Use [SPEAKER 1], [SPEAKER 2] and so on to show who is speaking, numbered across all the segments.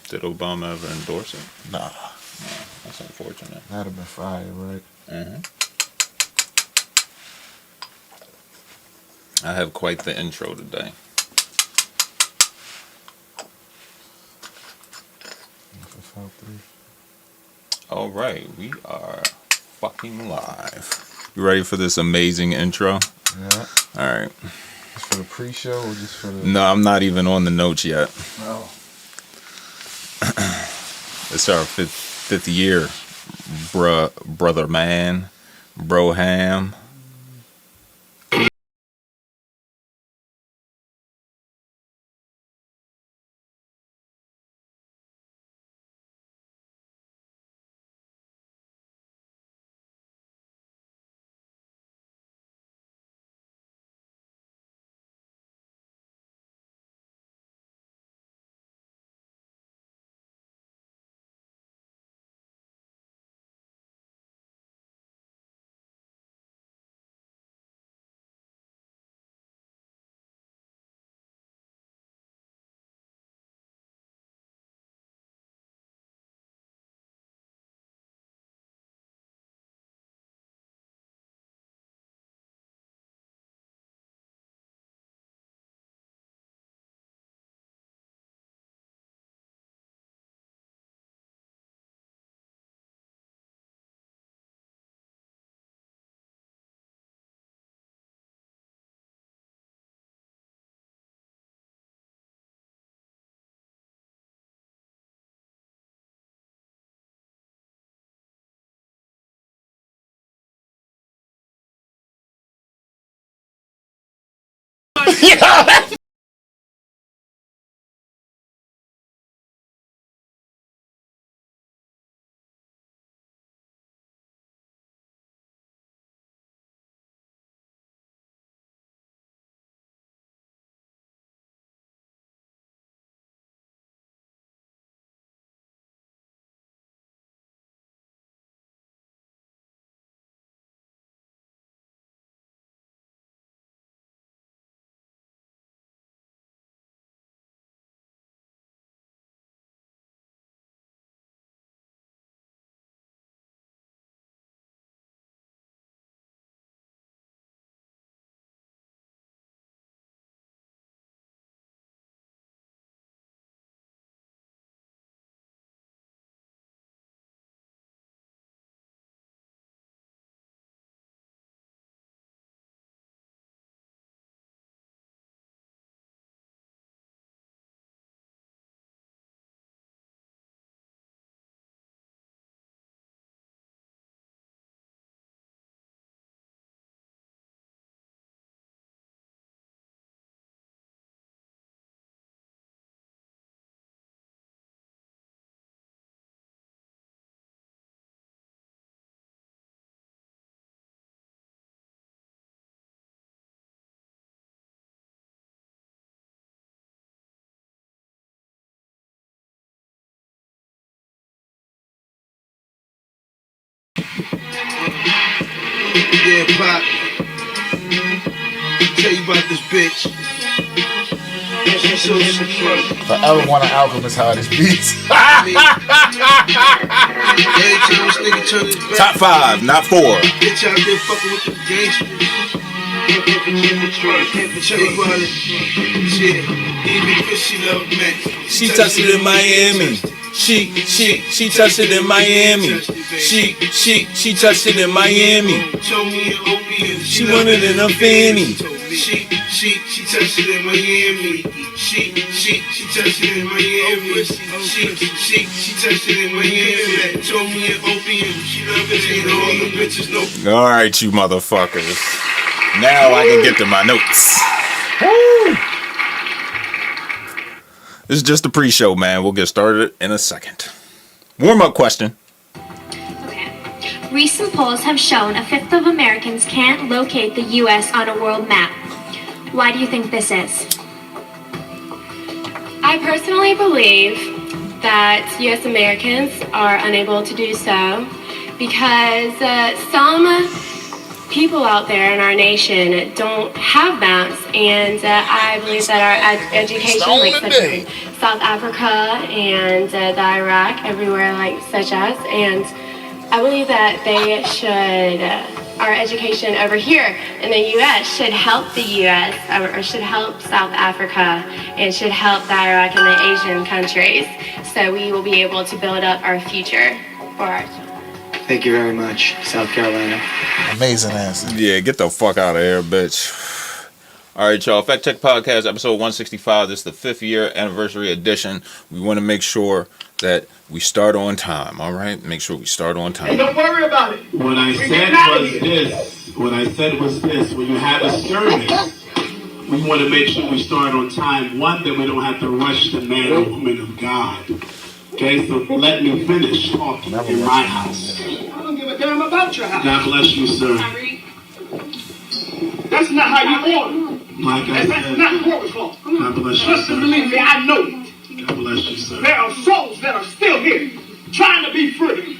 [SPEAKER 1] Did Obama ever endorse it?
[SPEAKER 2] Nah.
[SPEAKER 1] No, that's unfortunate.
[SPEAKER 2] That'd have been fire, right?
[SPEAKER 1] I have quite the intro today. All right, we are fucking live. You ready for this amazing intro?
[SPEAKER 2] Yeah.
[SPEAKER 1] All right.
[SPEAKER 2] Just for the pre-show or just for the...
[SPEAKER 1] No, I'm not even on the notes yet.
[SPEAKER 2] Oh.
[SPEAKER 1] It's our fifth year, brother man, broham.
[SPEAKER 3] Yeah, Pop. Tell you about this bitch. She's so secure.
[SPEAKER 2] Forever want an Alchemist hardest beats.
[SPEAKER 3] Every time this nigga turn his back,
[SPEAKER 1] Top 5, not 4.
[SPEAKER 3] bitch out there fucking with them gangsters. Tell you about it. Shit. Even if she love me.
[SPEAKER 1] She touched it in Miami. She touched it in Miami. She touched it in Miami.
[SPEAKER 3] Told me an opium.
[SPEAKER 1] She wanted it in a fanny.
[SPEAKER 3] She touched it in Miami. She touched it in Miami. She touched it in Miami. Told me an opium. She love it. Ain't all the bitches no.
[SPEAKER 1] All right, you motherfuckers. Now I can get to my notes. Woo! This is just a pre-show, man. We'll get started in a second. Warm-up question.
[SPEAKER 4] Okay. Recent polls have shown a fifth of Americans can't locate the U.S. on a world map. Why do you think this is?
[SPEAKER 5] I personally believe that U.S. Americans are unable to do so because some people out there in our nation don't have maps, and I believe that our education, like such as South Africa and the Iraq, everywhere like such as, and I believe that they should, our education over here in the U.S. should help the U.S. Or should help South Africa and should help the Iraq and the Asian countries, so we will be able to build up our future for our children.
[SPEAKER 6] Thank you very much, South Carolina.
[SPEAKER 2] Amazing answer.
[SPEAKER 1] Yeah, get the fuck out of here, bitch. All right, y'all. Fact Check Podcast, episode 165. This is the 5th year anniversary edition. We want to make sure that we start on time, all right? Make sure we start on time.
[SPEAKER 3] Hey, don't worry about it. What I said was this. When you have a service, we want to make sure we start on time. One, that we don't have to rush the man or woman of God. Okay, so let me finish talking in my house. I don't give a damn about your house. God bless you, sir. That's not how you order. Like I said, that's not protocol. God bless you, sir. Believe me, I know it. God bless you, sir. There are souls that are still here trying to be free.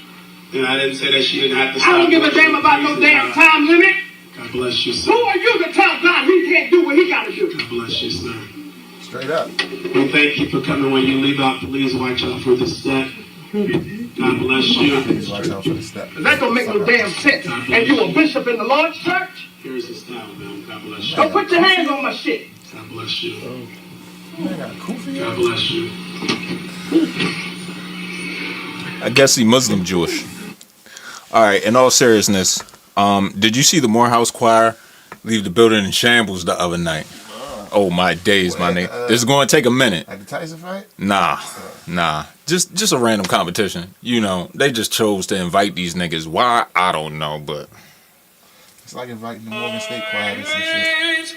[SPEAKER 3] And I didn't say that she didn't have to stop. I don't give a damn about no damn time limit. God bless you, sir. Who are you to tell God he can't do what he got to do? God bless you, sir.
[SPEAKER 2] Straight up.
[SPEAKER 3] Well, thank you for coming. When you leave out, please watch out for the step. God bless you.
[SPEAKER 2] Please watch out for the step.
[SPEAKER 3] That don't make no damn sense. And you a bishop in the Lord's church? Here's the style, man. God bless you. Don't put your hands on my shit. God bless you. God bless you.
[SPEAKER 1] I guess he Muslim Jewish. All right, in all seriousness, did you see the Morehouse Choir leave the building in shambles the other night? Oh my days, my nigga. This is going to take a minute.
[SPEAKER 2] Like the Tyson fight?
[SPEAKER 1] Nah. Just a random competition. You know, they just chose to invite these niggas. Why? I don't know, but
[SPEAKER 2] it's like inviting the Morgan State Choir and some shit.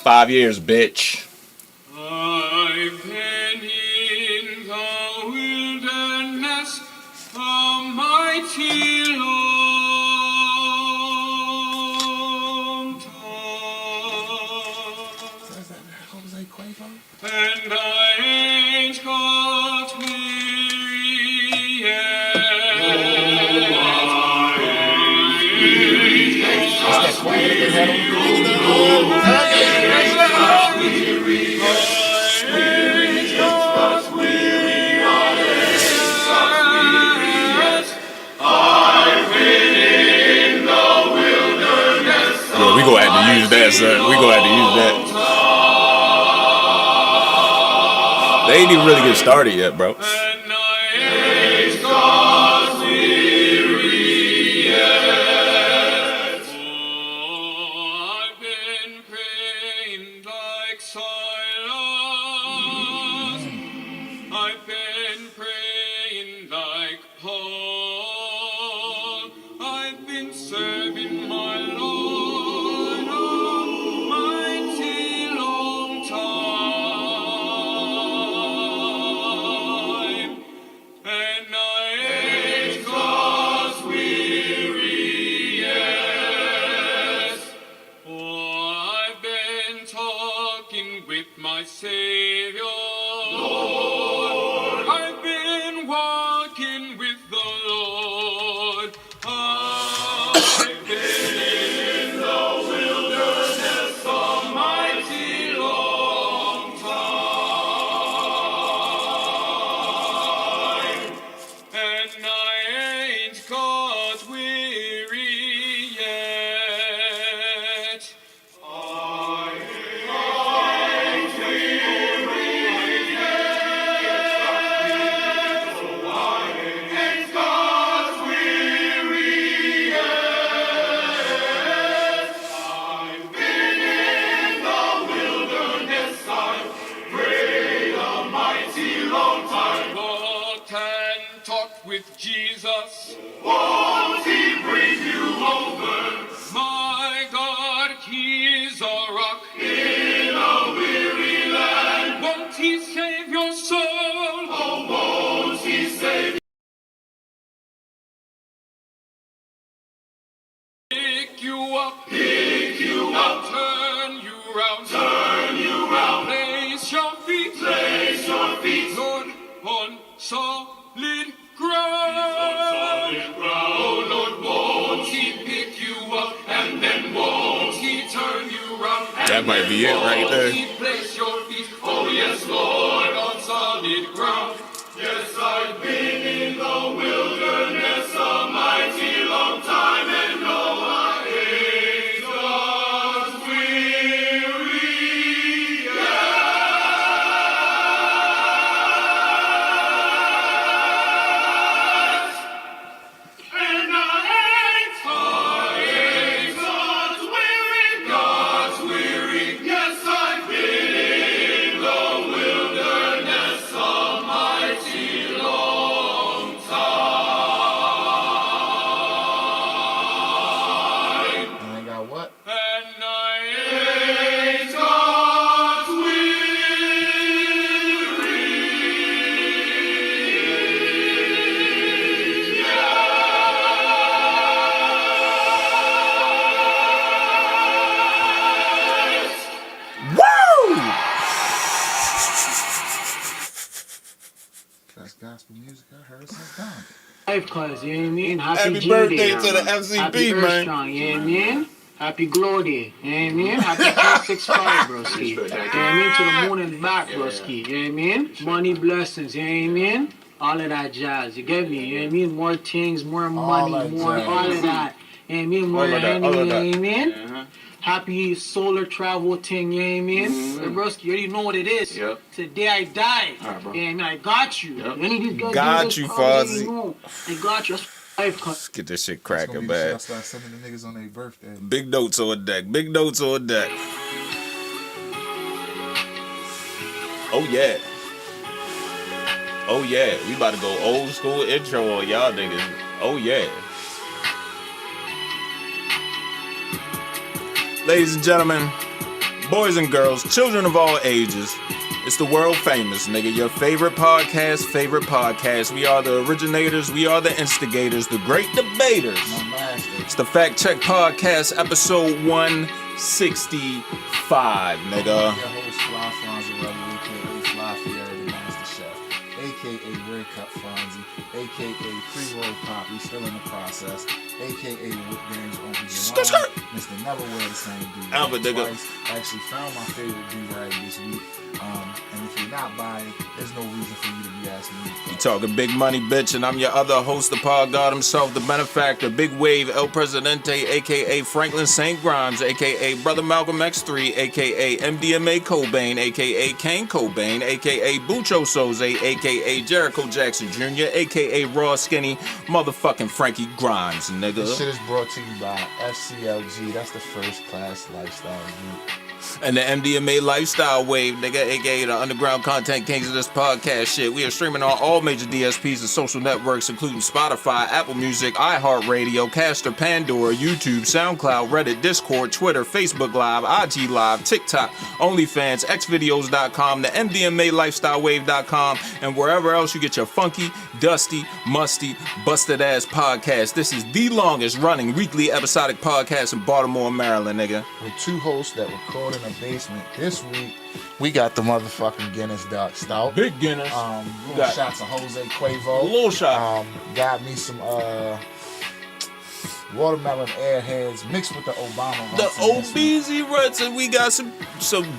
[SPEAKER 1] 5 years, bitch.
[SPEAKER 7] I've been in the wilderness, a mighty long time, and I ain't got weary yet.
[SPEAKER 1] We gonna have to use that, son. We gonna have to use that. They ain't even really get started yet, bro.
[SPEAKER 7] I've been praying like Paul. I've been serving my Lord a mighty long time, and I ain't got weary yet. Oh, I've been talking with my Savior. I've been walking with the Lord. I've been in the wilderness a mighty long time, and I ain't got weary yet. With Jesus, won't he bring you over? My God, he is a rock in a weary land. Won't he save your soul? Oh, won't he save? Pick you up, turn you round, place your feet, Lord, on solid ground.
[SPEAKER 1] That might be it right there.
[SPEAKER 7] Place your feet, oh yes, Lord, on solid ground. Yes, I've been in the wilderness a mighty long time, and no, I ain't God's weary. And I ain't God's weary. Yes, I've been in the wilderness a mighty long time.
[SPEAKER 2] And I got what?
[SPEAKER 7] And I ain't God's
[SPEAKER 1] Woo!
[SPEAKER 2] That's gospel music I heard since dawn.
[SPEAKER 8] Life, cuz, you know what I mean?
[SPEAKER 1] Happy
[SPEAKER 8] G
[SPEAKER 1] birthday
[SPEAKER 8] Day,
[SPEAKER 1] to the
[SPEAKER 8] man.
[SPEAKER 1] FCB,
[SPEAKER 8] Happy
[SPEAKER 1] man.
[SPEAKER 8] Earth Strong, you know what I mean? Happy Glow Day, you know what I mean? Happy 365, broski. You know what I mean? To the moon and back, broski. You know what I mean? Money, blessings, you know what I mean? All of that jazz, you get me? You know what I mean? More things, more money,
[SPEAKER 2] that
[SPEAKER 8] more
[SPEAKER 2] jazz.
[SPEAKER 8] all of that. You know what I mean? More
[SPEAKER 1] All of that,
[SPEAKER 8] money,
[SPEAKER 1] all
[SPEAKER 8] you
[SPEAKER 1] of
[SPEAKER 8] know
[SPEAKER 1] that.
[SPEAKER 8] what I mean? Happy solar travel thing, you know what I mean? Broski, you already know what it is.
[SPEAKER 9] Yep.
[SPEAKER 8] Today I die.
[SPEAKER 9] All right, bro.
[SPEAKER 8] You know what I mean? I got you.
[SPEAKER 9] Yep.
[SPEAKER 8] Any of these guys
[SPEAKER 1] Got
[SPEAKER 8] do this
[SPEAKER 1] you,
[SPEAKER 8] college,
[SPEAKER 1] Fozzie.
[SPEAKER 8] you know. I got you. That's life, cuz.
[SPEAKER 1] Let's get this shit
[SPEAKER 2] It's gonna
[SPEAKER 1] cracking,
[SPEAKER 2] be the shit I
[SPEAKER 1] man.
[SPEAKER 2] start sending the niggas on their birthday.
[SPEAKER 1] Big notes on deck. Big notes on deck. Oh yeah. Oh yeah. We about to go old school intro on y'all niggas. Oh yeah. Ladies and gentlemen, boys and girls, children of all ages, it's the world famous, nigga. Your favorite podcast. We are the originators. We are the instigators. The great debaters.
[SPEAKER 2] My master.
[SPEAKER 1] It's the Fact Check Podcast, episode 165, nigga.
[SPEAKER 2] Your host, Fly Fonzarelli, a.k.a. Fly Fieri, the Master Chef, a.k.a. Red Cup Fonzie, a.k.a. Pre-Roll Pop, we still in the process, a.k.a. Whip Games Uncle
[SPEAKER 1] Skirt,
[SPEAKER 2] Jerome,
[SPEAKER 1] skirt.
[SPEAKER 2] Mr. Never Wear the Same Dude.
[SPEAKER 1] Albert, nigga.
[SPEAKER 2] Twice. I actually found my favorite do-rag this week, and if you're not buying it, there's no reason for you to be asking me.
[SPEAKER 1] You talking big money, bitch, and I'm your other host, the pod god himself, the benefactor, Big Wave, El Presidente, a.k.a. Franklin St. Grimes, a.k.a. Brother Malcolm X3, a.k.a. MDMA Cobain, a.k.a. Kane Cobain, a.k.a. Bucho Soze, a.k.a. Jericho Jackson Jr., a.k.a. Raw Skinny, motherfucking Frankie Grimes,
[SPEAKER 2] This
[SPEAKER 1] nigga.
[SPEAKER 2] shit is brought to you by FCLG, that's the First Class Lifestyle Group.
[SPEAKER 1] And the MDMA Lifestyle Wave, nigga, aka the underground content kings of this podcast shit. We are streaming on all major DSPs and social networks, including Spotify, Apple Music, iHeartRadio, Caster, Pandora, YouTube, SoundCloud, Reddit, Discord, Twitter, Facebook Live, IG Live, TikTok, OnlyFans, xvideos.com, the MDMALifestyleWave.com, and wherever else you get your funky, dusty, musty, busted ass podcast. This is the longest running weekly episodic podcast in Baltimore, Maryland, nigga.
[SPEAKER 2] With two hosts that record in the basement. This week, we got the motherfucking Guinness Dark Stout.
[SPEAKER 1] Big Guinness.
[SPEAKER 2] Little
[SPEAKER 1] got-
[SPEAKER 2] shots of Jose Cuervo.
[SPEAKER 1] A little shot.
[SPEAKER 2] Got me some watermelon airheads mixed with the Obama.
[SPEAKER 1] The
[SPEAKER 2] Runs in this
[SPEAKER 1] OBZ ruts, and we got some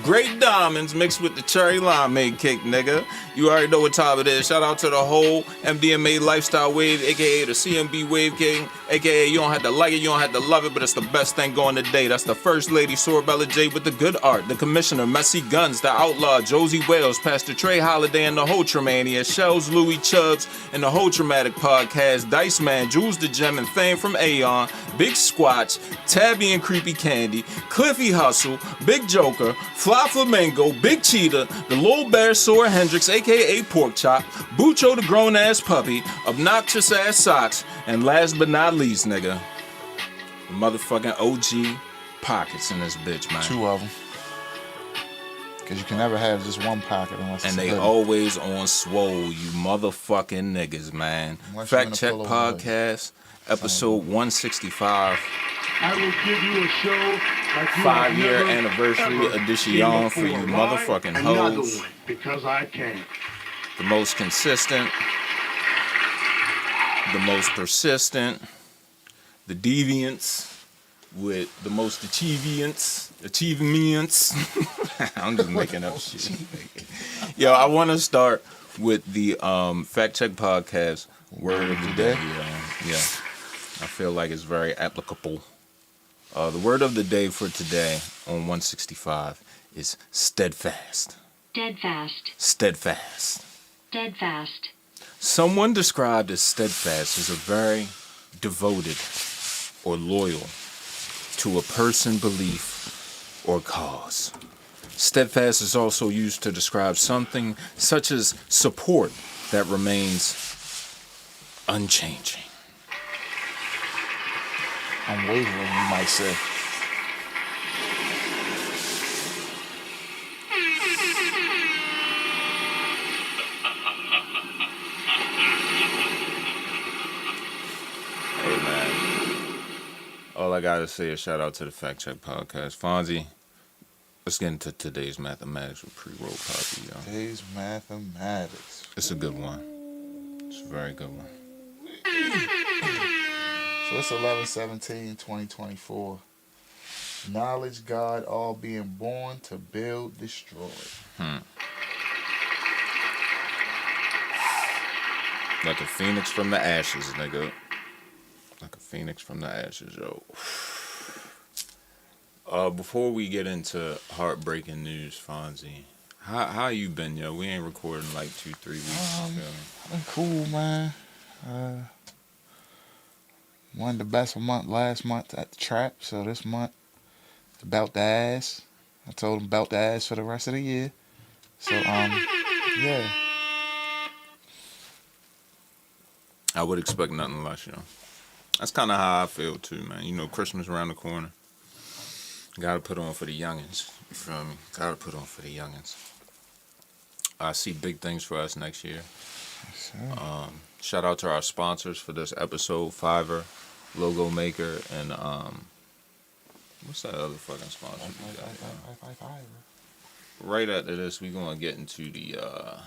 [SPEAKER 1] great diamonds mixed with the cherry limeade cake, nigga. You already know what time it is. Shout out to the whole MDMA Lifestyle Wave, aka the CMB Wave King, aka you don't have to like it, you don't have to love it, but it's the best thing going today. That's the First Lady Sorbella J with the good art, the Commissioner Messy Guns, the Outlaw Josie Wales, Pastor Trey Holiday and the whole Tremania, Shells Louis Chubbs and the whole Traumatic Podcast, Dice Man, Jules the Gem and Fame from Aeon, Big Squatch, Tabby and Creepy Candy, Cliffy Hustle, Big Joker, Fly Flamingo, Big Cheetah, the Lil Bear Sore Hendrix, aka Pork Chop, Bucho the grown ass puppy, Obnoxious ass socks, and last but not least, nigga, the motherfucking OG Pockets in this bitch, man.
[SPEAKER 2] Two of them. Because you can never have just one pocket unless
[SPEAKER 1] And
[SPEAKER 2] it's
[SPEAKER 1] they
[SPEAKER 2] a hoodie.
[SPEAKER 1] always on swole, you motherfucking niggas, man.
[SPEAKER 2] Unless you're in
[SPEAKER 1] Fact
[SPEAKER 2] a
[SPEAKER 1] Check
[SPEAKER 2] pillow
[SPEAKER 1] Podcast, episode 165.
[SPEAKER 10] I will give you a show like you
[SPEAKER 1] 5-year
[SPEAKER 10] have never,
[SPEAKER 1] anniversary
[SPEAKER 10] ever
[SPEAKER 1] edition
[SPEAKER 10] seen
[SPEAKER 1] for you
[SPEAKER 10] before. Why?
[SPEAKER 1] motherfucking
[SPEAKER 10] Another
[SPEAKER 1] hoes.
[SPEAKER 10] one, because I can.
[SPEAKER 1] The most consistent, the most persistent, the deviants, with the most achievements. I'm just making up shit. Yo, I want to start with the Fact Check Podcast word of the day. Yeah. I feel like it's very applicable. The word of the day for today on 165 is steadfast.
[SPEAKER 9] Steadfast.
[SPEAKER 1] Steadfast.
[SPEAKER 9] Steadfast.
[SPEAKER 1] Someone described as steadfast is a very devoted or loyal to a person, belief, or cause. Steadfast is also used to describe something such as support that remains unchanging.
[SPEAKER 2] Unwavering, you might say.
[SPEAKER 1] Hey, man. All I gotta say is shout out to the Fact Check Podcast. Fonzie, let's get into today's mathematics with pre-roll copy, y'all.
[SPEAKER 2] Today's mathematics.
[SPEAKER 1] It's a good one. It's a very good one.
[SPEAKER 2] So it's 11/17/2024. Knowledge, God, all being born to build, destroy.
[SPEAKER 1] Like a phoenix from the ashes, nigga. Like a phoenix from the ashes, yo. Before we get into heartbreaking news, Fonzie, how you been, yo? We ain't recording like 2-3 weeks.
[SPEAKER 2] I've been cool, man. Won the best of month last month at the trap, so this month it's about the ass. I told him about the ass for the rest of the year. So yeah.
[SPEAKER 1] I would expect nothing less, yo. That's kind of how I feel too, man. You know, Christmas around the corner. Gotta put on for the youngins. You feel me? Gotta put on for the youngins. I see big things for us next year.
[SPEAKER 2] Yes, sir.
[SPEAKER 1] Shout out to our sponsors for this episode, Fiverr, Logo Maker, and what's that other fucking sponsor we got? Right after this, we gonna get into a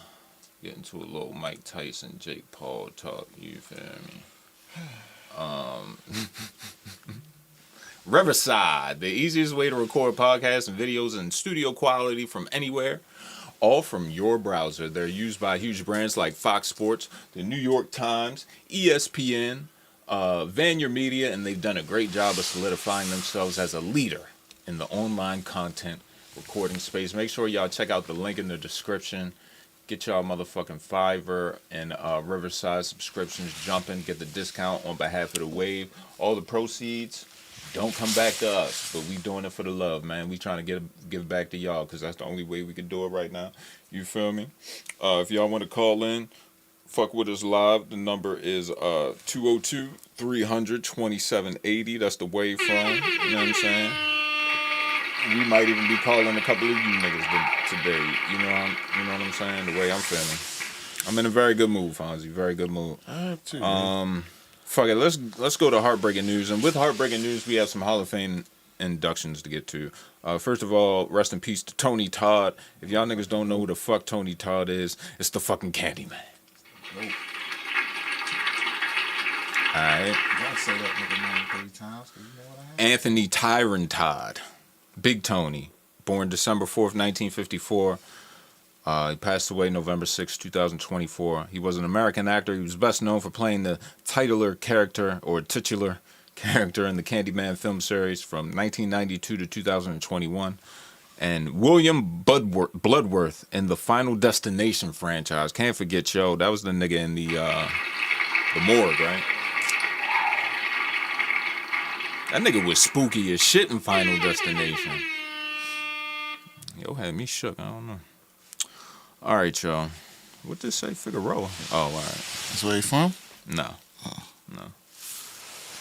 [SPEAKER 1] little Mike Tyson, Jake Paul talk. You feel me? Riverside, the easiest way to record podcasts and videos in studio quality from anywhere, all from your browser. They're used by huge brands like Fox Sports, the New York Times, ESPN, Vayner Media, and they've done a great job of solidifying themselves as a leader in the online content recording space. Make sure y'all check out the link in the description. Get y'all motherfucking Fiverr and Riverside subscriptions jumping. Get the discount on behalf of the Wave. All the proceeds don't come back to us, but we doing it for the love, man. We trying to give back to y'all because that's the only way we can do it right now. You feel me? If y'all want to call in, fuck with us live. The number is 202-300-2780. That's the Wave phone. You know what I'm saying? We might even be calling a couple of you niggas today. You know what I'm saying? The way I'm feeling. I'm in a very good mood, Fonzie. Very good mood.
[SPEAKER 2] I have too.
[SPEAKER 1] Fuck it. Let's go to heartbreaking news. And with heartbreaking news, we have some Hall of Fame inductions to get to. First of all, rest in peace to Tony Todd. If y'all niggas don't know who the fuck Tony Todd is, it's the fucking Candyman.
[SPEAKER 2] Nope.
[SPEAKER 1] Alright.
[SPEAKER 2] You gotta say that nigga name 3 times, cause you know what I have.
[SPEAKER 1] Anthony Tyron Todd. Big Tony. Born December 4th, 1954. He passed away November 6, 2024. He was an American actor. He was best known for playing the titular character in the Candyman film series from 1992 to 2021. And William Bloodworth in the Final Destination franchise. Can't forget, yo. That was the nigga in the morgue, right? That nigga was spooky as shit in Final Destination. Yo, had me shook. I don't know. All right, y'all. What did it say? Figueroa. Oh, all right.
[SPEAKER 2] That's where he from?
[SPEAKER 1] No. No.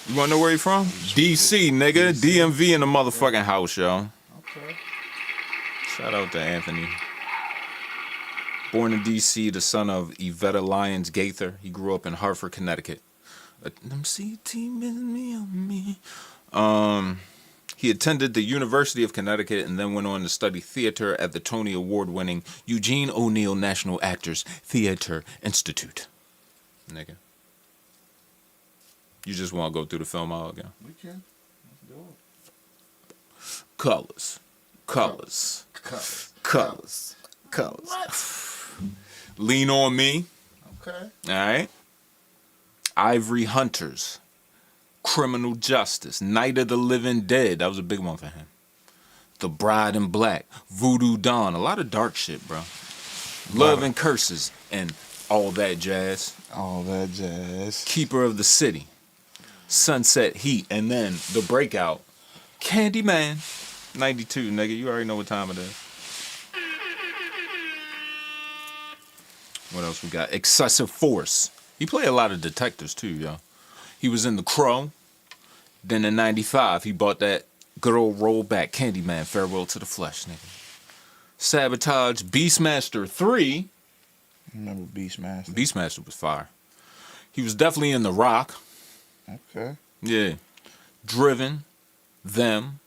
[SPEAKER 1] You want to know where he from? DC, nigga. DMV in the motherfucking house, y'all.
[SPEAKER 2] Okay.
[SPEAKER 1] Shout out to Anthony. Born in DC, the son of Yvetta Lyons Gaither. He grew up in Hartford, Connecticut. He attended the University of Connecticut and then went on to study theater at the Tony Award-winning Eugene O'Neill National Actors Theater Institute. Nigga. You just want to go through the film all again?
[SPEAKER 2] We can. Let's do
[SPEAKER 1] Colors. Lean on Me.
[SPEAKER 2] Okay.
[SPEAKER 1] All right. Ivory Hunters. Criminal Justice. Night of the Living Dead. That was a big one for him. The Bride in Black. Voodoo Dawn. A lot of dark shit, bro. Love and Curses. And all that jazz. Keeper of the City. Sunset Heat. And then the breakout. Candyman. 92, nigga. You already know what time it is. What else we got? Excessive Force. He played a lot of detectives too, yo. He was in The Crow. Then in 95, he bought that good old rollback Candyman, Farewell to the Flesh, nigga. Sabotage, Beastmaster 3.
[SPEAKER 2] Remember Beastmaster?
[SPEAKER 1] Beastmaster was fire. He was definitely in The Rock.
[SPEAKER 2] Okay.
[SPEAKER 1] Yeah. Driven, Them,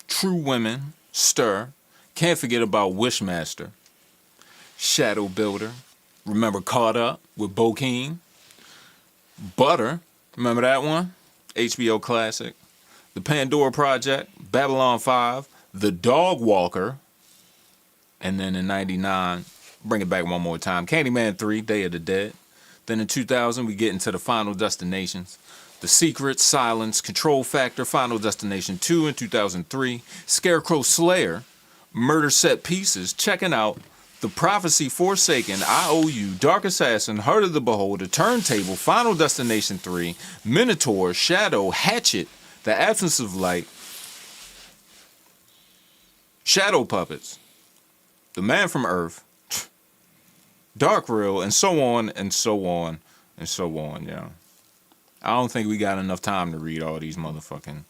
[SPEAKER 1] True Women, Stir. Can't forget about Wishmaster. Shadow Builder. Remember Caught Up with Bokeem. Butter. Remember that one? HBO classic. The Pandora Project, Babylon 5, The Dog Walker, and then in 99, bring it back one more time, Candyman 3, Day of the Dead. Then in 2000, we get into the Final Destinations. The Secret, Silence, Control Factor, Final Destination 2 in 2003, Scarecrow Slayer, Murder Set Pieces, checking out The Prophecy, Forsaken, I Owe You, Dark Assassin, Heart of the Beholder, Turntable, Final Destination 3, Minotaur, Shadow, Hatchet, The Absence of Light, Shadow Puppets, The Man from Earth, Dark Real, and so on and so on and so on, yeah. I don't think we got enough time to read all these motherfucking...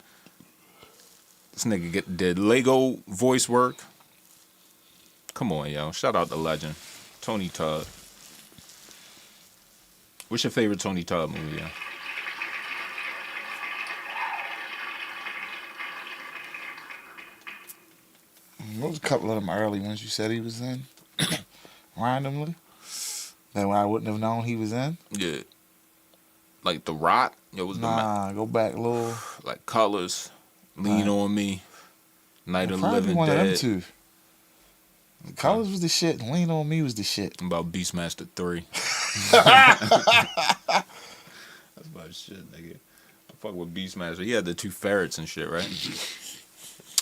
[SPEAKER 1] This nigga did Lego voice work. Come on, yo. Shout out the legend. Tony Todd. What's your favorite Tony Todd movie, yo?
[SPEAKER 2] There was a couple of them early ones you said he was in. Randomly. That I wouldn't have known he was in.
[SPEAKER 1] Yeah. Like The Rock. Yo, was
[SPEAKER 2] go back a little.
[SPEAKER 1] Like Colors. Lean on Me. Night of the Living
[SPEAKER 2] one
[SPEAKER 1] Dead.
[SPEAKER 2] Of them two. Colors was the shit, and Lean on Me was the shit.
[SPEAKER 1] About Beastmaster 3. That's about shit, nigga. I fuck with Beastmaster. He had the 2 ferrets and shit, right?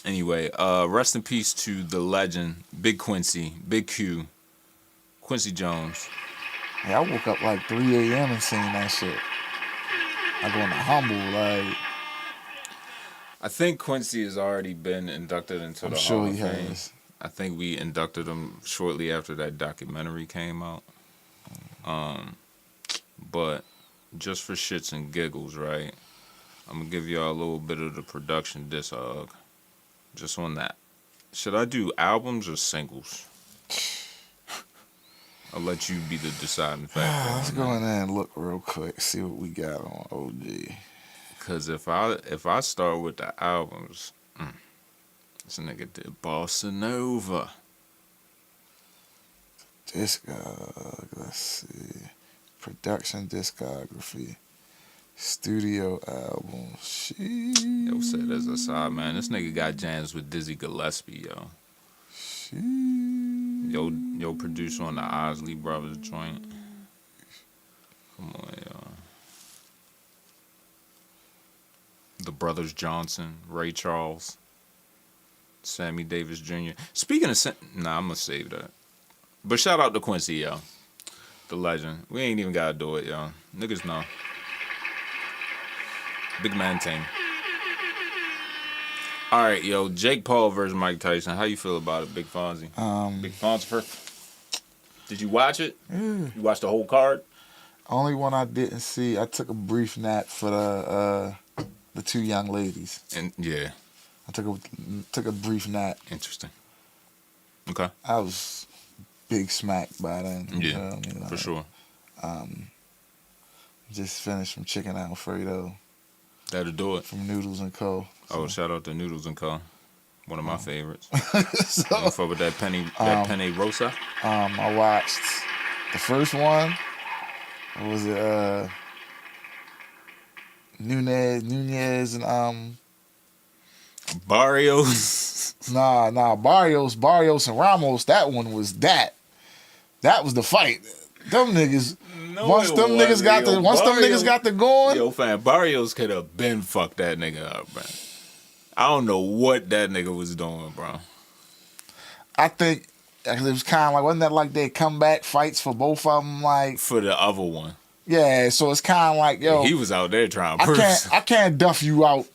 [SPEAKER 1] Anyway, rest in peace to the legend, Big Quincy, Big Q, Quincy Jones.
[SPEAKER 2] Hey, I woke up like 3 a.m. and seen that shit. I go into Humble, like...
[SPEAKER 1] I think Quincy has already been inducted into the Hall of Fame. I think we inducted him shortly after that documentary came out. But just for shits and giggles, right? I'm going to give y'all a little bit of the production discog. Just on that. Should I do albums or singles? I'll let you be the deciding factor.
[SPEAKER 2] Let's go in there and look real quick, see what we got on OG.
[SPEAKER 1] Because if I start with the albums... This nigga did Bossa Nova.
[SPEAKER 2] Discog, let's see. Production discography. Studio album. Sheesh.
[SPEAKER 1] Yo, said as a side, man, this nigga got jams with Dizzy Gillespie, yo.
[SPEAKER 2] Sheesh.
[SPEAKER 1] Yo, producer on the Osley Brothers joint. Come on, yo. The Brothers Johnson, Ray Charles. Sammy Davis Jr. Speaking of... Nah, I'm going to save that. But shout out to Quincy, yo. The legend. We ain't even got to do it, yo. Niggas know. Big man team. All right, yo. Jake Paul versus Mike Tyson. How you feel about it, Big Fonzie? Big Fonzie. Did you watch it? You watched the whole card?
[SPEAKER 2] Only one I didn't see. I took a brief nap for the 2 young ladies.
[SPEAKER 1] And yeah.
[SPEAKER 2] I took a brief nap.
[SPEAKER 1] Interesting. Okay.
[SPEAKER 2] I was big smacked by then.
[SPEAKER 1] Yeah, for sure.
[SPEAKER 2] Just finished some chicken Alfredo.
[SPEAKER 1] That'll do it.
[SPEAKER 2] From Noodles & Co.
[SPEAKER 1] So. Oh, shout out to Noodles & Co. One of my favorites. You fuck with that penne rosa?
[SPEAKER 2] I watched the first one. What was it? Nunez and
[SPEAKER 1] Barrios.
[SPEAKER 2] Nah. Barrios and Ramos. That one was that. That was the fight. Them niggas. Once them niggas got the going.
[SPEAKER 1] Yo, fam, Barrios could have been fucked that nigga up, bro. I don't know what that nigga was doing, bro.
[SPEAKER 2] I think it was kind of like, wasn't that like they comeback fights for both of them? Like
[SPEAKER 1] for the other one.
[SPEAKER 2] Yeah, so it's kind of like, yo,
[SPEAKER 1] he was out there trying to prove.
[SPEAKER 2] I can't duff you out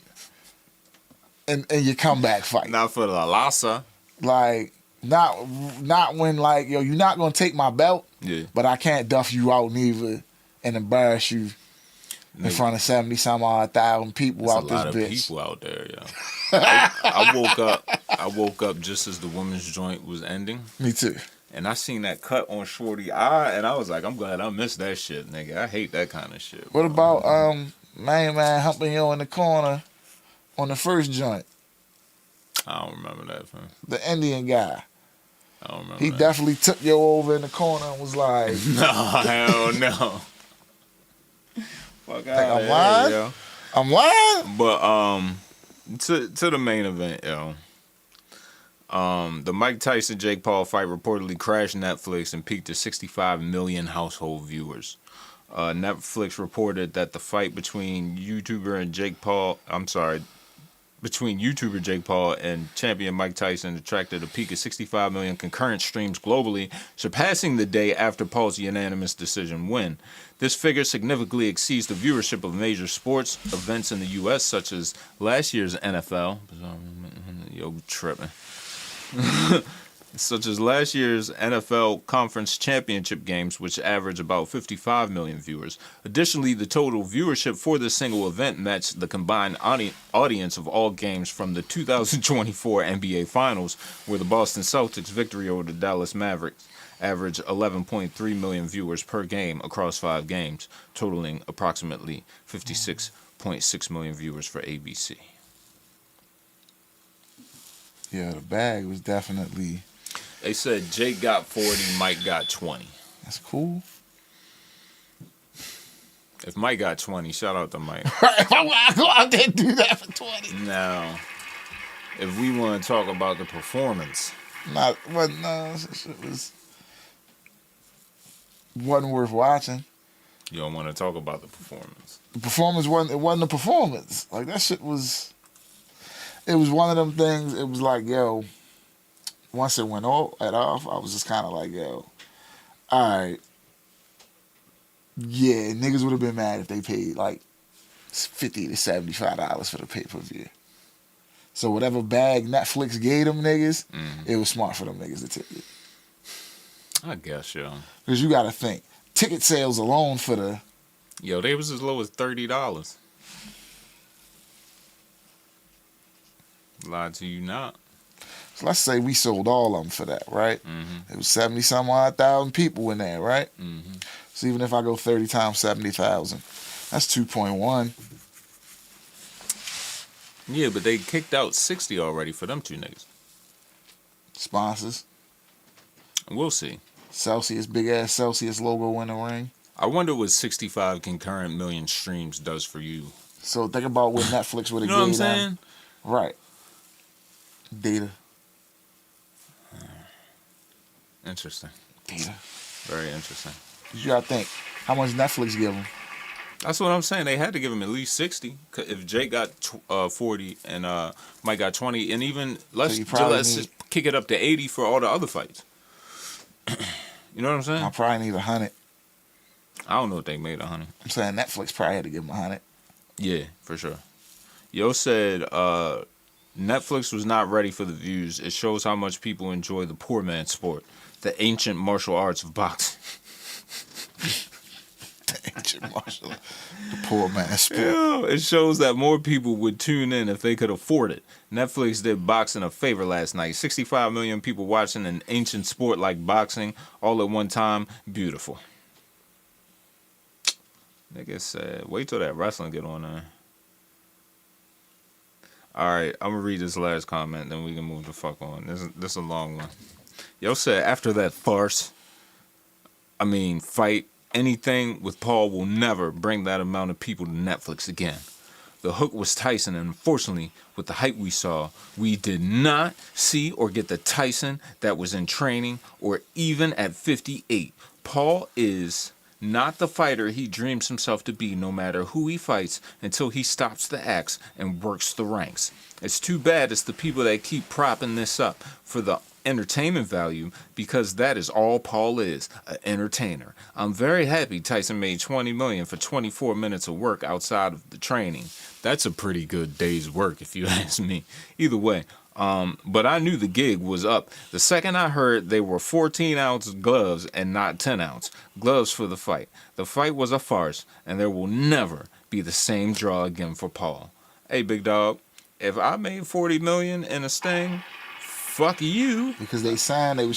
[SPEAKER 2] in your comeback fight.
[SPEAKER 1] Not for the Lhasa.
[SPEAKER 2] Like, not when, like, yo, you're not going to take my belt, but I can't duff you out neither and embarrass you in front of 70-some-odd-thousand people out this bitch.
[SPEAKER 1] There's a lot of people out there, yo. I woke up just as the women's joint was ending.
[SPEAKER 2] Me too.
[SPEAKER 1] And I seen that cut on Shorty eye, and I was like, I'm glad I missed that shit, nigga. I hate that kind of shit.
[SPEAKER 2] What about man humping you in the corner on the first joint?
[SPEAKER 1] I don't remember that, fam.
[SPEAKER 2] The Indian guy.
[SPEAKER 1] I don't remember.
[SPEAKER 2] He definitely took you over in the corner and was like,
[SPEAKER 1] no, hell no. Fuck out
[SPEAKER 2] I'm lying?
[SPEAKER 1] Yo.
[SPEAKER 2] I'm lying?
[SPEAKER 1] But to the main event, yo. The Mike Tyson Jake Paul fight reportedly crashed Netflix and peaked to 65 million household viewers. Netflix reported that the fight between YouTuber Jake Paul and champion Mike Tyson attracted a peak of 65 million concurrent streams globally, surpassing the day after Paul's unanimous decision win. This figure significantly exceeds the viewership of major sports events in the U.S., such as last year's NFL. Yo, tripping. Such as last year's NFL Conference Championship games, which average about 55 million viewers. Additionally, the total viewership for this single event matched the combined audience of all games from the 2024 NBA Finals, where the Boston Celtics' victory over the Dallas Mavericks averaged 11.3 million viewers per game across 5 games, totaling approximately 56.6 million viewers for ABC.
[SPEAKER 2] Yeah, the bag was definitely...
[SPEAKER 1] They said Jake got 40, Mike got 20.
[SPEAKER 2] That's cool.
[SPEAKER 1] If Mike got 20, shout out to Mike.
[SPEAKER 2] If I go out there and do that for 20.
[SPEAKER 1] Now, if we want to talk about the performance.
[SPEAKER 2] It wasn't worth watching.
[SPEAKER 1] You don't want to talk about the performance.
[SPEAKER 2] The performance wasn't a performance. Like, that shit was... It was one of them things, it was like, yo... Once it went off, I was just kind of like, yo, all right. Yeah, niggas would have been mad if they paid like $50 to $75 for the pay-per-view. So whatever bag Netflix gave them niggas, it was smart for them niggas to take it.
[SPEAKER 1] I guess, yo.
[SPEAKER 2] Because you got to think, ticket sales alone for the...
[SPEAKER 1] Yo, they was as low as $30. Lied to you not.
[SPEAKER 2] So let's say we sold all of them for that, right? Mm-hmm. It was 70-some-odd-thousand people in there, right? Mm-hmm. So even if I go 30 times 70,000, that's 2.1.
[SPEAKER 1] Yeah, but they kicked out 60 already for them two niggas.
[SPEAKER 2] Sponsors.
[SPEAKER 1] We'll see.
[SPEAKER 2] Celsius, big ass Celsius logo in the ring.
[SPEAKER 1] I wonder what 65 concurrent million streams does for you.
[SPEAKER 2] So think about what Netflix would have given.
[SPEAKER 1] You know what I'm saying?
[SPEAKER 2] Right. Data.
[SPEAKER 1] Interesting.
[SPEAKER 2] Data.
[SPEAKER 1] Very interesting.
[SPEAKER 2] You gotta think, how much Netflix give them?
[SPEAKER 1] That's what I'm saying. They had to give him at least 60. If Jake got 40 and Mike got 20, and even let's kick it up to 80 for all the other fights. You know what I'm saying?
[SPEAKER 2] I probably need 100.
[SPEAKER 1] I don't know if they made 100.
[SPEAKER 2] I'm saying Netflix probably had to give him 100.
[SPEAKER 1] Yeah, for sure. Yo said Netflix was not ready for the views. It shows how much people enjoy the poor man's sport, the ancient martial arts of boxing.
[SPEAKER 2] The poor man's sport.
[SPEAKER 1] Yeah, it shows that more people would tune in if they could afford it. Netflix did boxing a favor last night. 65 million people watching an ancient sport like boxing all at one time. Beautiful. Nigga said, wait till that wrestling get on there. Alright, I'm gonna read this last comment, then we can move the fuck on. This is a long one. Yo said, after that fight, anything with Paul will never bring that amount of people to Netflix again. The hook was Tyson, and unfortunately, with the hype we saw, we did not see or get the Tyson that was in training or even at 58. Paul is not the fighter he dreams himself to be, no matter who he fights, until he stops the acts and works the ranks. It's too bad it's the people that keep propping this up for the entertainment value, because that is all Paul is, an entertainer. I'm very happy Tyson made $20 million for 24 minutes of work outside of the training. That's a pretty good day's work if you ask me. Either way, but I knew the gig was up the second I heard they were 14-ounce gloves and not 10-ounce gloves for the fight. The fight was a farce, and there will never be the same draw again for Paul. Hey, big dog, if I made $40 million in a Sting, fuck you.
[SPEAKER 2] Because they was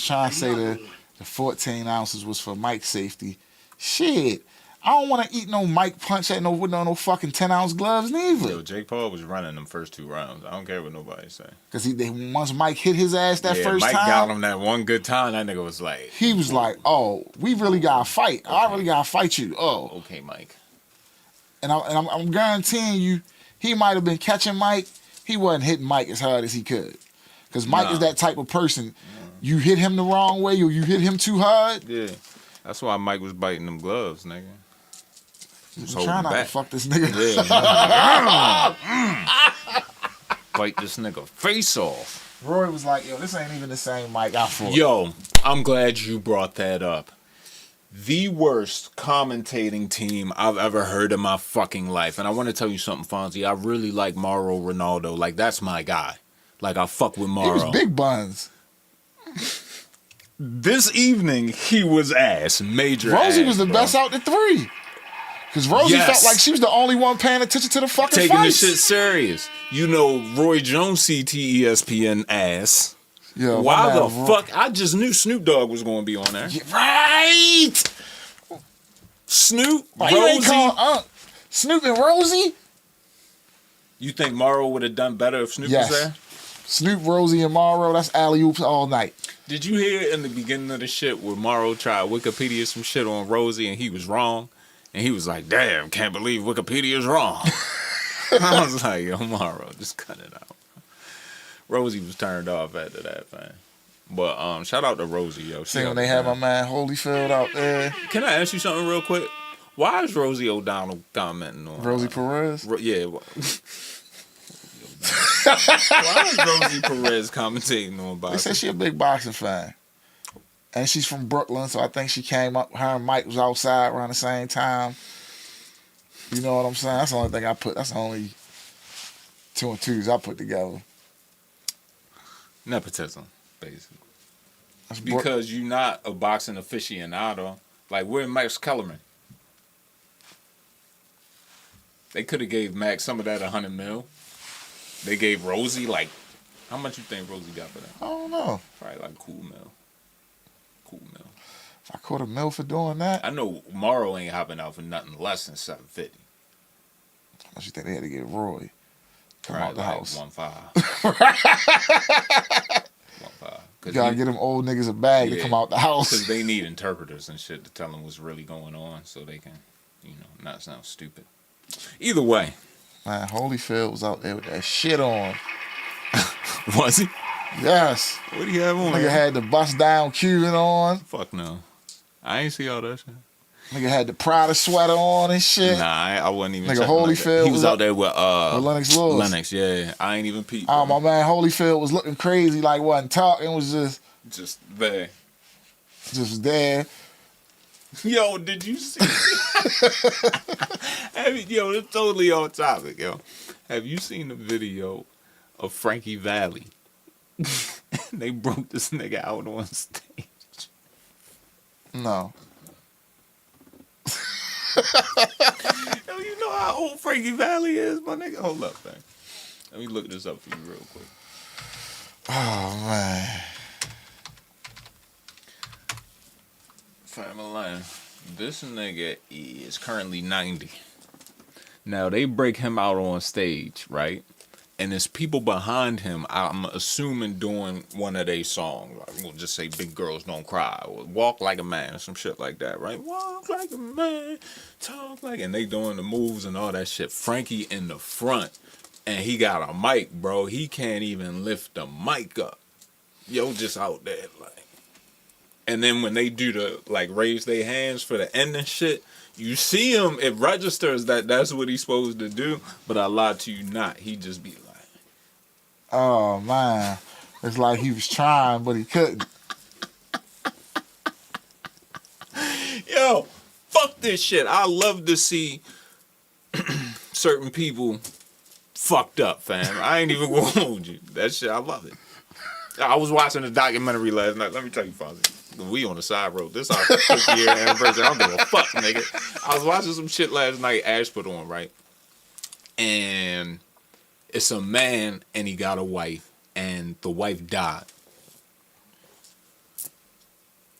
[SPEAKER 2] trying to say the 14 ounces was for Mike's safety. Shit. I don't want to eat no Mike punch at with no fucking 10-ounce gloves neither.
[SPEAKER 1] Yo, Jake Paul was running them first 2 rounds. I don't care what nobody say.
[SPEAKER 2] Because once Mike hit his ass that first
[SPEAKER 1] Mike
[SPEAKER 2] time.
[SPEAKER 1] got him that one good time. That nigga was like.
[SPEAKER 2] He was like, oh, we really got to fight. Okay. I really got to fight you. Oh.
[SPEAKER 1] Okay, Mike.
[SPEAKER 2] And I'm guaranteeing you, he might have been catching Mike. He wasn't hitting Mike as hard as he could. Because Mike is that type of person. You hit him the wrong way or you hit him too hard.
[SPEAKER 1] Yeah. That's why Mike was biting them gloves, nigga.
[SPEAKER 2] Trying not to fuck this nigga.
[SPEAKER 1] Yeah. Bite this nigga face off.
[SPEAKER 2] Roy was like, yo, this ain't even the same Mike I fought.
[SPEAKER 1] Yo, I'm glad you brought that up. The worst commentating team I've ever heard in my fucking life. And I want to tell you something, Fonzie. I really like Mauro Ronaldo. Like, that's my guy. Like, I fuck with Mauro.
[SPEAKER 2] He was big buns.
[SPEAKER 1] This evening, he was ass. Major
[SPEAKER 2] Rosie
[SPEAKER 1] ass,
[SPEAKER 2] was the best out the 3. Because Rosie felt like she was the only one paying attention to the fucking
[SPEAKER 1] taking
[SPEAKER 2] fights.
[SPEAKER 1] This shit serious. You know, Roy Jones CT ESPN ass.
[SPEAKER 2] Yo,
[SPEAKER 1] why the fuck? I just knew Snoop Dogg was going to be on there.
[SPEAKER 2] Yeah, right.
[SPEAKER 1] Snoop,
[SPEAKER 2] why
[SPEAKER 1] Rosie.
[SPEAKER 2] You ain't called Snoop and Rosie?
[SPEAKER 1] You think Mauro would have done better if Snoop was there?
[SPEAKER 2] Snoop, Rosie, and Mauro, that's alley-oops all night.
[SPEAKER 1] Did you hear in the beginning of the shit where Mauro tried Wikipedia some shit on Rosie and he was wrong? And he was like, damn, can't believe Wikipedia's wrong. I was like, yo, Mauro, just cut it out. Rosie was turned off after that, man. But shout out to Rosie, yo.
[SPEAKER 2] See when they had my man Holyfield out there.
[SPEAKER 1] Can I ask you something real quick? Why is Rosie O'Donnell commenting on
[SPEAKER 2] Rosie Perez?
[SPEAKER 1] Yeah. Why is Rosie Perez commentating on boxing?
[SPEAKER 2] They said she a big boxing fan. And she's from Brooklyn, so I think she came up. Her and Mike was outside around the same time. You know what I'm saying? That's the only thing I put. That's the only 2 and 2s I put together.
[SPEAKER 1] Nepotism, basically. Because you're not a boxing aficionado. Like, where's Max Kellerman? They could have gave Max some of that $100 million. They gave Rosie, like, how much you think Rosie got for that?
[SPEAKER 2] I don't know.
[SPEAKER 1] Probably like $1 million.
[SPEAKER 2] If I caught $1 million for doing that.
[SPEAKER 1] I know Mauro ain't hopping out for nothing less than $750.
[SPEAKER 2] How much you think they had to get Roy? Come out the
[SPEAKER 1] like
[SPEAKER 2] house.
[SPEAKER 1] 1.5. 1.5.
[SPEAKER 2] You gotta get them old niggas a bag to come out the house.
[SPEAKER 1] Because they need interpreters and shit to tell them what's really going on so they can, not sound stupid. Either way.
[SPEAKER 2] Man, Holyfield was out there with that shit on.
[SPEAKER 1] Was he?
[SPEAKER 2] Yes.
[SPEAKER 1] What do you have on?
[SPEAKER 2] Nigga had the bust down Cuban on.
[SPEAKER 1] Fuck no. I ain't see all that shit.
[SPEAKER 2] Nigga had the Prada sweater on and shit.
[SPEAKER 1] Nah, I wasn't even.
[SPEAKER 2] Nigga Holyfield.
[SPEAKER 1] He was out there with
[SPEAKER 2] Lennox Lewis.
[SPEAKER 1] Lennox, yeah. I ain't even peeped.
[SPEAKER 2] Oh, my man Holyfield was looking crazy, like wasn't talking, was
[SPEAKER 1] just there.
[SPEAKER 2] Just there.
[SPEAKER 1] Yo, did you see? Yo, it's totally on topic, yo. Have you seen the video of Frankie Valli? They broke this nigga out on stage.
[SPEAKER 2] No.
[SPEAKER 1] Yo, you know how old Frankie Valli is, my nigga? Hold up, man. Let me look this up for you real quick.
[SPEAKER 2] Oh, man.
[SPEAKER 1] Family, this nigga is currently 90. Now, they break him out on stage, right? and there's people behind him, I'm assuming doing one of their songs. Like, we'll just say Big Girls Don't Cry or Walk Like a Man or some shit like that, right? Walk like a man, talk like, and they doing the moves and all that shit. Frankie in the front, and he got a mic, bro. He can't even lift the mic up. Yo, just out there, like. And then when they do the, like, raise their hands for the ending shit, you see him, it registers that that's what he's supposed to do, but I lied to you not. He just be like,
[SPEAKER 2] oh, man. It's like he was trying, but he couldn't.
[SPEAKER 1] yo, fuck this shit. I love to see certain people fucked up, fam. I ain't even gonna hold you. That shit, I love it. I was watching a documentary last night. Let me tell you, Fonzie. We on the side road. This our 50-year anniversary. I don't give a fuck, nigga. I was watching some shit last night Ash put on, right? And it's a man and he got a wife and the wife died.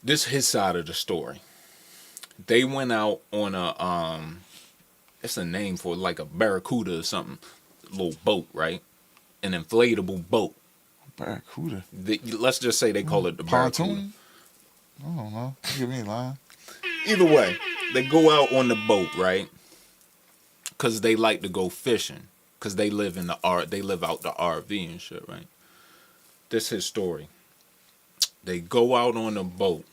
[SPEAKER 1] This is his side of the story. They went out on a it's a name for it, like a barracuda or something, little boat, right? An inflatable boat.
[SPEAKER 2] Barracuda.
[SPEAKER 1] Let's just say they call it the barracuda.
[SPEAKER 2] Pontoon? I don't know. Give me a line.
[SPEAKER 1] Either way, they go out on the boat, right? Because they like to go fishing. Because they live in they live out the RV and shit, right? This is his story. They go out on the boat.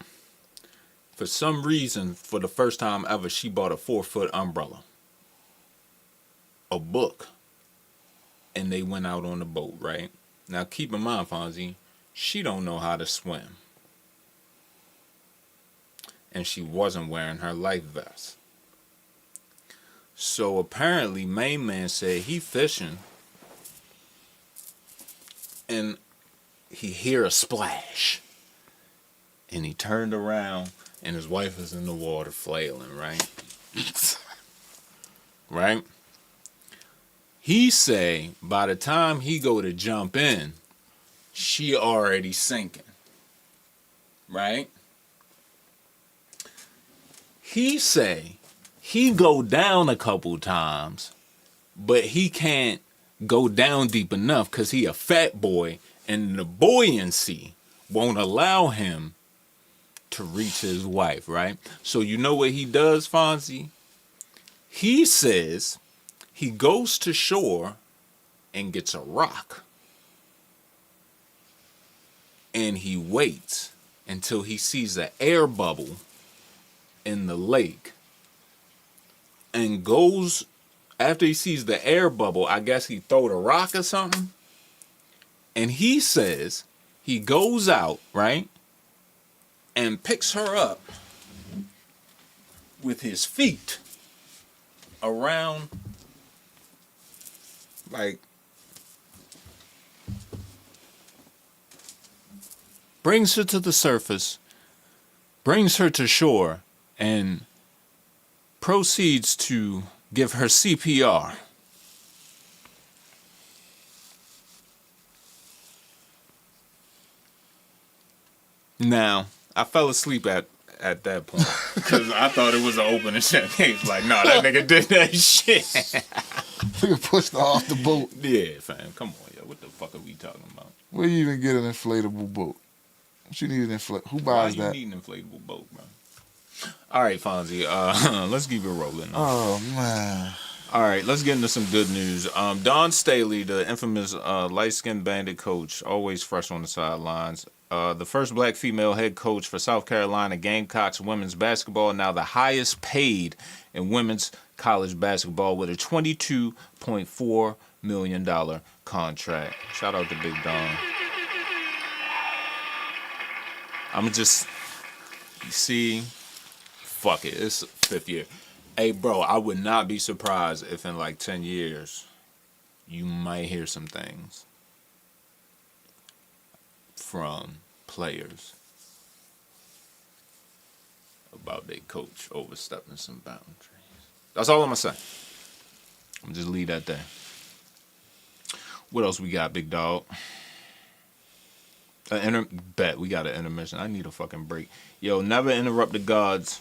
[SPEAKER 1] For some reason, for the first time ever, she bought a 4-foot umbrella. A book. And they went out on the boat, right? Now, keep in mind, Fonzie, she don't know how to swim. And she wasn't wearing her life vest. So apparently, main man said he fishing. And he hear a splash. And he turned around and his wife is in the water flailing, right? Right? He say by the time he go to jump in, she already sinking. Right? He say he go down a couple times, but he can't go down deep enough because he a fat boy and the buoyancy won't allow him to reach his wife, right? So you know what he does, Fonzie? He says he goes to shore and gets a rock. And he waits until he sees an air bubble in the lake. And goes, after he sees the air bubble, I guess he throw the rock or something. And he says he goes out, right? And picks her up with his feet around, like, brings her to the surface, brings her to shore, and proceeds to give her CPR. Now, I fell asleep at that point because I thought it was an open and shut case. Like, no, that nigga did that shit.
[SPEAKER 2] Nigga pushed her off the boat.
[SPEAKER 1] Yeah, fam. Come on, yo. What the fuck are we talking about?
[SPEAKER 2] Where you even get an inflatable boat? What you need an Who buys that?
[SPEAKER 1] Why you need an inflatable boat, bro? All right, Fonzie. Let's keep it rolling.
[SPEAKER 2] Oh, man.
[SPEAKER 1] All right, let's get into some good news. Dawn Staley, the infamous light-skinned bandit coach, always fresh on the sidelines. The first black female head coach for South Carolina Gamecocks women's basketball, now the highest paid in women's college basketball with a $22.4 million contract. Shout out to Big Dawn. I'm just, you see, fuck it, it's 5th year. Hey, bro, I would not be surprised if in like 10 years you might hear some things from players about their coach overstepping some boundaries. That's all I'm gonna say. I'm just leave that there. What else we got, big dog? Bet we got an intermission. I need a fucking break. Yo, never interrupt the gods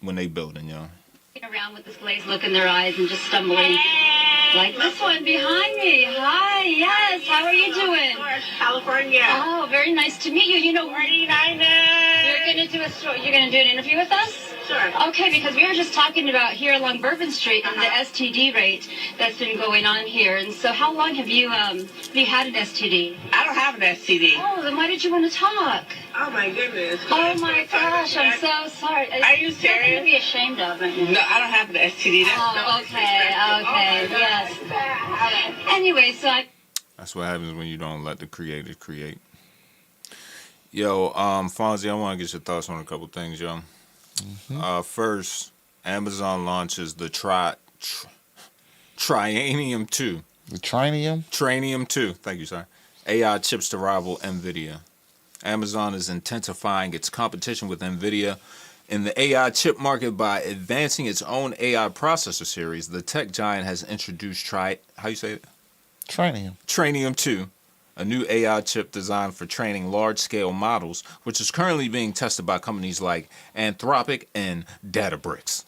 [SPEAKER 1] when they building, yo.
[SPEAKER 11] Around with this glazed look in their eyes and just stumbling Like this one behind me. Hi, yes. How are you doing?
[SPEAKER 12] California.
[SPEAKER 11] Oh, very nice to meet you. You know,
[SPEAKER 12] 49ers.
[SPEAKER 11] you're gonna do an interview with us?
[SPEAKER 12] Sure.
[SPEAKER 11] Okay, because we were just talking about here along Bourbon Street the STD rate that's been going on here. And so, how long have you had an STD?
[SPEAKER 12] I don't have an STD.
[SPEAKER 11] Oh, then why did you want to talk?
[SPEAKER 12] Oh my goodness.
[SPEAKER 11] Oh my gosh, I'm so sorry.
[SPEAKER 12] Are you
[SPEAKER 11] Something to
[SPEAKER 12] serious?
[SPEAKER 11] be ashamed of.
[SPEAKER 12] No, I don't have an STD.
[SPEAKER 11] Oh, okay, yes. Anyway, so
[SPEAKER 1] That's what happens when you don't let the creators create. Yo, Fonzie, I want to get your thoughts on a couple things, yo. First, Amazon launches the Trainium 2.
[SPEAKER 2] The Trinium?
[SPEAKER 1] Trainium 2. Thank you, sir. AI chips to rival NVIDIA. Amazon is intensifying its competition with NVIDIA in the AI chip market by advancing its own AI processor series. The tech giant has introduced how you say it? Trainium 2, a new AI chip designed for training large-scale models, which is currently being tested by companies like Anthropic and Databricks.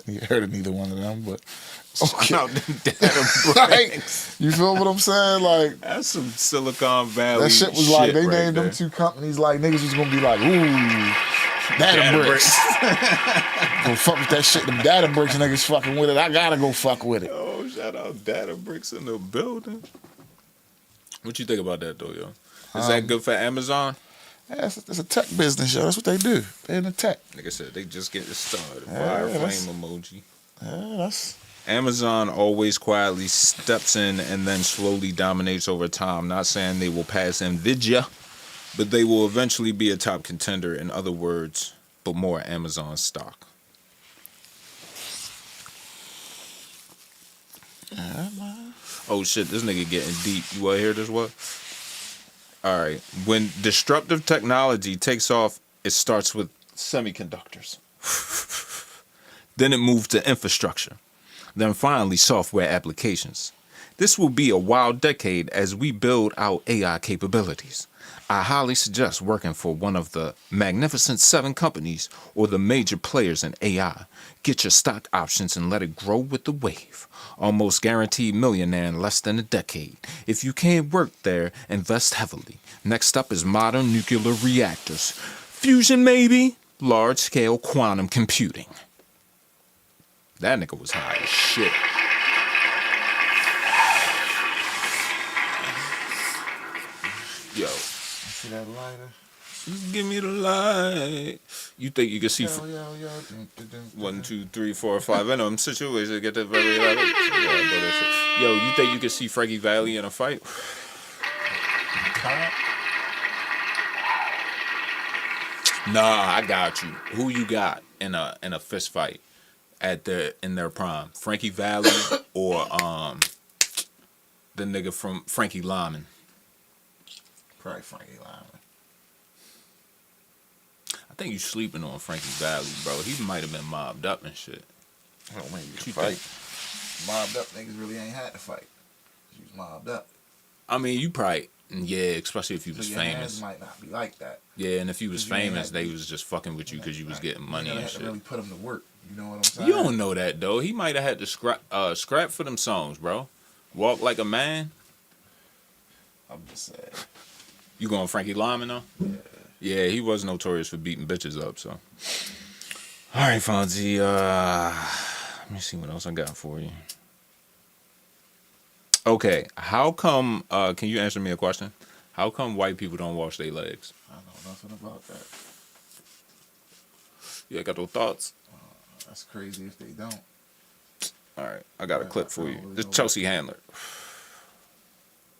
[SPEAKER 2] You heard of neither one of them, but
[SPEAKER 1] okay. Databricks.
[SPEAKER 2] You feel what I'm saying? Like,
[SPEAKER 1] that's some Silicon Valley.
[SPEAKER 2] That shit was
[SPEAKER 1] shit
[SPEAKER 2] like they
[SPEAKER 1] right
[SPEAKER 2] named
[SPEAKER 1] there.
[SPEAKER 2] them two companies like niggas was gonna be like, ooh, Databricks. Go fuck with that shit. Them Databricks niggas fucking with it. I gotta go fuck with it.
[SPEAKER 1] Oh, shout out Databricks in the building. What you think about that though, yo? Is that good for Amazon?
[SPEAKER 2] Yeah, it's a tech business, yo. That's what they do. They in the tech.
[SPEAKER 1] Like I said, they just getting started.
[SPEAKER 2] Yeah,
[SPEAKER 1] Fire flame emoji.
[SPEAKER 2] Yeah, that's.
[SPEAKER 1] Amazon always quietly steps in and then slowly dominates over time. Not saying they will pass NVIDIA, but they will eventually be a top contender. In other words, but more Amazon stock. Oh shit, this nigga getting deep. You wanna hear this one? Alright. When disruptive technology takes off, it starts with semiconductors. Then it moves to infrastructure. Then finally software applications. This will be a wild decade as we build out AI capabilities. I highly suggest working for one of the Magnificent 7 companies or the major players in AI. Get your stock options and let it grow with the wave. Almost guaranteed millionaire in less than a decade. If you can't work there, invest heavily. Next up is modern nuclear reactors. Fusion maybe? Large-scale quantum computing. That nigga was high as shit. Yo.
[SPEAKER 2] See that lighter?
[SPEAKER 1] Give me the light. You think you can see?
[SPEAKER 2] Yo.
[SPEAKER 1] 1, 2, 3, 4, 5. I know I'm situated to get that very light. Yo, you think you can see Frankie Valli in a fight? Nah, I got you. Who you got in a fist fight in their prime? Frankie Valli or the nigga from Frankie Lyman?
[SPEAKER 2] Probably Frankie Lyman.
[SPEAKER 1] I think you sleeping on Frankie Valli, bro. He might have been mobbed up and shit.
[SPEAKER 2] I don't think you fight. Mobbed up niggas really ain't had to fight. He was mobbed up.
[SPEAKER 1] I mean, you probably, yeah, especially if you was
[SPEAKER 2] your
[SPEAKER 1] famous.
[SPEAKER 2] Hands might not be like that.
[SPEAKER 1] Yeah, and if you was famous, they was just fucking with you because you was getting money
[SPEAKER 2] you
[SPEAKER 1] and
[SPEAKER 2] had
[SPEAKER 1] shit.
[SPEAKER 2] to really put him to work. You know what I'm saying?
[SPEAKER 1] You don't know that though. He might have had to scrap for them songs, bro. Walk Like a Man.
[SPEAKER 2] I'm just saying.
[SPEAKER 1] You going Frankie Lyman though? Yeah, he was notorious for beating bitches up. So, all right, Fonzie. Let me see what else I got for you. Okay, how come? Can you answer me a question? How come white people don't wash their legs?
[SPEAKER 2] I know nothing about that.
[SPEAKER 1] You got those thoughts?
[SPEAKER 2] That's crazy if they don't.
[SPEAKER 1] All right, I got a clip for you. This Chelsea Handler.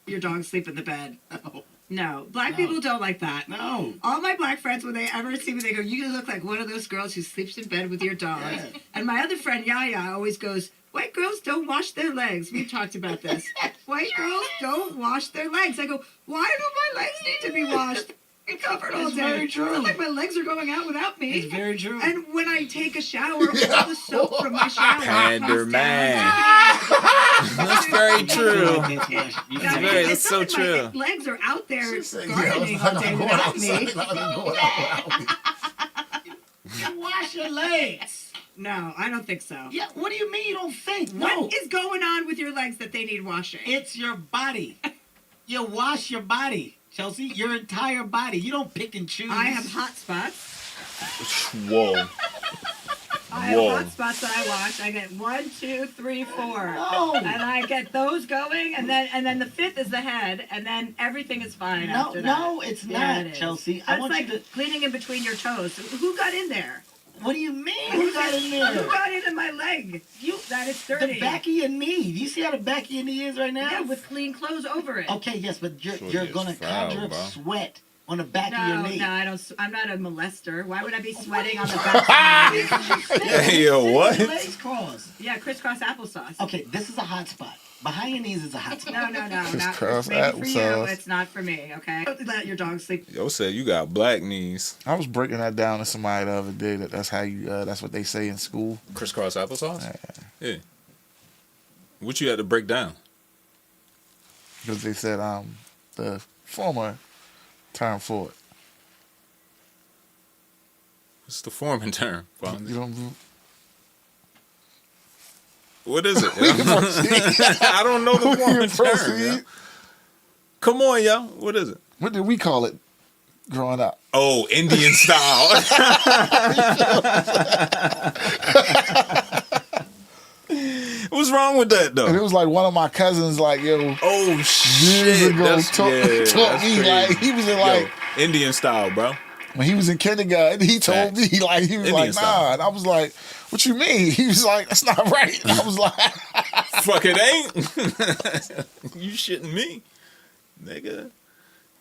[SPEAKER 13] Your dog sleep in the bed. Oh. No, black people don't like that. No. All my black friends, when they ever see me, they go, "You look like one of those girls who sleeps in bed with your dog." Yeah. And my other friend, Yaya, always goes, "White girls don't wash their legs." We've talked about this. White girls don't wash their legs. I go, "Why do my legs need to be washed? I'm covered all day." It's very true. It's not like my legs are going out without me. It's very true. And when I take a shower, all the soap from my shower
[SPEAKER 1] Pander man. That's very true. That's so true.
[SPEAKER 13] My legs are out there gardening all day without me.
[SPEAKER 8] You wash your legs.
[SPEAKER 13] No, I don't think so.
[SPEAKER 14] Yeah, what do you mean you don't think? No.
[SPEAKER 13] What is going on with your legs that they need washing?
[SPEAKER 14] It's your body. You wash your body, Chelsea. Your entire body. You don't pick and choose.
[SPEAKER 13] I have hot spots.
[SPEAKER 1] Whoa.
[SPEAKER 13] I have hot spots that I wash. I get 1, 2, 3, 4.
[SPEAKER 14] No.
[SPEAKER 13] And I get those going, and then the 5th is the head, and then everything is fine after that.
[SPEAKER 14] No, it's not,
[SPEAKER 13] it is.
[SPEAKER 14] Chelsea.
[SPEAKER 13] That's like cleaning in between your toes. Who got in there?
[SPEAKER 14] What do you mean? Who got in there?
[SPEAKER 13] Who got in my leg? That is dirty.
[SPEAKER 14] The back of your knee. Do you see how the back of your knee is right now?
[SPEAKER 13] Yeah, with clean clothes over it.
[SPEAKER 14] Okay, yes, but you're gonna conjure up sweat on the back of your knee.
[SPEAKER 13] No, I don't. I'm not a molester. Why would I be sweating on the back of my knee?
[SPEAKER 1] Hey, yo, what?
[SPEAKER 14] Legs crossed.
[SPEAKER 13] Yeah, crisscross applesauce.
[SPEAKER 14] Okay, this is a hot spot. Behind your knees is a hot spot.
[SPEAKER 13] No.
[SPEAKER 2] Crisscross
[SPEAKER 13] Maybe for you,
[SPEAKER 2] applesauce.
[SPEAKER 13] it's not for me. Okay. Don't let your dog sleep.
[SPEAKER 1] Yo said you got black knees.
[SPEAKER 2] I was breaking that down to somebody the other day. That's how you. That's what they say in school.
[SPEAKER 1] Crisscross applesauce. Yeah. What you had to break down?
[SPEAKER 2] Because they said the former term for it.
[SPEAKER 1] What's the foreman term?
[SPEAKER 2] You don't.
[SPEAKER 1] What is it? I don't know the foreman term. Yo. Come on, yo. What is it?
[SPEAKER 2] What did we call it growing up?
[SPEAKER 1] Oh, Indian style. What's wrong with that though?
[SPEAKER 2] And it was like one of my cousins, like yo.
[SPEAKER 1] Oh shit!
[SPEAKER 2] Years ago, taught me
[SPEAKER 1] crazy.
[SPEAKER 2] like he was in like
[SPEAKER 1] Indian style, bro.
[SPEAKER 2] When he was in kindergarten, he told me like he was
[SPEAKER 1] Indian
[SPEAKER 2] like
[SPEAKER 1] style.
[SPEAKER 2] nah, and I was like, what you mean? He was like, that's not right. And I was like,
[SPEAKER 1] fuck it ain't. You shitting me, nigga?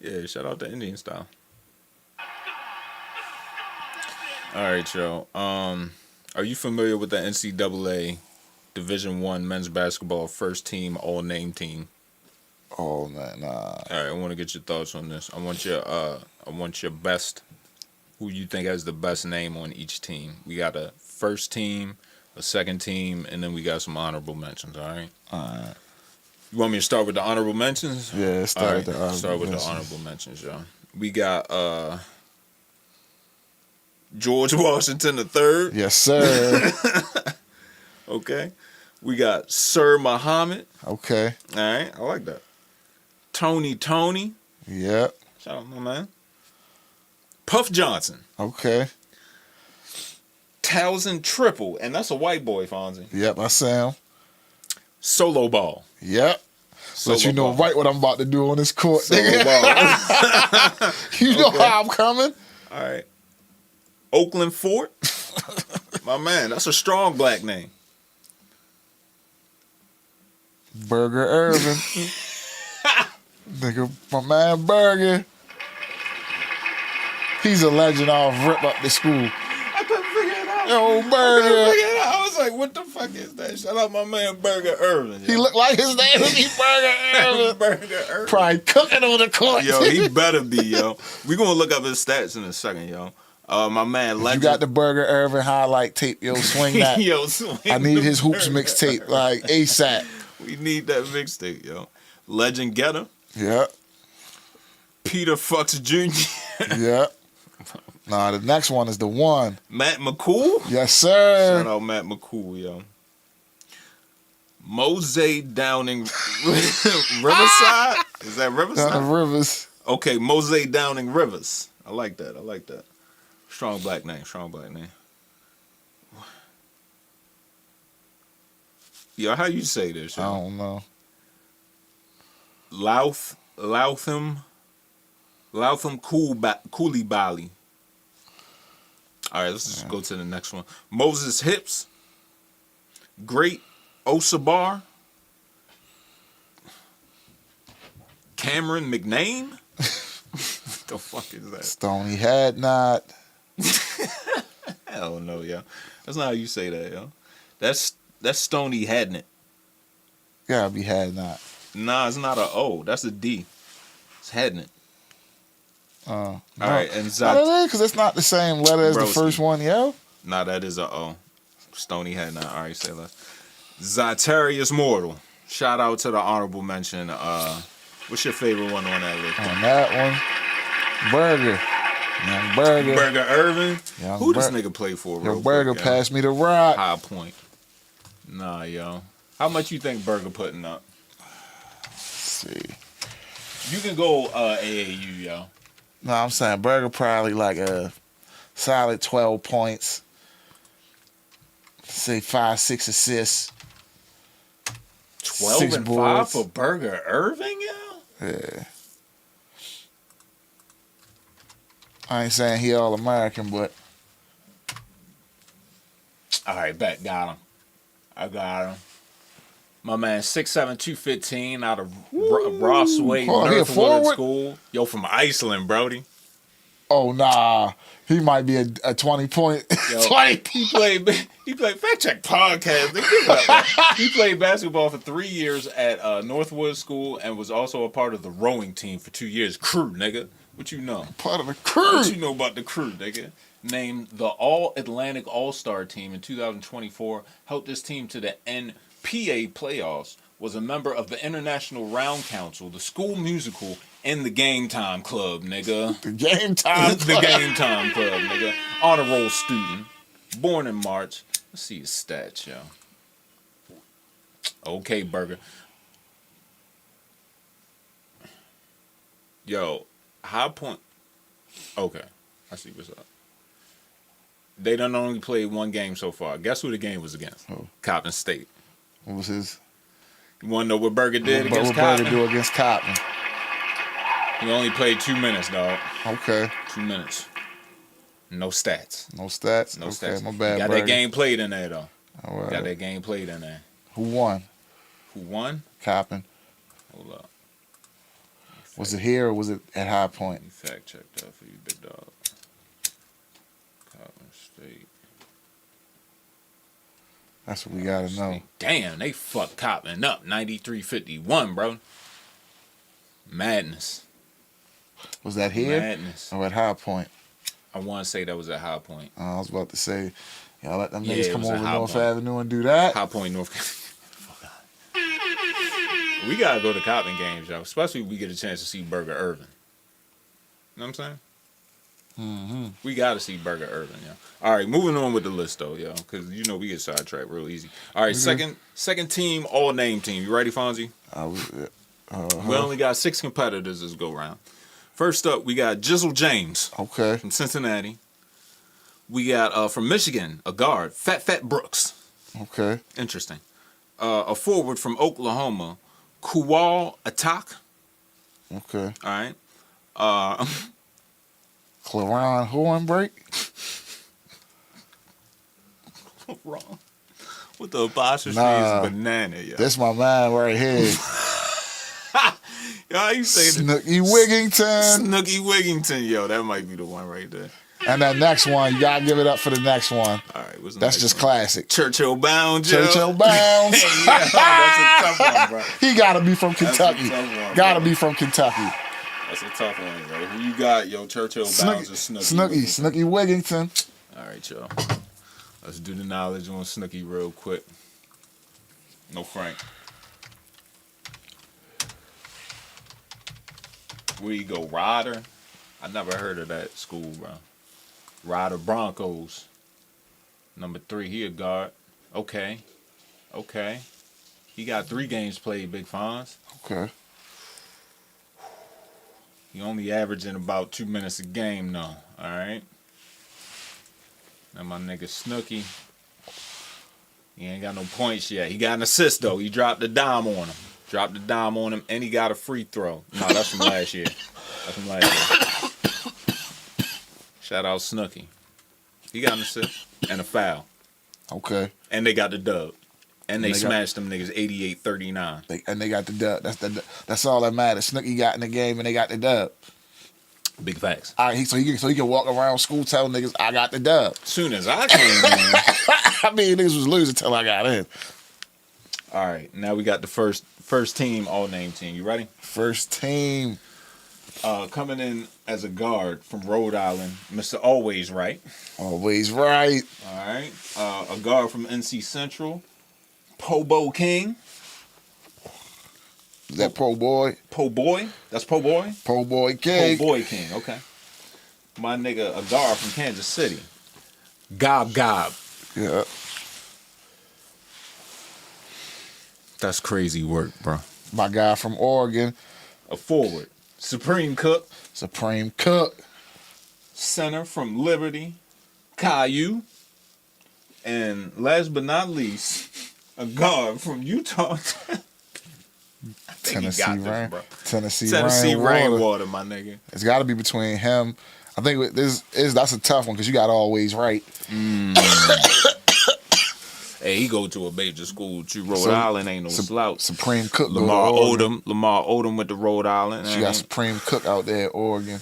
[SPEAKER 1] Yeah, shout out to Indian style. All right, yo. Are you familiar with the NCAA Division I men's basketball first team all name team?
[SPEAKER 2] Oh man, nah.
[SPEAKER 1] All right, I want to get your thoughts on this. I want your best. Who you think has the best name on each team? We got a first team, a second team, and then we got some honorable mentions. All right.
[SPEAKER 2] All right.
[SPEAKER 1] You want me to start with the honorable mentions?
[SPEAKER 2] Yeah, start with
[SPEAKER 1] the honorable mentions, y'all. We got George Washington III.
[SPEAKER 2] Yes, sir.
[SPEAKER 1] Okay. We got Sir Muhammad.
[SPEAKER 2] Okay.
[SPEAKER 1] All right, I like that. Tony.
[SPEAKER 2] Yep.
[SPEAKER 1] Shout out my man. Puff Johnson.
[SPEAKER 2] Okay.
[SPEAKER 1] Townsend Triple, and that's a white boy, Fonzie.
[SPEAKER 2] Yep, I see him.
[SPEAKER 1] Solo Ball.
[SPEAKER 2] Yep. Let you know right what I'm about to do on this court.
[SPEAKER 1] Solo Ball.
[SPEAKER 2] You know how I'm coming.
[SPEAKER 1] All right. Oakland Fort. My man, that's a strong black name.
[SPEAKER 2] Burger Irvin. Nigga, my man Burger. He's a legend off Rip Up the School.
[SPEAKER 1] I couldn't figure it out.
[SPEAKER 2] Yo, Burger.
[SPEAKER 1] I was like, what the fuck is that? Shout out my man Burger Irvin.
[SPEAKER 2] He looked like his name would be Burger Irvin.
[SPEAKER 1] Burger Irvin.
[SPEAKER 2] Probably cooking on the court.
[SPEAKER 1] Yo, he better be, yo. We gonna look up his stats in a second, yo. My man Legend.
[SPEAKER 2] You got the Burger Irvin highlight tape. Yo, swing that.
[SPEAKER 1] Yo, swing
[SPEAKER 2] I need
[SPEAKER 1] the
[SPEAKER 2] his hoops
[SPEAKER 1] Burger
[SPEAKER 2] mixtape, like ASAP.
[SPEAKER 1] We need that mixtape, yo. Legend Getter.
[SPEAKER 2] Yep.
[SPEAKER 1] Peter Fucks Jr.
[SPEAKER 2] Yep. Nah, the next one is the one.
[SPEAKER 1] Matt McCool.
[SPEAKER 2] Yes, sir.
[SPEAKER 1] Shout out Matt McCool, yo. Mose Downing Riverside? Is that Riverside?
[SPEAKER 2] Down the Rivers.
[SPEAKER 1] Okay, Mose Downing Rivers. I like that. Strong black name. Yo, how you say this? Yo?
[SPEAKER 2] I don't know.
[SPEAKER 1] Latham Coulibaly. All right, let's just go to the next one. Moses Hips. Great Osabar. Cameron McName. What the fuck is that?
[SPEAKER 2] Stony Had Not.
[SPEAKER 1] Hell no, yo. That's not how you say that, yo. That's Stony Hadn't.
[SPEAKER 2] Gotta be Had Not.
[SPEAKER 1] Nah, it's not a O. That's a D. It's Hadn't.
[SPEAKER 2] All
[SPEAKER 1] right, and
[SPEAKER 2] because it's not the same letter as the first one, yo.
[SPEAKER 1] Nah, that is a O. Stony Had Not. All right, say less. Zytarius Mortal. Shout out to the honorable mention. What's your favorite one on that list?
[SPEAKER 2] On that one, Burger. Young Burger.
[SPEAKER 1] Burger Irvin.
[SPEAKER 2] Young
[SPEAKER 1] Who this
[SPEAKER 2] Bur-
[SPEAKER 1] nigga play for?
[SPEAKER 2] Yo,
[SPEAKER 1] Real
[SPEAKER 2] Burger
[SPEAKER 1] quick, yo?
[SPEAKER 2] passed me the rock.
[SPEAKER 1] High Point. Nah, yo. How much you think Burger putting up?
[SPEAKER 2] Let's see.
[SPEAKER 1] You can go AAU, yo.
[SPEAKER 2] No, I'm saying Burger probably like a solid 12 points. Say 5-6 assists.
[SPEAKER 1] 12
[SPEAKER 2] 6
[SPEAKER 1] and
[SPEAKER 2] boards.
[SPEAKER 1] 5 for Burger Irving, yo?
[SPEAKER 2] Yeah. I ain't saying he all American, but
[SPEAKER 1] All right, bet. Got him. I got him. My man, 6'7", 215 out of Rossway,
[SPEAKER 2] Oh, he a
[SPEAKER 1] Northwood
[SPEAKER 2] forward?
[SPEAKER 1] School. Yo, from Iceland, Brody.
[SPEAKER 2] oh nah, he might be a 20-point.
[SPEAKER 1] Yo,
[SPEAKER 2] 20.
[SPEAKER 1] he played FactCheckPodcast. Nigga, give it up, man. He played basketball for 3 years at Northwood School and was also a part of the rowing team for 2 years. Crew, nigga. What you know?
[SPEAKER 2] Part of the crew.
[SPEAKER 1] What you know about the crew, nigga? Named the All-Atlantic All-Star team in 2024, helped this team to the NPA playoffs, was a member of the International Round Council, the school musical, and the Game Time Club, nigga.
[SPEAKER 2] The Game Time
[SPEAKER 1] The Game Time Club, nigga. Honor roll student. Born in March. Let's see his stats, yo. Okay, Burger. Yo, High Point. Okay, I see what's up. They done only played one game so far. Guess who the game was against?
[SPEAKER 2] Who?
[SPEAKER 1] Coppin State.
[SPEAKER 2] What was his?
[SPEAKER 1] You want to know what Burger did against
[SPEAKER 2] What
[SPEAKER 1] Coppin?
[SPEAKER 2] Burger do against Coppin?
[SPEAKER 1] He only played 2 minutes, dog.
[SPEAKER 2] Okay.
[SPEAKER 1] 2 minutes. No stats.
[SPEAKER 2] No stats?
[SPEAKER 1] No
[SPEAKER 2] okay,
[SPEAKER 1] stats.
[SPEAKER 2] my bad,
[SPEAKER 1] Got
[SPEAKER 2] Burger.
[SPEAKER 1] that game played in there, though.
[SPEAKER 2] All right.
[SPEAKER 1] Got that game played in there.
[SPEAKER 2] Who won?
[SPEAKER 1] Who won?
[SPEAKER 2] Coppin.
[SPEAKER 1] Hold up.
[SPEAKER 2] Was it here or was it at High Point?
[SPEAKER 1] Let me fact check that for you, big dog. Coppin State.
[SPEAKER 2] That's what we gotta know.
[SPEAKER 1] Damn, they fucked Coppin up. 93-51, bro. Madness.
[SPEAKER 2] Was that here
[SPEAKER 1] Madness.
[SPEAKER 2] or at High Point?
[SPEAKER 1] I want to say that was at High Point.
[SPEAKER 2] I was about to say, y'all let them
[SPEAKER 1] Yeah,
[SPEAKER 2] niggas
[SPEAKER 1] it
[SPEAKER 2] come
[SPEAKER 1] was at
[SPEAKER 2] over
[SPEAKER 1] High
[SPEAKER 2] North
[SPEAKER 1] Point.
[SPEAKER 2] Avenue and do that.
[SPEAKER 1] High Point, North Carolina. We got to go to Coppin games, y'all. Especially if we get a chance to see Burger Irvin. You know what I'm saying?
[SPEAKER 2] Mm-hmm.
[SPEAKER 1] We got to see Burger Irvin, yo. All right, moving on with the list, though, yo. Because, you know, we get sidetracked real easy. All right, second team, all-name team. You ready, Fonzie? We only got 6 competitors this go-round. First up, we got Jizzle James.
[SPEAKER 2] Okay.
[SPEAKER 1] From Cincinnati. We got, from Michigan, a guard, Fat Brooks.
[SPEAKER 2] Okay.
[SPEAKER 1] Interesting. A forward from Oklahoma, Kuwal Atak.
[SPEAKER 2] Okay.
[SPEAKER 1] All right.
[SPEAKER 2] Claron Hornbreak.
[SPEAKER 1] Wrong. What the apostrophe
[SPEAKER 2] Nah,
[SPEAKER 1] is banana, yo.
[SPEAKER 2] That's my man right here.
[SPEAKER 1] Yo, how you say
[SPEAKER 2] Snooky Wigington.
[SPEAKER 1] Snooky Wigington, yo. That might be the one right there.
[SPEAKER 2] And that next one, you gotta give it up for the next one.
[SPEAKER 1] All right, what's the
[SPEAKER 2] That's
[SPEAKER 1] next
[SPEAKER 2] just
[SPEAKER 1] one?
[SPEAKER 2] classic.
[SPEAKER 1] Churchill Bound, yo.
[SPEAKER 2] Churchill Bounds.
[SPEAKER 1] Yeah, that's a tough one, bro.
[SPEAKER 2] He gotta be from Kentucky.
[SPEAKER 1] That's a tough one,
[SPEAKER 2] Gotta
[SPEAKER 1] bro.
[SPEAKER 2] be from Kentucky.
[SPEAKER 1] That's a tough one, bro. Who you got, yo? Churchill Bounds or Snooky?
[SPEAKER 2] Snooky Wigington.
[SPEAKER 1] All right, y'all. Let's do the knowledge on Snooky real quick. No Frank. Where you go, Ryder? I never heard of that school, bro. Ryder Broncos. Number 3, he a guard. Okay. He got 3 games played, Big Fonz.
[SPEAKER 2] Okay.
[SPEAKER 1] He only averaging about 2 minutes a game, though. All right. And my nigga Snooky, he ain't got no points yet. He got an assist, though. He dropped the dime on him. And he got a free throw. No, that's from last year. Shout out Snooky. He got an assist and a foul.
[SPEAKER 2] Okay.
[SPEAKER 1] And they got the dub. And they smashed them niggas 88-39.
[SPEAKER 2] And they got the dub. That's all that matters. Snooky got in the game and they got the dub.
[SPEAKER 1] Big facts.
[SPEAKER 2] All right, so he can walk around school telling niggas, I got the dub.
[SPEAKER 1] Soon as I came in.
[SPEAKER 2] I mean, niggas was losing till I got in.
[SPEAKER 1] All right, now we got the first team, all-name team. You ready?
[SPEAKER 2] First team.
[SPEAKER 1] Coming in as a guard from Rhode Island, Mr. Always Right.
[SPEAKER 2] Always right.
[SPEAKER 1] All right. A guard from NC Central, Pobo King.
[SPEAKER 2] Is that Po Boy?
[SPEAKER 1] Po Boy? That's Po Boy?
[SPEAKER 2] Po Boy King.
[SPEAKER 1] Po Boy King, okay. My nigga, a guard from Kansas City. Gob gob.
[SPEAKER 2] Yeah.
[SPEAKER 1] That's crazy work, bro.
[SPEAKER 2] My guy from Oregon.
[SPEAKER 1] A forward. Supreme Cook.
[SPEAKER 2] Supreme Cook.
[SPEAKER 1] Center from Liberty. Caillou. And last but not least, a guard from Utah.
[SPEAKER 2] Tennessee
[SPEAKER 1] Rainwater,
[SPEAKER 2] Rainwater,
[SPEAKER 1] my nigga.
[SPEAKER 2] It's got to be between him. I think that's a tough one because you got always right.
[SPEAKER 1] Hey, he go to a major school. Rhode Island ain't no slouch.
[SPEAKER 2] Supreme Cook.
[SPEAKER 1] Lamar Odom with the Rhode Island.
[SPEAKER 2] You got Supreme Cook out there at Oregon.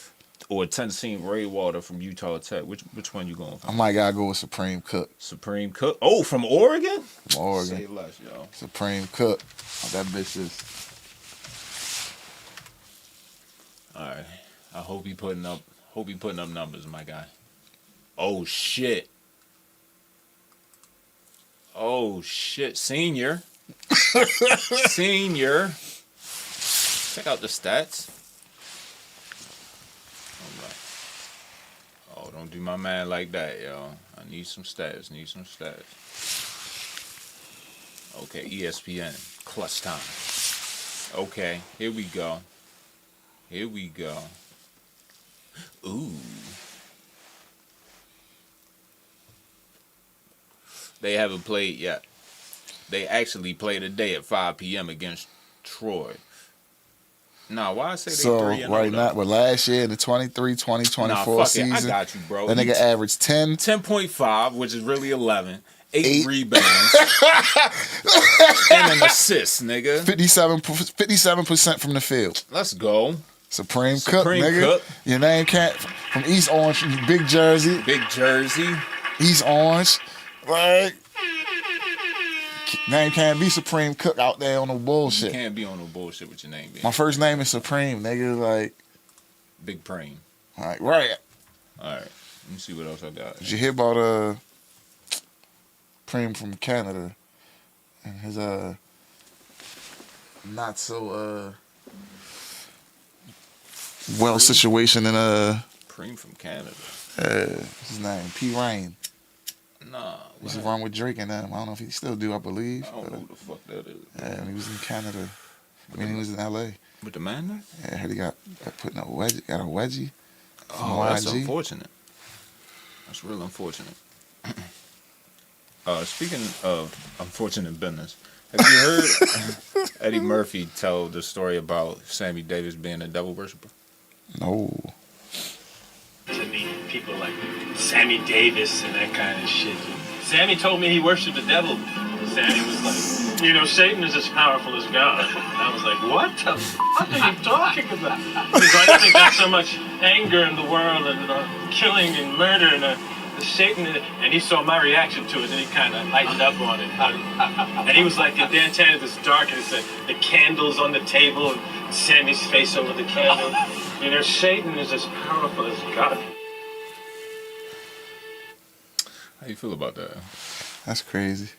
[SPEAKER 1] Or Tennessee Rainwater from Utah Tech. Which one you going for?
[SPEAKER 2] I might gotta go with Supreme Cook.
[SPEAKER 1] Supreme Cook. Oh, from Oregon?
[SPEAKER 2] From Oregon.
[SPEAKER 1] Say less, yo.
[SPEAKER 2] Supreme Cook. Oh, that bitch is.
[SPEAKER 1] All right. I hope he putting up numbers, my guy. Oh shit. Oh shit. Senior. Senior. Check out the stats. Oh, don't do my man like that, yo. I need some stats. Okay, ESPN. Clutch time. Okay, here we go. Ooh. They haven't played yet. They actually play today at 5 p.m. against Troy. Nah, why I say they 3-0?
[SPEAKER 2] Right now, but last year, the 23-20-24 season,
[SPEAKER 1] I got you, bro.
[SPEAKER 2] That nigga averaged 10.
[SPEAKER 1] 10.5, which is really 11. 8 rebounds. And an assist, nigga.
[SPEAKER 2] 57% from the field.
[SPEAKER 1] Let's go.
[SPEAKER 2] Supreme Cook, nigga.
[SPEAKER 1] Cook.
[SPEAKER 2] Your name can't... From East Orange, Big Jersey. East Orange. Like... Name can't be Supreme Cook out there on no bullshit.
[SPEAKER 1] You can't be on no bullshit with your name, man.
[SPEAKER 2] My first name is Supreme, nigga. Like...
[SPEAKER 1] Big Preem.
[SPEAKER 2] Like, right.
[SPEAKER 1] Alright. Let me see what else I got.
[SPEAKER 2] Did you hear about Preem from Canada? And his not so well situation in
[SPEAKER 1] Preem from Canada.
[SPEAKER 2] What's his name? P. Rain.
[SPEAKER 1] Nah.
[SPEAKER 2] He's wrong with Drake and them. I don't know if he still do, I believe.
[SPEAKER 1] I don't know who the fuck that is.
[SPEAKER 2] Yeah, he was in Canada. I mean, he was in LA.
[SPEAKER 1] With the man there?
[SPEAKER 2] Yeah, I heard he got put in a wedgie.
[SPEAKER 1] Oh, that's unfortunate. That's real unfortunate. Speaking of unfortunate business, have you heard Eddie Murphy tell the story about Sammy Davis being a devil worshiper?
[SPEAKER 2] No.
[SPEAKER 15] To meet people like Sammy Davis and that kind of shit. Sammy told me he worshipped the devil. Sammy was like, Satan is as powerful as God. And I was like, what the fuck are you talking about? Because I think there's so much anger in the world and killing and murder and Satan. And he saw my reaction to it and he kind of lightened up on it. And he was like, the Dantan is dark and it's the candles on the table and Sammy's face over the candle. Satan is as powerful as God.
[SPEAKER 1] How you feel about that?
[SPEAKER 2] That's crazy.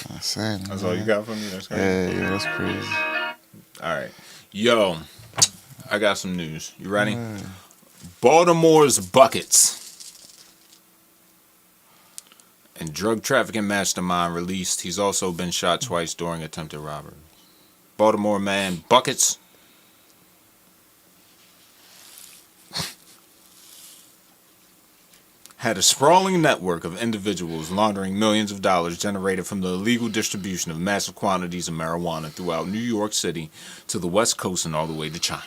[SPEAKER 1] That's all you got from me? That's crazy.
[SPEAKER 2] Yeah, that's crazy.
[SPEAKER 1] All right. Yo, I got some news. You ready? Baltimore's buckets and drug trafficking mastermind released. He's also been shot twice during attempted robbery. Baltimore man Buckets had a sprawling network of individuals laundering millions of dollars generated from the illegal distribution of massive quantities of marijuana throughout New York City to the West Coast and all the way to China.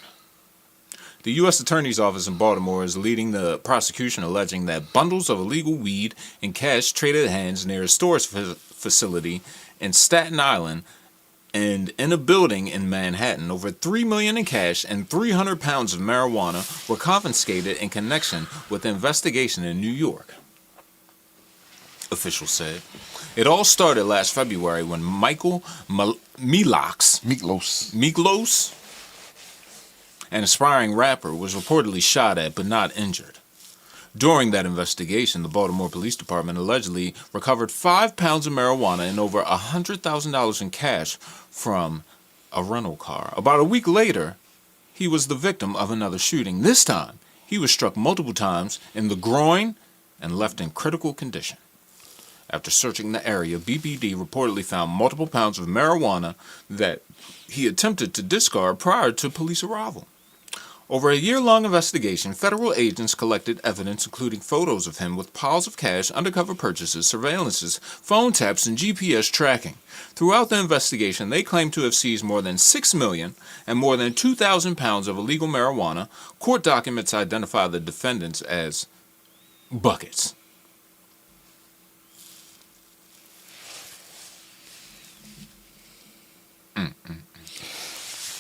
[SPEAKER 1] The U.S. Attorney's Office in Baltimore is leading the prosecution, alleging that bundles of illegal weed and cash traded hands near a storage facility in Staten Island and in a building in Manhattan. Over $3 million in cash and 300 pounds of marijuana were confiscated in connection with the investigation in New York, officials said. It all started last February when Michael Miklos, an aspiring rapper, was reportedly shot at but not injured. During that investigation, the Baltimore Police Department allegedly recovered 5 pounds of marijuana and over $100,000 in cash from a rental car. About a week later, he was the victim of another shooting. This time, he was struck multiple times in the groin and left in critical condition. After searching the area, BPD reportedly found multiple pounds of marijuana that he attempted to discard prior to police arrival. Over a year-long investigation, federal agents collected evidence including photos of him with piles of cash, undercover purchases, surveillances, phone taps, and GPS tracking. Throughout the investigation, they claimed to have seized more than $6 million and more than 2,000 pounds of illegal marijuana. Court documents identify the defendants as buckets.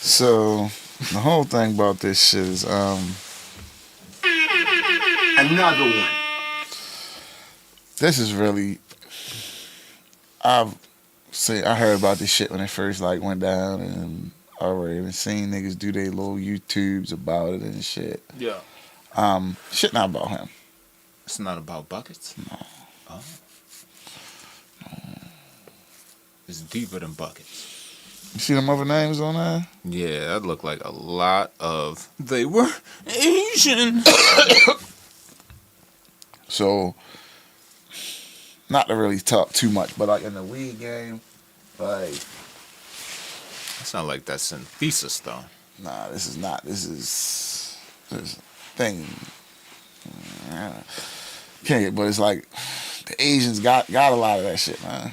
[SPEAKER 2] So the whole thing about this shit is
[SPEAKER 14] Another one.
[SPEAKER 2] this is really, I heard about this shit when it first like went down, and I already seen niggas do their little YouTubes about it and shit.
[SPEAKER 1] Yeah.
[SPEAKER 2] Shit not about him.
[SPEAKER 1] It's not about buckets?
[SPEAKER 2] No.
[SPEAKER 1] Oh. It's deeper than buckets.
[SPEAKER 2] You see them other names on there?
[SPEAKER 1] Yeah, that looked like a lot of... They were Asian.
[SPEAKER 2] So, not to really talk too much, but like in the weed game, like...
[SPEAKER 1] It's not like that's synthesis, though.
[SPEAKER 2] Nah, this is not. This is thing. Can't, but it's like the Asians got a lot of that shit, man.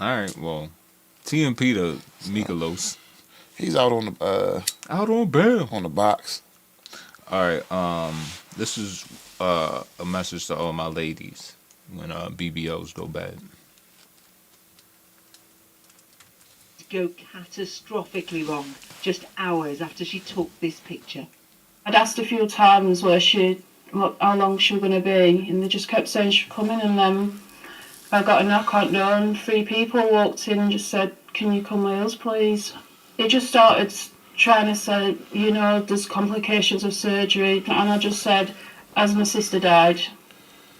[SPEAKER 1] All right, well, TMP to Mikolos.
[SPEAKER 2] He's out on the
[SPEAKER 1] out on bail
[SPEAKER 2] on the box.
[SPEAKER 1] All right, this is a message to all my ladies when BBLs go bad.
[SPEAKER 16] Go catastrophically wrong just hours after she took this picture. I'd asked a few times how long she was going to be, and they just kept saying she's coming, and then I got a knock on the door and 3 people walked in and just said, "Can you come with us, please?" They just started trying to say, there's complications of surgery, and I just said, "As my sister died,"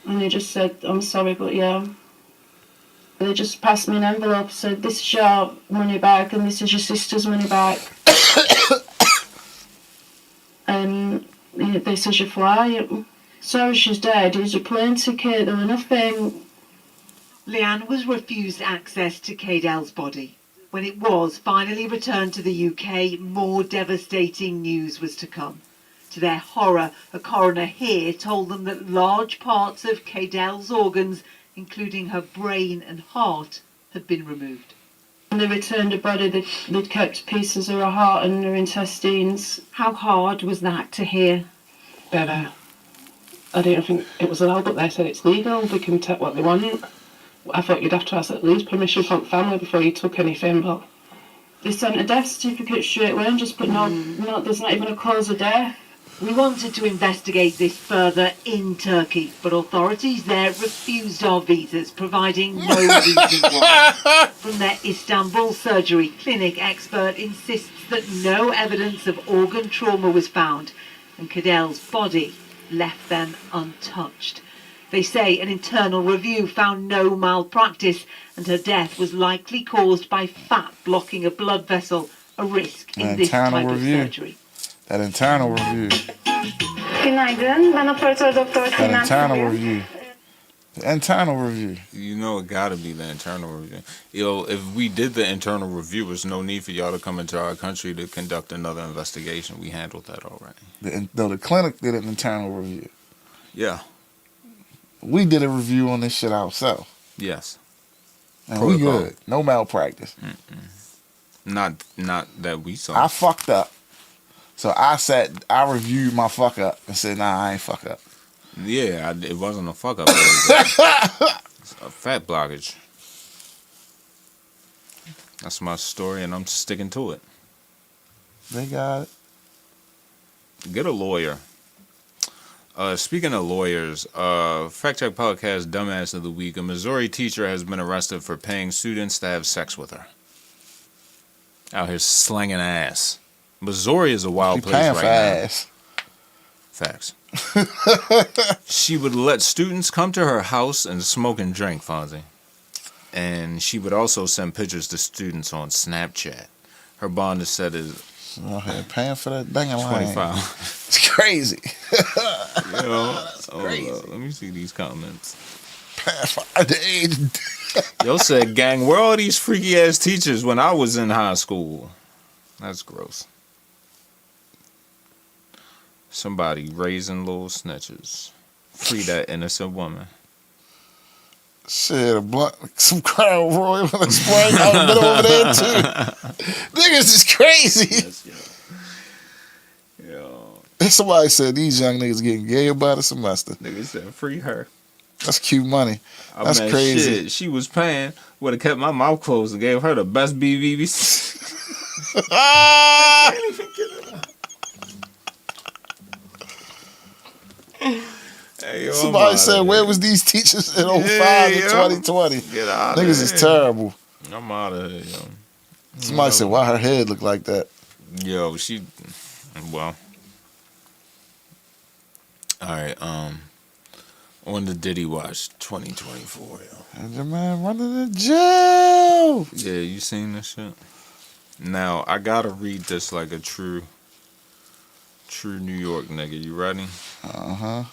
[SPEAKER 16] and they just said, "I'm sorry, but yeah." They just passed me an envelope, said, "This is your money back and this is your sister's money back." And this is your flight. Sorry she's dead, it was a plane ticket, there was nothing.
[SPEAKER 17] Leanne was refused access to Cadell's body. When it was finally returned to the UK, more devastating news was to come. To their horror, a coroner here told them that large parts of Cadell's organs, including her brain and heart, had been removed.
[SPEAKER 16] When they returned her body, they'd kept pieces of her heart and her intestines.
[SPEAKER 17] How hard was that to hear?
[SPEAKER 16] Better. I didn't think it was allowed, but they said it's legal, they can take what they want. I thought you'd have to ask at least permission from family before you took anything, but they sent a death certificate straight away and just put no, there's not even a cause of death.
[SPEAKER 17] We wanted to investigate this further in Turkey, but authorities there refused our visas, providing no reason why. From their Istanbul surgery clinic, expert insists that no evidence of organ trauma was found, and Cadell's body left them untouched. They say an internal review found no malpractice, and her death was likely caused by fat blocking a blood vessel, a risk in this type of surgery.
[SPEAKER 2] That internal review.
[SPEAKER 18] Günaydın. Ben operatör doktor
[SPEAKER 2] That
[SPEAKER 18] Sinem
[SPEAKER 2] internal
[SPEAKER 18] Sürüyor.
[SPEAKER 2] review. The internal review.
[SPEAKER 1] You know it gotta be the internal review. If we did the internal review, there's no need for y'all to come into our country to conduct another investigation. We handled that already.
[SPEAKER 2] The clinic did an internal review.
[SPEAKER 1] Yeah.
[SPEAKER 2] We did a review on this shit ourselves.
[SPEAKER 1] Yes.
[SPEAKER 2] And we good. No malpractice.
[SPEAKER 1] Not that we saw.
[SPEAKER 2] I fucked up. So I reviewed my fuck up and said, nah, I ain't fuck up.
[SPEAKER 1] Yeah, it wasn't a fuck up. It was a fat blockage. That's my story, and I'm sticking to it.
[SPEAKER 2] They got it.
[SPEAKER 1] Get a lawyer. Speaking of lawyers, FactCheck Podcast Dumbass of the Week. A Missouri teacher has been arrested for paying students to have sex with her. Out here slanging ass. Missouri is a wild place right now.
[SPEAKER 2] Ass.
[SPEAKER 1] Facts. She would let students come to her house and smoke and drink, Fonzie. And she would also send pictures to students on Snapchat. Her bond is set as
[SPEAKER 2] out here paying for that dang line.
[SPEAKER 1] 25.
[SPEAKER 2] It's crazy.
[SPEAKER 1] Yo,
[SPEAKER 2] That's crazy.
[SPEAKER 1] Let me see these comments.
[SPEAKER 2] The age.
[SPEAKER 1] Yo said, gang, where are these freaky ass teachers when I was in high school? That's gross. Somebody raising little snitches. Free that innocent woman.
[SPEAKER 2] Shit, a blunt, some Crown Royal on the spring. I've been over there too. Niggas is crazy.
[SPEAKER 1] Yes, yo.
[SPEAKER 2] Somebody said these young niggas getting gay by the semester.
[SPEAKER 1] Niggas said free her.
[SPEAKER 2] That's cute money. That's crazy.
[SPEAKER 1] Shit, she was paying. Would have kept my mouth closed and gave her the best BBBs. Hey, yo,
[SPEAKER 2] somebody said, where was these teachers in 05 and 2020?
[SPEAKER 1] Get out
[SPEAKER 2] Niggas
[SPEAKER 1] of
[SPEAKER 2] is
[SPEAKER 1] here.
[SPEAKER 2] terrible.
[SPEAKER 1] I'm out of here, yo.
[SPEAKER 2] Somebody said, why her head look like that?
[SPEAKER 1] Yo, she, well. All right, on the Diddy Watch 2024, yo.
[SPEAKER 2] And your man running to jail.
[SPEAKER 1] Yeah, you seen this shit? Now, I gotta read this like a true New York nigga. You ready?
[SPEAKER 2] Uh-huh.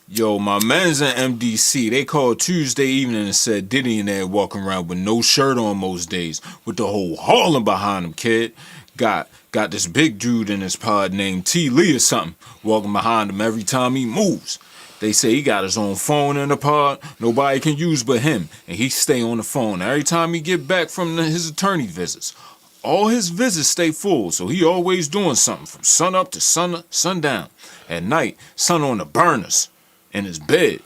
[SPEAKER 1] Yo, my man's in MDC. They called Tuesday evening and said Diddy in there walking around with no shirt on most days, with the whole Harlem behind him, kid. Got this big dude in his pod named T. Lee or something, walking behind him every time he moves. They say he got his own phone in the pod, nobody can use but him, and he stay on the phone every time he get back from his attorney visits. All his visits stay full, so he always doing something from sun up to sundown. At night, sun on the burners. In his bed.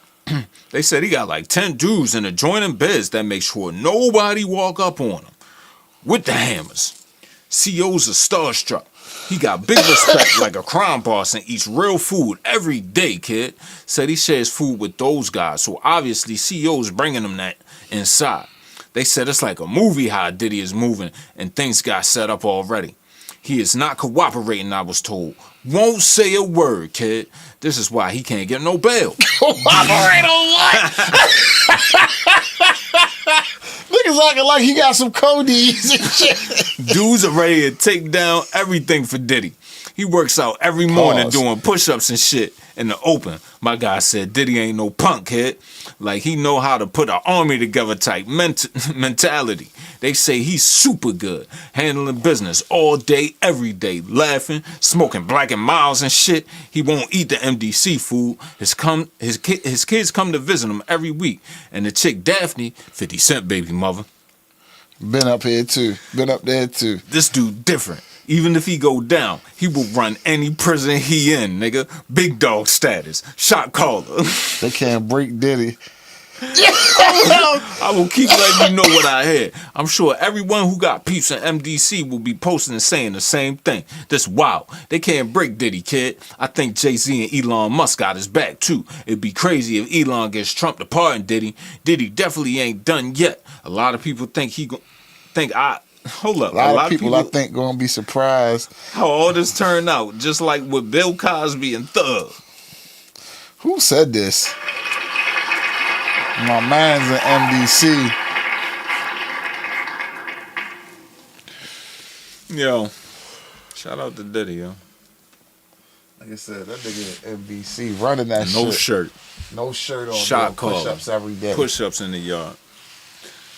[SPEAKER 1] They said he got like 10 dudes in adjoining beds that make sure nobody walk up on him. With the hammers. CO's are starstruck. He got big respect like a crime boss and eats real food every day, kid. Said he shares food with those guys, so obviously CO's bringing him that inside. They said it's like a movie how Diddy is moving and things got set up already. He is not cooperating, I was told. Won't say a word, kid. This is why he can't get no bail.
[SPEAKER 2] Cooperate on what? Niggas acting like he got some codees and shit.
[SPEAKER 1] Dudes are ready to take down everything for Diddy. He works out every morning doing push-ups and shit in the open. My guy said Diddy ain't no punk, kid. Like he know how to put an army together type mentality. They say he's super good, handling business all day, every day, laughing, smoking Black and Miles and shit. He won't eat the MDC food. His kids come to visit him every week. And the chick Daphne, 50 Cent baby mother.
[SPEAKER 2] Been up here too. Been up there too.
[SPEAKER 1] This dude different. Even if he go down, he will run any prison he in, nigga. Big dog status. Shot caller.
[SPEAKER 2] They can't break Diddy.
[SPEAKER 1] I will keep letting you know what I hear. I'm sure everyone who got peeps in MDC will be posting and saying the same thing. This wow. They can't break Diddy, kid. I think Jay-Z and Elon Musk got his back too. It'd be crazy if Elon gets Trump to pardon Diddy. Diddy definitely ain't done yet. A lot of people Hold up.
[SPEAKER 2] A lot of people I think gonna be surprised
[SPEAKER 1] how all this turned out, just like with Bill Cosby and Thug.
[SPEAKER 2] Who said this? My man's in MDC.
[SPEAKER 1] Yo, shout out to Diddy, yo.
[SPEAKER 2] Like I said, that nigga in MDC running that shit.
[SPEAKER 1] No shirt.
[SPEAKER 2] No shirt on.
[SPEAKER 1] Shot call.
[SPEAKER 2] Push-ups every day.
[SPEAKER 1] Push-ups in the yard.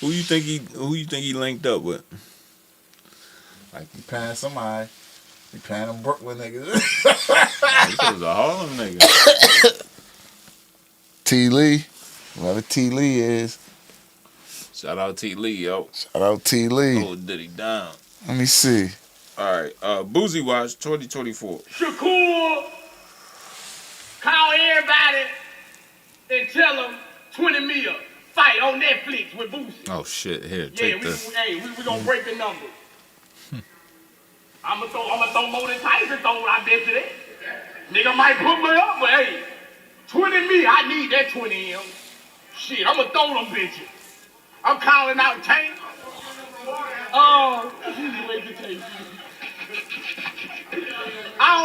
[SPEAKER 1] Who you think he linked up with?
[SPEAKER 2] Like he paying somebody. He paying them Brooklyn niggas.
[SPEAKER 1] This was a Harlem nigga.
[SPEAKER 2] T. Lee. Whoever T. Lee is.
[SPEAKER 1] Shout out T. Lee, yo.
[SPEAKER 2] Shout out T. Lee.
[SPEAKER 1] Hold Diddy down.
[SPEAKER 2] Let me see.
[SPEAKER 1] Alright, Boozy Watch 2024.
[SPEAKER 7] Shakur, call everybody and tell them 20 mil. Fight on Netflix with Boosie.
[SPEAKER 1] Oh shit, here,
[SPEAKER 7] Yeah,
[SPEAKER 1] take this.
[SPEAKER 7] we gonna break the number. I'ma throw more than Tyson throw, I bet you that. Nigga might put me up, but hey, 20 mil, I need that 20 M. Shit, I'ma throw them bitches. I'm calling out Tank. All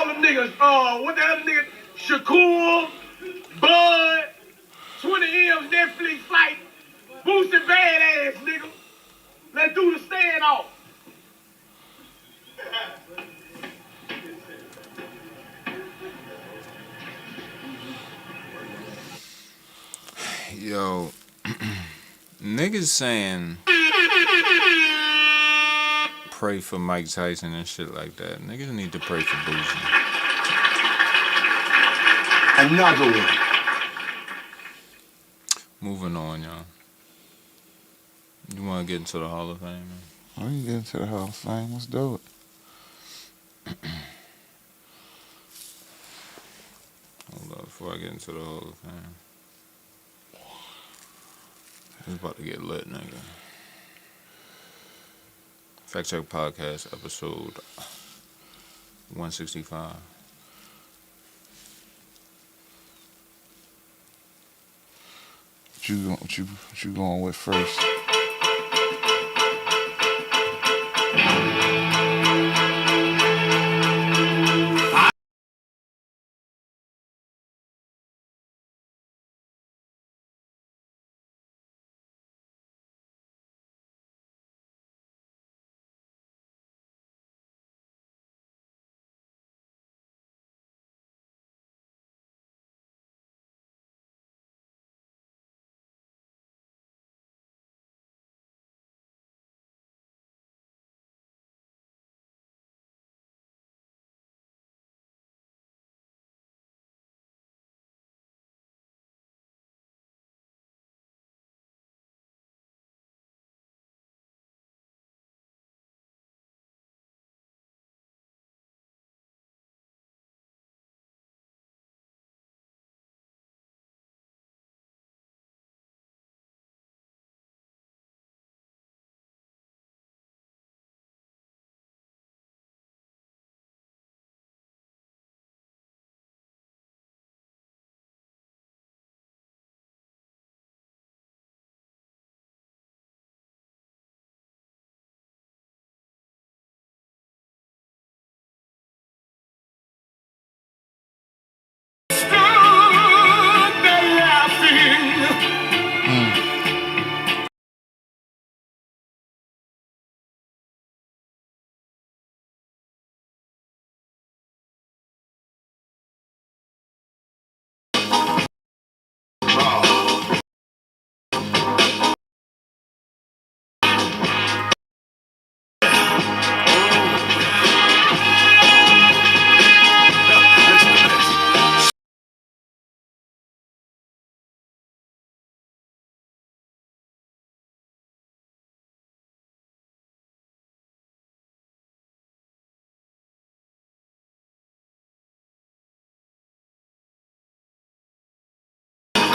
[SPEAKER 7] the niggas, what the other nigga? Shakur, Bud, 20 M's, Netflix flight, Boosted badass, nigga. Let's do the standoff.
[SPEAKER 1] Yo, niggas saying pray for Mike Tyson and shit like that. Niggas need to pray for Boosie.
[SPEAKER 3] Another one.
[SPEAKER 1] Moving on, y'all. You want to get into the Hall of Fame, man?
[SPEAKER 2] We can get into the Hall of Fame. Let's do it.
[SPEAKER 1] Hold up, before I get into the Hall of Fame. It's about to get lit, nigga. Fact Check Podcast, episode 165.
[SPEAKER 2] What you going with first?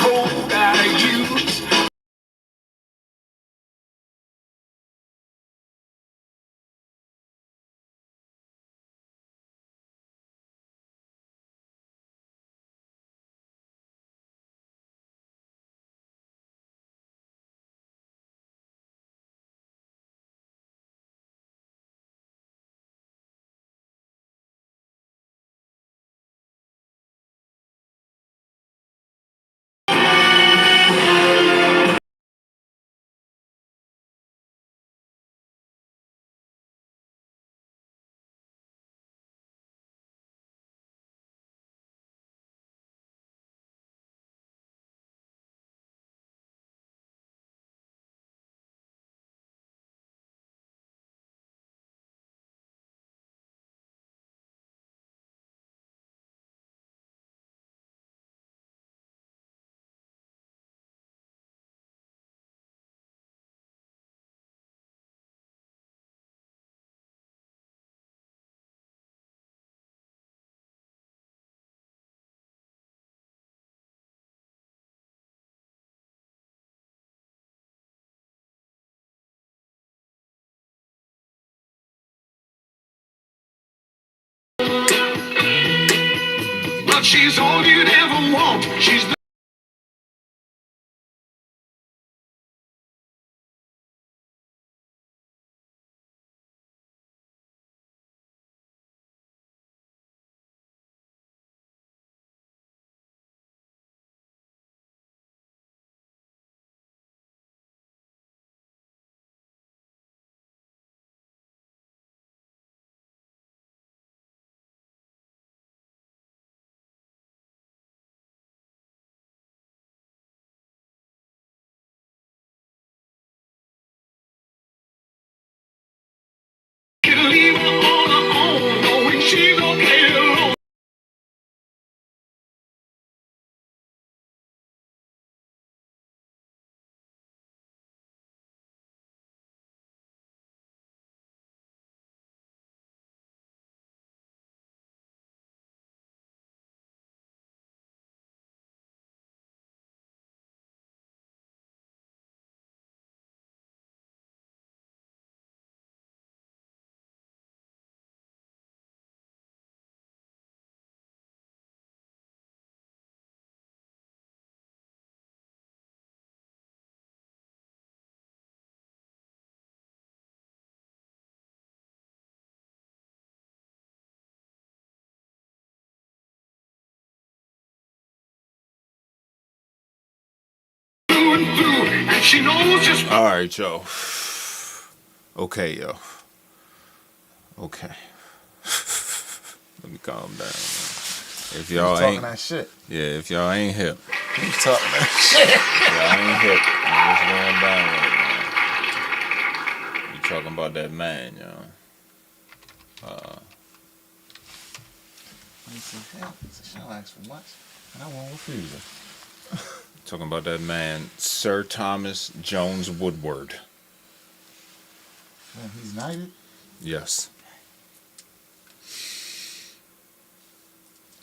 [SPEAKER 3] Cold out of use. But she's all you'd ever want. She's the She knows just.
[SPEAKER 1] All right, yo. Okay, yo. Okay. Let me calm down. If y'all
[SPEAKER 2] talking
[SPEAKER 1] ain't
[SPEAKER 2] that shit.
[SPEAKER 1] Yeah, if y'all ain't hip.
[SPEAKER 2] He's talking that shit.
[SPEAKER 1] Y'all ain't hip. What's going down right now? You talking about that man, yo.
[SPEAKER 2] Let me see. Hell, she don't ask for much, and I won't refuse her.
[SPEAKER 1] Talking about that man, Sir Thomas Jones Woodward.
[SPEAKER 2] Man, he's knighted.
[SPEAKER 1] Yes.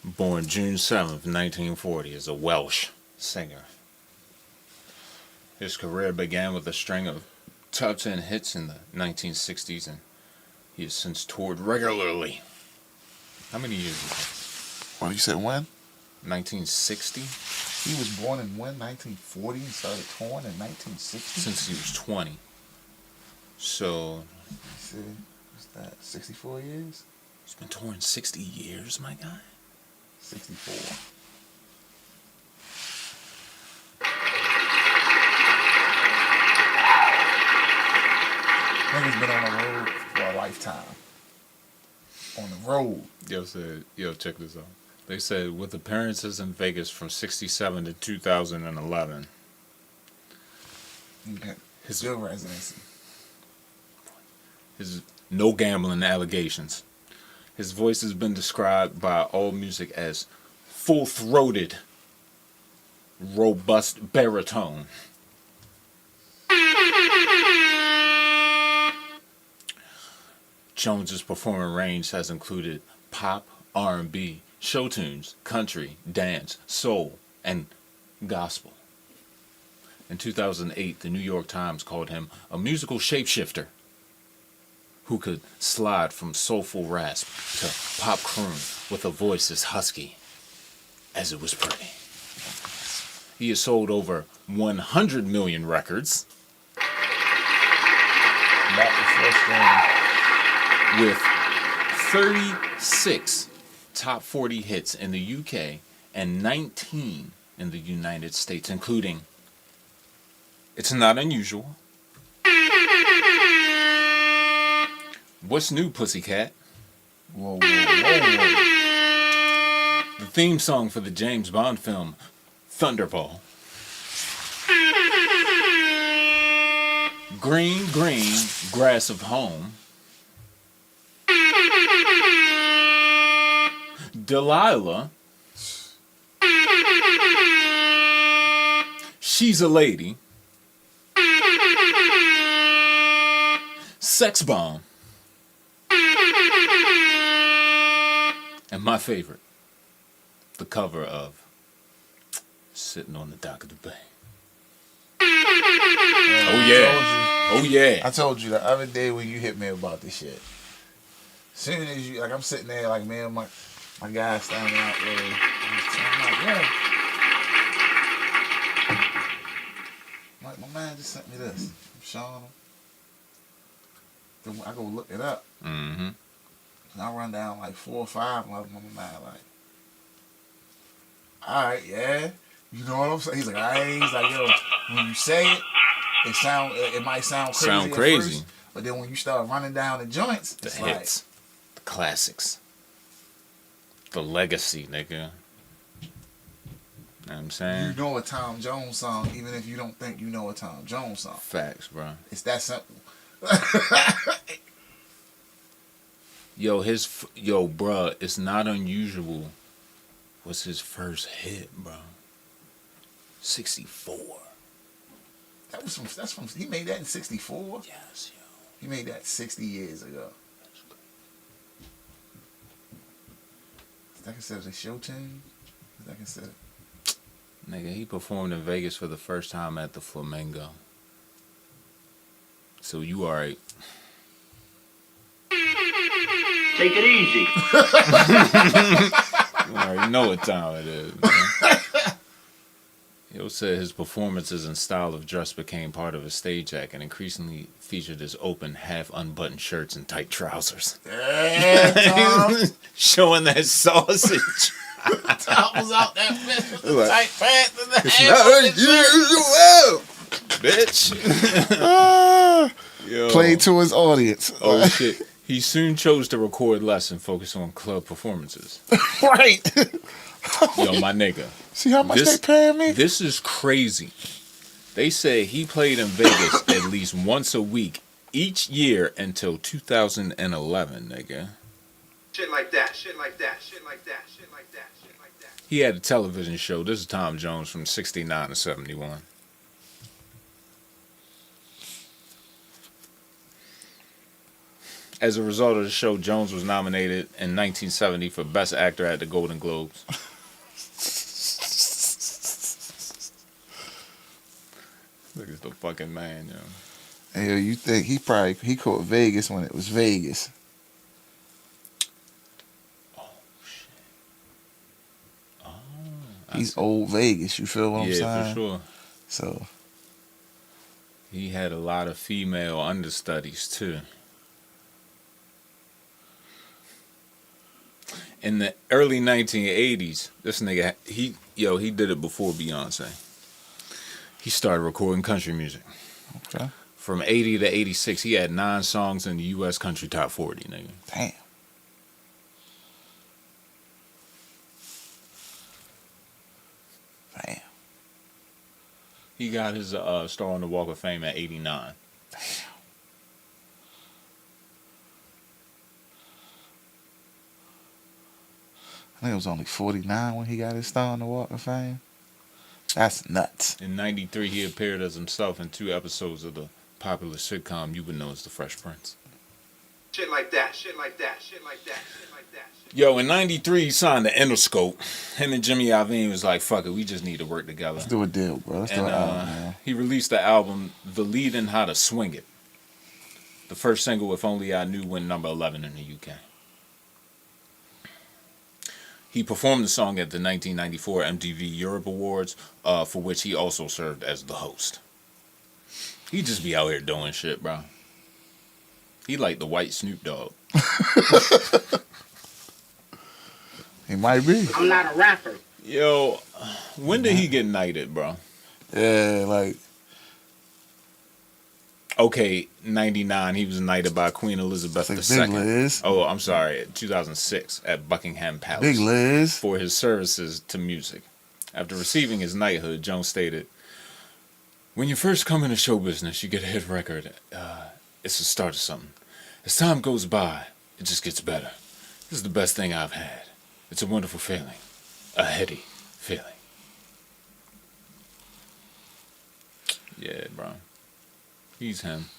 [SPEAKER 1] Born June 7th, 1940, is a Welsh singer. His career began with a string of top 10 hits in the 1960s, and he has since toured regularly. How many years ago?
[SPEAKER 2] Well, you said when?
[SPEAKER 1] 1960?
[SPEAKER 2] He was born in when? 1940 and started touring in 1960?
[SPEAKER 1] Since he was 20. So...
[SPEAKER 2] Let's see. What's that? 64 years?
[SPEAKER 1] He's been touring 60 years, my guy?
[SPEAKER 2] 64. Nigga's been on the road for a lifetime. On the road.
[SPEAKER 1] Yo, check this out. They said with appearances in Vegas from 67 to 2011.
[SPEAKER 2] His good residency.
[SPEAKER 1] His no gambling allegations. His voice has been described by AllMusic as full-throated, robust baritone. Jones's performing range has included pop, R&B, show tunes, country, dance, soul, and gospel. In 2008, the New York Times called him a musical shapeshifter who could slide from soulful rasp to pop croon with a voice as husky as it was pretty. He has sold over 100 million records with 36 top 40 hits in the UK and 19 in the United States, including It's Not Unusual, What's New, Pussycat?
[SPEAKER 2] Whoa, whoa, whoa.
[SPEAKER 1] The theme song for the James Bond film, Thunderball. Green, Green, Grass of Home. Delilah. She's a Lady. Sex Bomb. And my favorite, the cover of Sitting on the Dock of the Bay. Oh yeah. Oh yeah.
[SPEAKER 2] I told you the other day when you hit me about this shit. Soon as you, like, I'm sitting there, like, man, my guy standing out there. I'm like, yeah. Like, my man just sent me this. I'm showing him. Then I go look it up.
[SPEAKER 1] Mm-hmm.
[SPEAKER 2] And I run down like 4 or 5 of them. My man like, all right, yeah. You know what I'm saying? He's like, all right. He's like, yo, when you say it, it might sound crazy. First, but then when you start running down the joints,
[SPEAKER 1] the
[SPEAKER 2] it's
[SPEAKER 1] hits, the classics, the legacy, nigga. You know what I'm saying?
[SPEAKER 2] You know a Tom Jones song, even if you don't think you know a Tom Jones song.
[SPEAKER 1] Facts, bro.
[SPEAKER 2] It's that simple.
[SPEAKER 1] Yo, bruh, It's Not Unusual was his first hit, bro. 64.
[SPEAKER 2] That's from, he made that in 64?
[SPEAKER 1] Yes, yo.
[SPEAKER 2] He made that 60 years ago. Is that considered a show tune? Is that considered?
[SPEAKER 1] Nigga, he performed in Vegas for the first time at the Flamingo. So you alright.
[SPEAKER 19] Take it easy.
[SPEAKER 1] You already know what time it is, man. Yo said his performances and style of dress became part of his stage act and increasingly featured his open, half-unbuttoned shirts and tight trousers.
[SPEAKER 2] Yeah, Tom.
[SPEAKER 1] Showing that sausage.
[SPEAKER 2] Tom was out that bitch with the
[SPEAKER 1] Like,
[SPEAKER 2] tight pants and the
[SPEAKER 1] It's
[SPEAKER 2] half
[SPEAKER 1] not unusual. bitch. Yo.
[SPEAKER 2] Played to his audience.
[SPEAKER 1] Oh shit. He soon chose to record less and focus on club performances.
[SPEAKER 2] Right.
[SPEAKER 1] Yo, my nigga.
[SPEAKER 2] See how much they paying me?
[SPEAKER 1] This is crazy. They say he played in Vegas at least once a week each year until 2011, nigga.
[SPEAKER 3] Shit like that, shit like that, shit like that, shit like that, shit like that.
[SPEAKER 1] He had a television show. This is Tom Jones from 69 to 71. As a result of the show, Jones was nominated in 1970 for Best Actor at the Golden Globes. Look at the fucking man, yo.
[SPEAKER 2] Hey, yo, you think he caught Vegas when it was Vegas?
[SPEAKER 1] Oh shit. Oh.
[SPEAKER 2] He's old Vegas. You feel what I'm saying?
[SPEAKER 1] Yeah, for sure.
[SPEAKER 2] So
[SPEAKER 1] he had a lot of female understudies too. In the early 1980s, this nigga, he did it before Beyonce. He started recording country music.
[SPEAKER 2] Okay.
[SPEAKER 1] From 80 to 86, he had 9 songs in the U.S. Country Top 40, nigga.
[SPEAKER 2] Damn. Damn.
[SPEAKER 1] He got his star on the Walk of Fame at 89.
[SPEAKER 2] Damn. I think it was only 49 when he got his star on the Walk of Fame. That's nuts.
[SPEAKER 1] In 93, he appeared as himself in 2 episodes of the popular sitcom you would know as The Fresh Prince.
[SPEAKER 3] Shit like that, shit like that, shit like that, shit like that.
[SPEAKER 1] Yo, in 93, he signed the Interscope. Him and Jimmy Iovine was like, fuck it, we just need to work together.
[SPEAKER 2] Let's do a deal, bro. Let's do an album, man. He
[SPEAKER 1] released the album, The Lead and How to Swing It. The first single, If Only I Knew, went number 11 in the UK. He performed the song at the 1994 MTV Europe Awards, for which he also served as the host. He just be out here doing shit, bro. He like the white Snoop Dogg.
[SPEAKER 2] He might be.
[SPEAKER 12] I'm not a rapper.
[SPEAKER 1] Yo, when did he get knighted, bro?
[SPEAKER 2] Yeah, like...
[SPEAKER 1] Okay, 99, he was knighted by Queen Elizabeth II.
[SPEAKER 2] Big Liz.
[SPEAKER 1] Oh, I'm sorry, 2006 at Buckingham Palace.
[SPEAKER 2] Big Liz.
[SPEAKER 1] For his services to music. After receiving his knighthood, Jones stated, "When you first come into show business, you get a hit record. It's the start of something. As time goes by, it just gets better. This is the best thing I've had. It's a wonderful feeling. A heady feeling." Yeah, bro. He's him.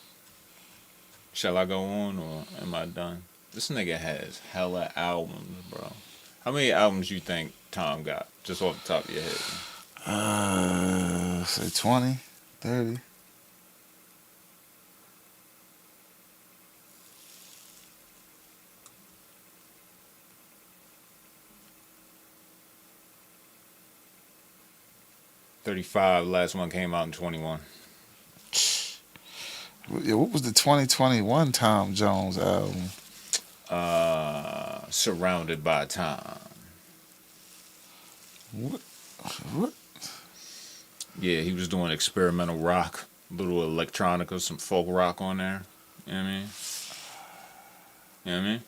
[SPEAKER 1] Shall I go on or am I done? This nigga has hella albums, bro. How many albums you think Tom got, just off the top of your head?
[SPEAKER 2] Say 20, 30.
[SPEAKER 1] $35. Last one came out in 21.
[SPEAKER 2] Yeah, what was the 2021 Tom Jones album?
[SPEAKER 1] Surrounded by Time.
[SPEAKER 2] What?
[SPEAKER 1] Yeah, he was doing experimental rock, little electronica, some folk rock on there. You know what I mean? You know what I mean?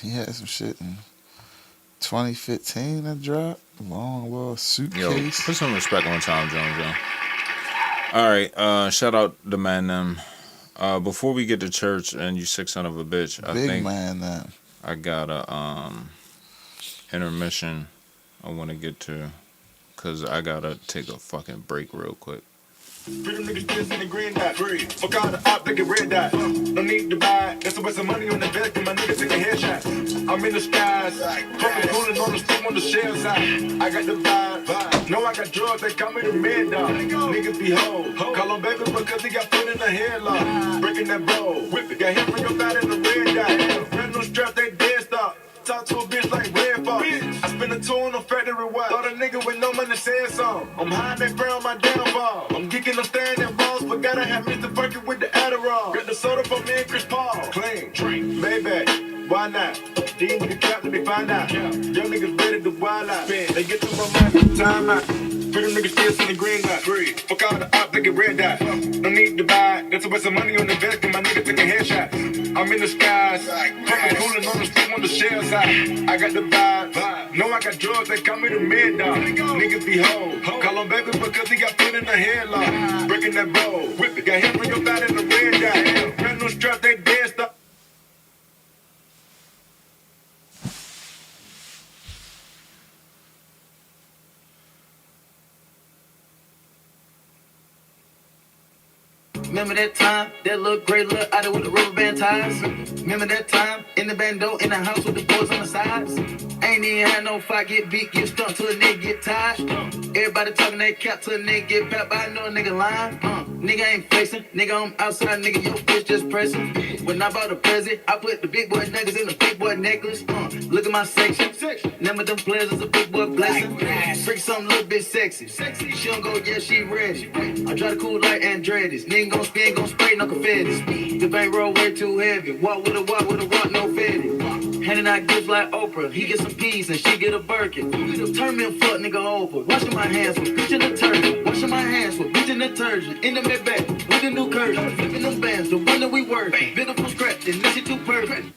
[SPEAKER 2] He had some shit in 2015 that dropped. Long little suitcase.
[SPEAKER 1] Yo, put some respect on Tom Jones, yo. All right, shout out the man them. Before we get to church and you sick son of a bitch, I think
[SPEAKER 2] man them.
[SPEAKER 1] I got a intermission I want to get to, cause I gotta take a fucking break real quick.
[SPEAKER 20] Freedom niggas still in the green dot. Fuck all the op, they get red dot. No need to buy. That's a waste of money on the desk and my niggas taking headshots. I'm in the skies. Fucking cooling on the steam on the shell side. I got the vibe. No, I got drugs, they call me the mad dog. Niggas be hoes. Call him baby because he got put in the headlock. Breaking that bowl. Whip it. Got hit from your side in the red dot. Red no strap, they dead stop. Talk to a bitch like Red Fox. I spent a tour on a factory watch. Thought a nigga with no money said something. I'm high, they pray on my downfall. I'm geeking, I'm staring at balls, but gotta have Mr. Fergie with the Adderall. Got the soda for me and Chris Paul. Clean, drink, Maybach, why not? These niggas cap when they find out. Young niggas ready to wild out. They get to my mind, time out. Pretty niggas still sending green light. Free. Fuck all the op, they get red dot. No need to buy. That's a waste of money on the vest, and my nigga take a headshot. I'm in the skies. Fucking cooling on the street on the shell side. I got the vibe. No, I got drugs, they call me the mad dog. Niggas be hoes. Call him baby because he got put in the headlock. Breaking that bowl. Whip it. Got him on your body in the red dot. Brand new strap, they dead stuff.
[SPEAKER 21] Remember that time, that little gray little out there with the rubber band ties? Remember that time, in the bando, in the house with the boys on the sides? Ain't even had no fight, get beat, get stumped till a nigga get tired. Everybody talking that cap till a nigga get papped, but I know a nigga lying. Nigga ain't flexing, nigga I'm outside, nigga your bitch just pressing. When I bought a present, I put the big boy niggas in the big boy necklace. Look at my section, number them players is a big boy blessing. Freak something a little bit sexy. She don't go, yeah, she ready. I try to cool like Andretti's. Nigga gon' spin, gon' spray, no confetti. The bankroll way too heavy. Walk with a walk, no fetty. Handing out gifts like Oprah. He get some peas and she get a Birkin. Turn me a fuck nigga over. Washing my hands with bitch and detergent. Washing my hands with bitch and detergent. In the mid back with a new curtain. Flipping them bands, the one that we work. Beautiful scratch, and this shit too perfect.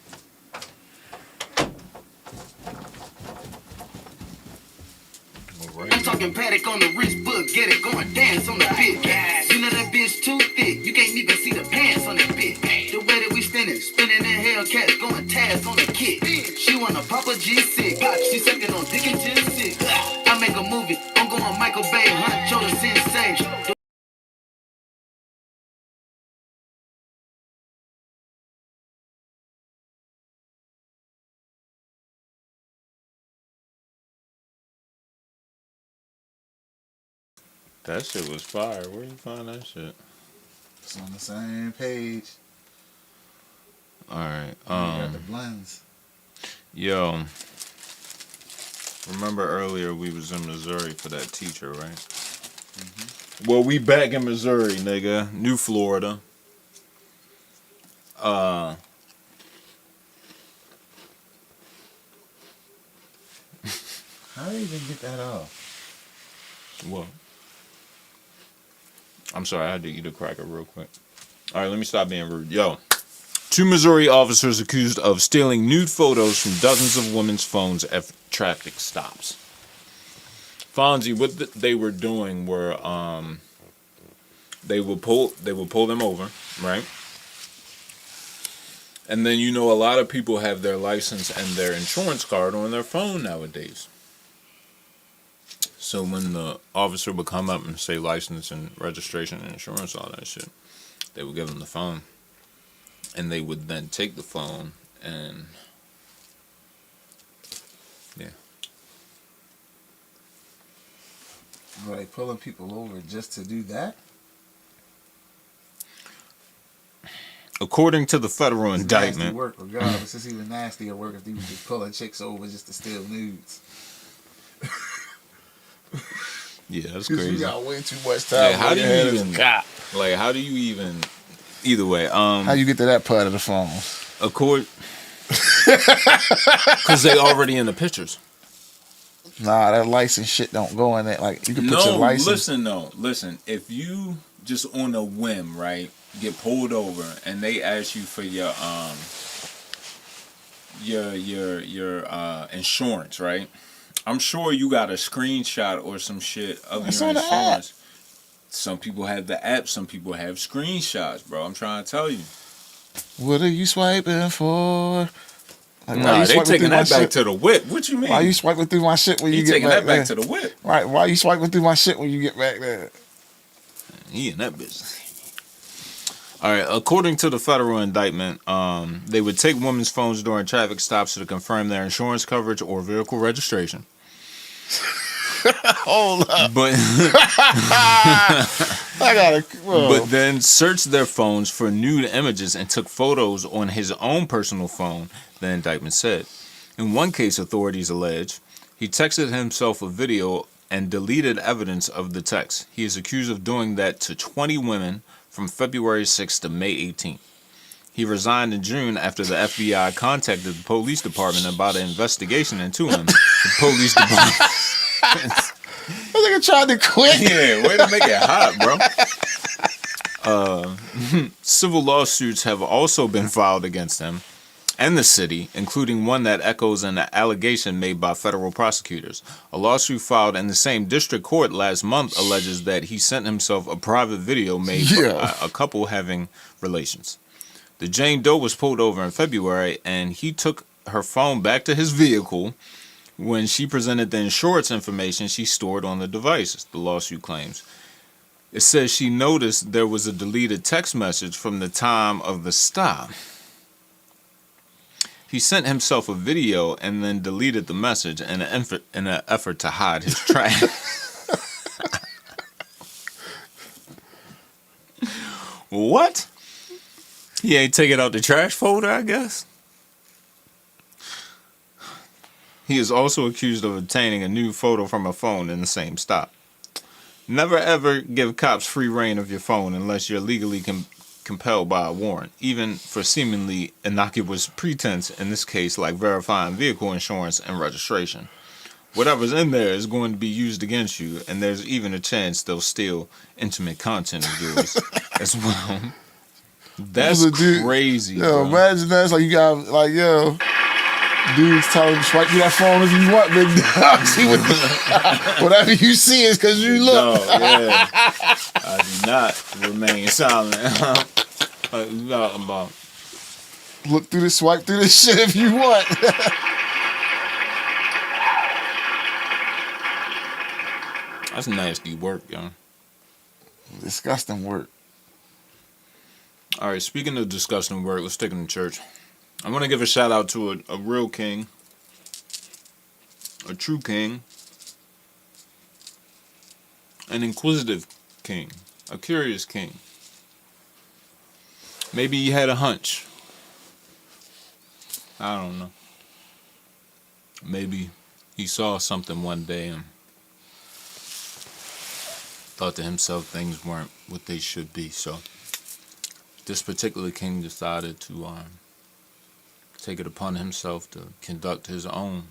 [SPEAKER 21] I'm talking paddock on the wrist, book, get it going, dance on the pit. You know that bitch too thick, you can't even see the pants on that bitch. The way that we spinning in Hellcats, going task on the kit. She wanna pop a G6, she sucking on dick and G6. I make a movie, I'm going Michael Bay, Hunt, Joe the Sensei.
[SPEAKER 1] That shit was fire. Where you find that shit?
[SPEAKER 2] It's on the same page.
[SPEAKER 1] Alright.
[SPEAKER 2] You got the blends.
[SPEAKER 1] Yo. Remember earlier we was in Missouri for that teacher, right? Mm-hmm. Well, we back in Missouri, nigga. New Florida.
[SPEAKER 2] How do you even get that off?
[SPEAKER 1] What? I'm sorry, I had to eat a cracker real quick. All right, let me stop being rude. Yo, 2 Missouri officers accused of stealing nude photos from dozens of women's phones at traffic stops. Fonzie, what they were doing were they would pull them over, right? And then, you know, a lot of people have their license and their insurance card on their phone nowadays. So when the officer would come up and say license and registration and insurance, all that shit, they would give them the phone. And they would then take the phone and, yeah.
[SPEAKER 2] Were they pulling people over just to do that?
[SPEAKER 1] According to the federal indictment.
[SPEAKER 2] Nasty work, regardless. It's even nastier work if they was just pulling chicks over just to steal nudes.
[SPEAKER 1] Yeah, that's crazy.
[SPEAKER 2] You got way too much time.
[SPEAKER 1] Yeah, how do you even how do you even either way?
[SPEAKER 2] How you get to that part of the phone?
[SPEAKER 1] Because they already in the pictures.
[SPEAKER 2] Nah, that license shit don't go in there. Like you can put your license.
[SPEAKER 1] Listen. If you just on a whim, right, get pulled over and they ask you for your insurance, right? I'm sure you got a screenshot or some shit of your insurance. Some people have the app, some people have screenshots, bro. I'm trying to tell you.
[SPEAKER 2] What are you swiping for? Like,
[SPEAKER 1] nah, they taking that back to the whip. What you mean?
[SPEAKER 2] Why you swiping through my shit when you get back there?
[SPEAKER 1] Taking that back to the whip.
[SPEAKER 2] Right, why you swiping through my shit when you get back there?
[SPEAKER 1] He in that business. All right, according to the federal indictment, they would take women's phones during traffic stops to confirm their insurance coverage or vehicle registration.
[SPEAKER 2] Hold up.
[SPEAKER 1] But But then searched their phones for nude images and took photos on his own personal phone, the indictment said. In one case, authorities allege, he texted himself a video and deleted evidence of the text. He is accused of doing that to 20 women from February 6th to May 18th. He resigned in June after the FBI contacted the police department about an investigation into him. The police department.
[SPEAKER 2] I nigga tried to quit.
[SPEAKER 1] Yeah, way to make it hot, bro. Civil lawsuits have also been filed against him and the city, including one that echoes an allegation made by federal prosecutors. A lawsuit filed in the same district court last month alleges that he sent himself a private video made by a couple having relations. The Jane Doe was pulled over in February, and he took her phone back to his vehicle when she presented the insurance information she stored on the device, the lawsuit claims. It says she noticed there was a deleted text message from the time of the stop. He sent himself a video and then deleted the message in an effort to hide his track. What? He ain't take it out the trash folder, I guess? He is also accused of obtaining a new photo from a phone in the same stop. Never ever give cops free reign of your phone unless you're legally compelled by a warrant, even for seemingly innocuous pretense, in this case like verifying vehicle insurance and registration. Whatever's in there is going to be used against you, and there's even a chance they'll steal intimate content of yours as well. That's crazy,
[SPEAKER 2] Yo,
[SPEAKER 1] bro.
[SPEAKER 2] imagine that. It's like you got, like, yo, dudes telling you, swipe through that phone if you want, big dog. See whatever you see is because you look.
[SPEAKER 1] No, yeah. I do not remain silent. What you talking about?
[SPEAKER 2] Look through this, swipe through this shit if you want.
[SPEAKER 1] That's nasty work, yo.
[SPEAKER 2] Disgusting work.
[SPEAKER 1] All right, speaking of disgusting work, let's take it to church. I want to give a shout out to a real king, a true king, an inquisitive king, a curious king. Maybe he had a hunch. I don't know. Maybe he saw something one day and thought to himself things weren't what they should be. So this particular king decided to take it upon himself to conduct his own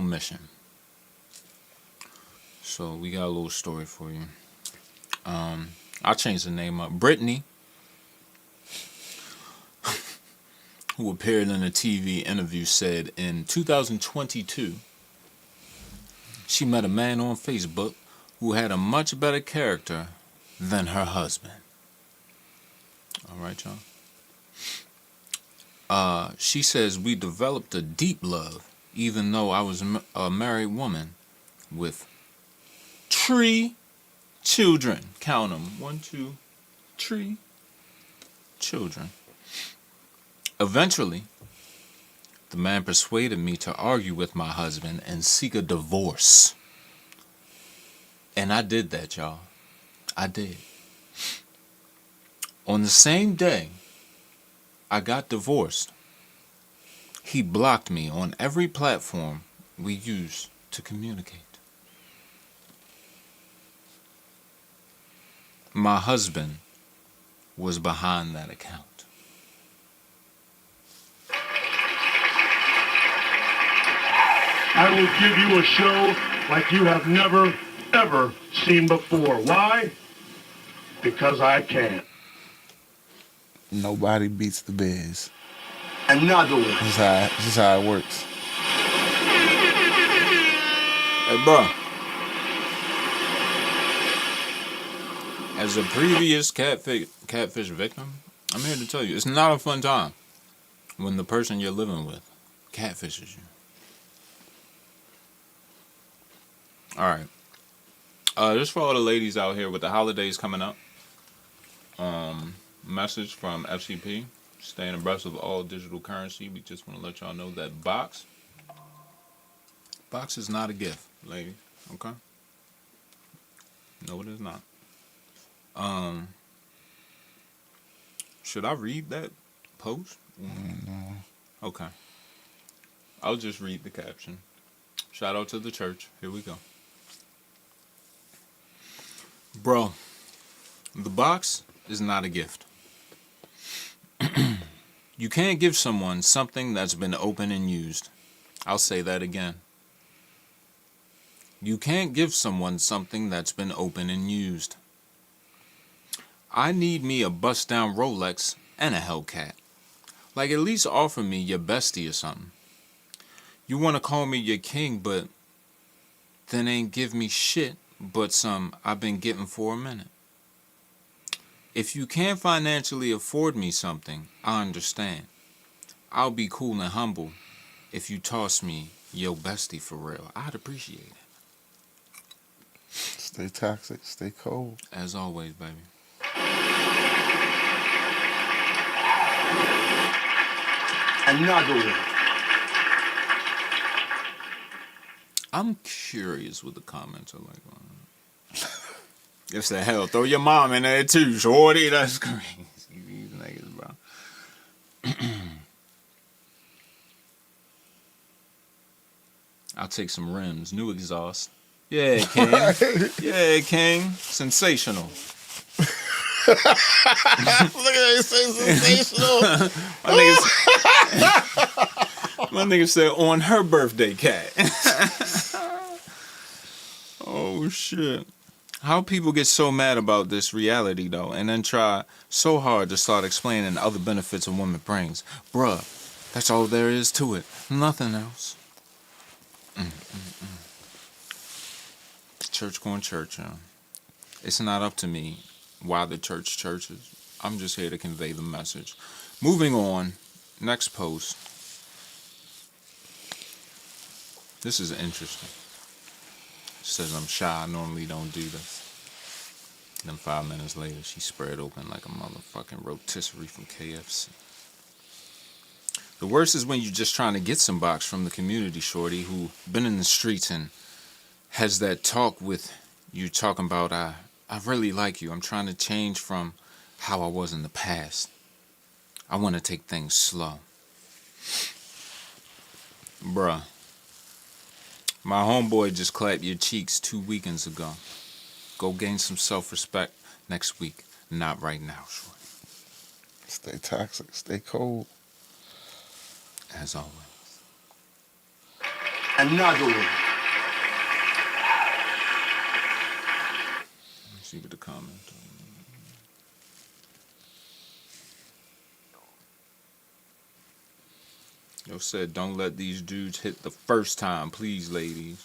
[SPEAKER 1] mission. So we got a little story for you. I'll change the name up. Brittany, who appeared in a TV interview, said in 2022 she met a man on Facebook who had a much better character than her husband. All right, y'all. She says, we developed a deep love, even though I was a married woman with 3 children. Count them. 1, 2, 3 children. Eventually, the man persuaded me to argue with my husband and seek a divorce. And I did that, y'all. I did. On the same day I got divorced, he blocked me on every platform we use to communicate. My husband was behind that account.
[SPEAKER 10] I will give you a show like you have never, ever seen before. Why? Because I can.
[SPEAKER 2] Nobody beats the Biz.
[SPEAKER 3] Another one.
[SPEAKER 2] This is how it works.
[SPEAKER 1] Hey, bro. As a previous catfish victim, I'm here to tell you, it's not a fun time when the person you're living with catfishes you. All right. Just for all the ladies out here with the holidays coming up, message from FCP, staying abreast of all digital currency. We just want to let y'all know that box is not a gift, ladies. Okay? No, it is not. Should I read that post?
[SPEAKER 2] No.
[SPEAKER 1] Okay. I'll just read the caption. Shout out to the church. Here we go. Bro, the box is not a gift. You can't give someone something that's been opened and used. I'll say that again. You can't give someone something that's been opened and used. I need me a bust-down Rolex and a Hellcat. Like, at least offer me your bestie or something. You want to call me your king, but then ain't give me shit but some I've been getting for a minute. If you can't financially afford me something, I understand. I'll be cool and humble if you toss me your bestie for real. I'd appreciate it.
[SPEAKER 2] Stay toxic, stay cold.
[SPEAKER 1] As always, baby.
[SPEAKER 19] Another one.
[SPEAKER 1] I'm curious what the comments are like on it. It's the hell. Throw your mom in there too, shorty. That's crazy. These niggas, bro. I'll take some rims. New exhaust. Yeah, King. Yeah, King. Sensational.
[SPEAKER 2] Look at that, say sensational.
[SPEAKER 1] My nigga said on her birthday, cat. Oh, shit. How people get so mad about this reality, though, and then try so hard to start explaining other benefits a woman brings. Bruh, that's all there is to it. Nothing else. Church going church, yo. It's not up to me why the church churches. I'm just here to convey the message. Moving on. Next post. This is interesting. It says I'm shy. I normally don't do this. Then 5 minutes later, she spread open like a motherfucking rotisserie from KFC. The worst is when you're just trying to get some box from the community shorty who been in the streets and has that talk with you talking about, I really like you. I'm trying to change from how I was in the past. I want to take things slow. Bruh. My homeboy just clapped your cheeks 2 weekends ago. Go gain some self-respect next week. Not right now, shorty.
[SPEAKER 2] Stay toxic, stay cold.
[SPEAKER 1] As always.
[SPEAKER 19] Another one.
[SPEAKER 1] Let's see what the comments are. Yo said, don't let these dudes hit the first time, please, ladies.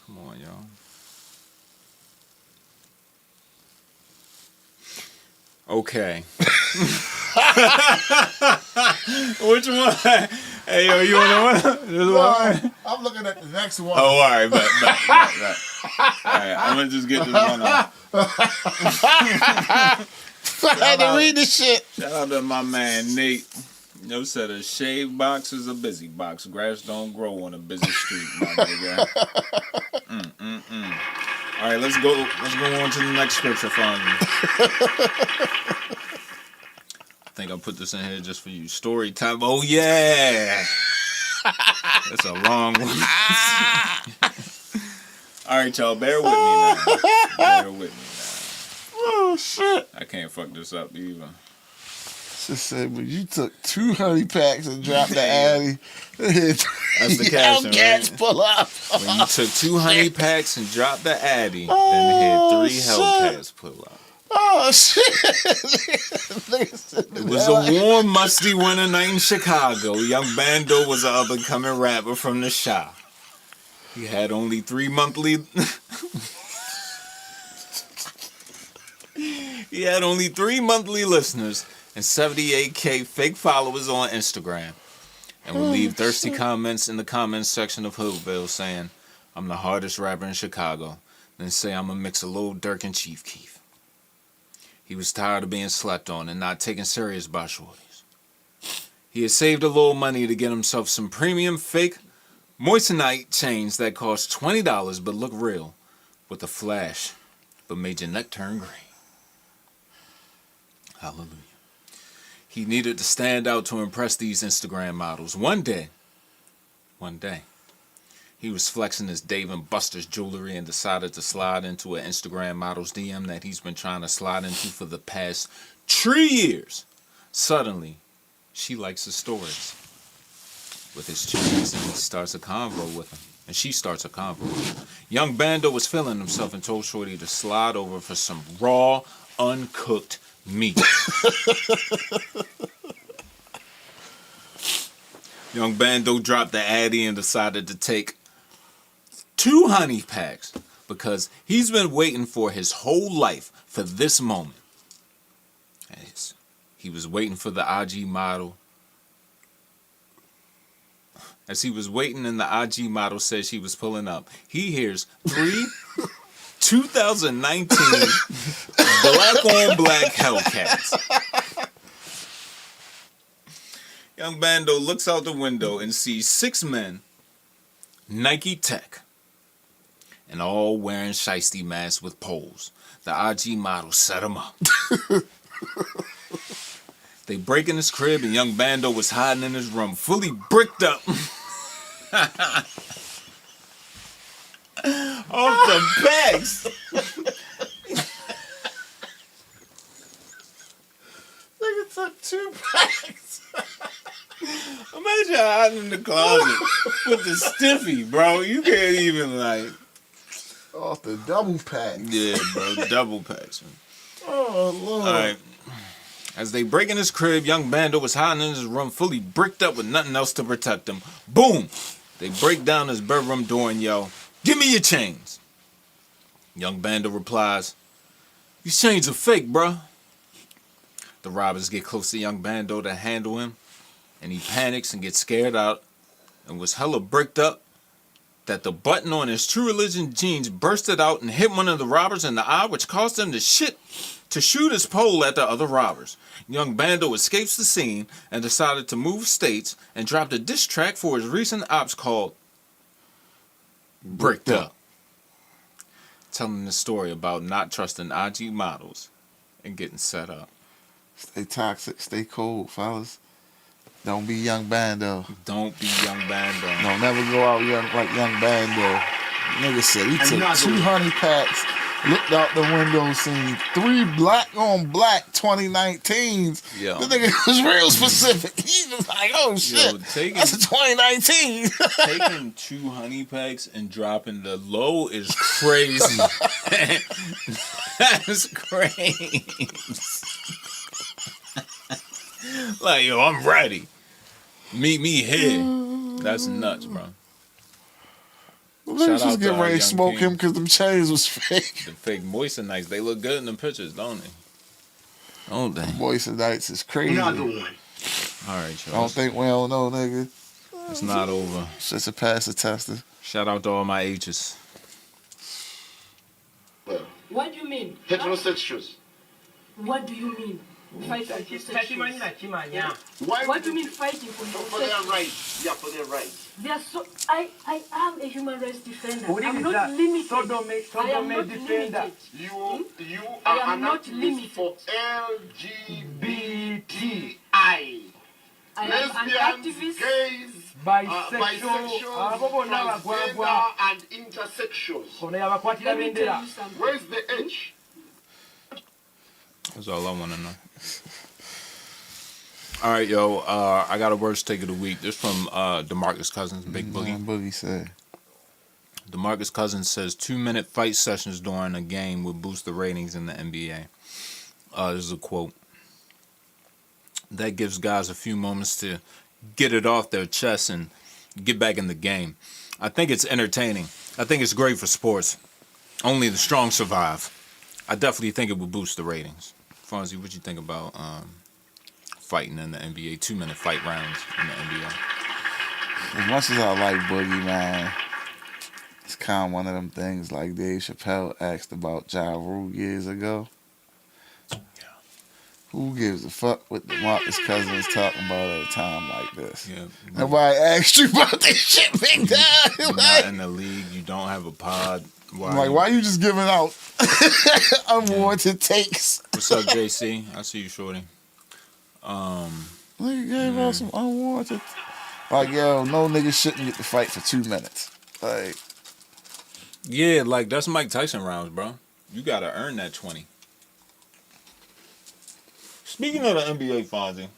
[SPEAKER 1] Come on, y'all. Okay. Which one? Hey, yo, you want one? This one?
[SPEAKER 2] I'm looking at the next one.
[SPEAKER 1] Oh, all right, bet. All right, I'm going to just get this one off.
[SPEAKER 2] I had to read this shit.
[SPEAKER 1] Shout out to my man, Nate. Yo said a shaved box is a busy box. Grass don't grow on a busy street, my nigga. All right, let's go on to the next scripture, Fonzie. I think I'll put this in here just for you. Story time. Oh, yeah. That's a long one. All right, y'all. Bear with me now. Bear with me now.
[SPEAKER 2] Oh, shit.
[SPEAKER 1] I can't fuck this up either.
[SPEAKER 2] She said, but you took 2 honey packs and dropped the Addy.
[SPEAKER 1] That's the caption,
[SPEAKER 2] Hellcats
[SPEAKER 1] right?
[SPEAKER 2] pull up.
[SPEAKER 1] When you took 2 honey packs and dropped the Addy, then had 3 Hellcats pull up.
[SPEAKER 2] Oh, shit.
[SPEAKER 1] It was a warm, musty winter night in Chicago. Young Bando was an up-and-coming rapper from the Chi. He had only 3 monthly... He had only 3 monthly listeners and 78K fake followers on Instagram. And would leave thirsty comments in the comments section of Hoodville saying, I'm the hardest rapper in Chicago. Then say I'm a mix of Lil Durk and Chief Keef. He was tired of being slept on and not taken serious by shorties. He had saved a little money to get himself some premium fake moissanite chains that cost $20 but look real with a flash but made your neck turn green. Hallelujah. He needed to stand out to impress these Instagram models. One day, he was flexing his Dave & Buster's jewelry and decided to slide into an Instagram model's DM that he's been trying to slide into for the past 3 years. Suddenly, she likes his stories with his chains and he starts a convo with him. and she starts a convo. Young Bando was feeling himself and told Shorty to slide over for some raw, uncooked meat. Young Bando dropped the addy and decided to take 2 honey packs because he's been waiting for his whole life for this moment. He was waiting for the IG model. As he was waiting and the IG model said she was pulling up, he hears 3 2019 black on black Hellcats. Young Bando looks out the window and sees 6 men, Nike Tech, and all wearing shiesty masks with poles. The IG model set him up. They break in his crib and Young Bando was hiding in his room, fully bricked up. Off the bags.
[SPEAKER 2] Nigga took 2 packs.
[SPEAKER 1] Imagine hiding in the closet with the stiffy, bro. You can't even like.
[SPEAKER 2] Off the double pack.
[SPEAKER 1] Yeah, bro, double packs.
[SPEAKER 2] Oh, Lord.
[SPEAKER 1] All right. As they break in his crib, Young Bando was hiding in his room, fully bricked up with nothing else to protect him. Boom! They break down his bedroom door and yell, "Give me your chains!" Young Bando replies, "These chains are fake, bruh." The robbers get close to Young Bando to handle him, and he panics and gets scared out and was hella bricked up that the button on his True Religion jeans bursted out and hit one of the robbers in the eye, which caused him to shoot his pole at the other robbers. Young Bando escapes the scene and decided to move states and dropped a diss track for his recent ops called Bricked Up, telling the story about not trusting IG models and getting set up.
[SPEAKER 2] Stay toxic, stay cold, fellas. Don't be Young Bando.
[SPEAKER 1] Don't be Young Bando.
[SPEAKER 2] No, never go out like Young Bando. Nigga said he took 2 honey packs, looked out the window, seen 3 black on black 2019s.
[SPEAKER 1] Yo.
[SPEAKER 2] The nigga was real specific. He was like, oh shit, that's a 2019.
[SPEAKER 1] Taking 2 honey packs and dropping the low is crazy. That's crazy. Like, yo, I'm ready. Meet me here. That's nuts, bro.
[SPEAKER 2] Let's just get ready to smoke him because them chains was fake.
[SPEAKER 1] The fake moistenites, they look good in the pictures, don't they? Don't they?
[SPEAKER 2] Moistenites is crazy.
[SPEAKER 19] Another one.
[SPEAKER 1] All right,
[SPEAKER 2] I don't think we don't know, nigga.
[SPEAKER 1] It's not over.
[SPEAKER 2] It's just a pass the tester.
[SPEAKER 1] Shout out to all my H's.
[SPEAKER 4] What do you mean?
[SPEAKER 19] Heterosexuals.
[SPEAKER 4] What do you mean? Fight for homosexuals.
[SPEAKER 19] Why
[SPEAKER 4] What do you mean fighting for
[SPEAKER 19] for their
[SPEAKER 4] homosexuals?
[SPEAKER 19] rights? Yeah, for their rights.
[SPEAKER 4] They are so. I am a human rights defender.
[SPEAKER 19] What
[SPEAKER 4] I'm
[SPEAKER 19] is
[SPEAKER 4] not
[SPEAKER 19] that?
[SPEAKER 4] limited.
[SPEAKER 19] Sodomite
[SPEAKER 4] I am not
[SPEAKER 19] defender.
[SPEAKER 4] limited.
[SPEAKER 19] You
[SPEAKER 4] I
[SPEAKER 19] are
[SPEAKER 4] am
[SPEAKER 19] an
[SPEAKER 4] not
[SPEAKER 19] activist
[SPEAKER 4] limited.
[SPEAKER 19] for LGBTI.
[SPEAKER 4] I am an activist.
[SPEAKER 19] Gays, bisexual, transgender, and intersexuals.
[SPEAKER 4] Let me tell you something.
[SPEAKER 19] Where's the H?
[SPEAKER 1] That's all I want to know. All right, yo. I got a worst take of the week. This from DeMarcus Cousins, Big Boogie.
[SPEAKER 2] Boogie said.
[SPEAKER 1] DeMarcus Cousins says 2-minute fight sessions during a game would boost the ratings in the NBA. This is a quote. That gives guys a few moments to get it off their chest and get back in the game. I think it's entertaining. I think it's great for sports. Only the strong survive. I definitely think it would boost the ratings. Fonzie, what you think about fighting in the NBA? 2-minute fight rounds in the NBA.
[SPEAKER 2] As much as I like Boogie, man, it's kind of one of them things like Dave Chappelle asked about Ja Rule years ago. Who gives a fuck what DeMarcus Cousins talking about at a time like this?
[SPEAKER 1] Yeah.
[SPEAKER 2] Nobody asked you about this shit, big time.
[SPEAKER 1] You're not in the league. You don't have a pod.
[SPEAKER 2] Why you just giving out unwarranted takes?
[SPEAKER 1] What's up, JC? I see you, shorty.
[SPEAKER 2] Nigga gave out some unwarranted. Like, yo, no nigga shouldn't get to fight for 2 minutes. Like,
[SPEAKER 1] yeah, like that's Mike Tyson rounds, bro. You gotta earn that 20. Speaking of the NBA, Fonzie,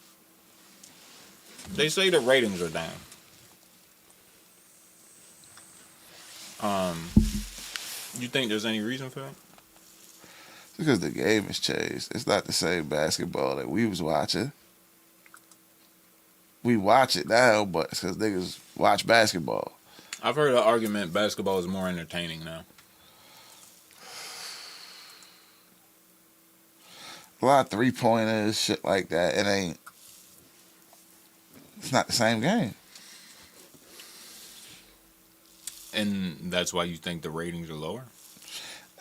[SPEAKER 1] they say the ratings are down. You think there's any reason for that?
[SPEAKER 2] Because the game has changed. It's not the same basketball that we was watching. We watch it now, but it's because niggas watch basketball.
[SPEAKER 1] I've heard the argument basketball is more entertaining now.
[SPEAKER 2] A lot of three-pointers, shit like that. It's not the same game.
[SPEAKER 1] And that's why you think the ratings are lower?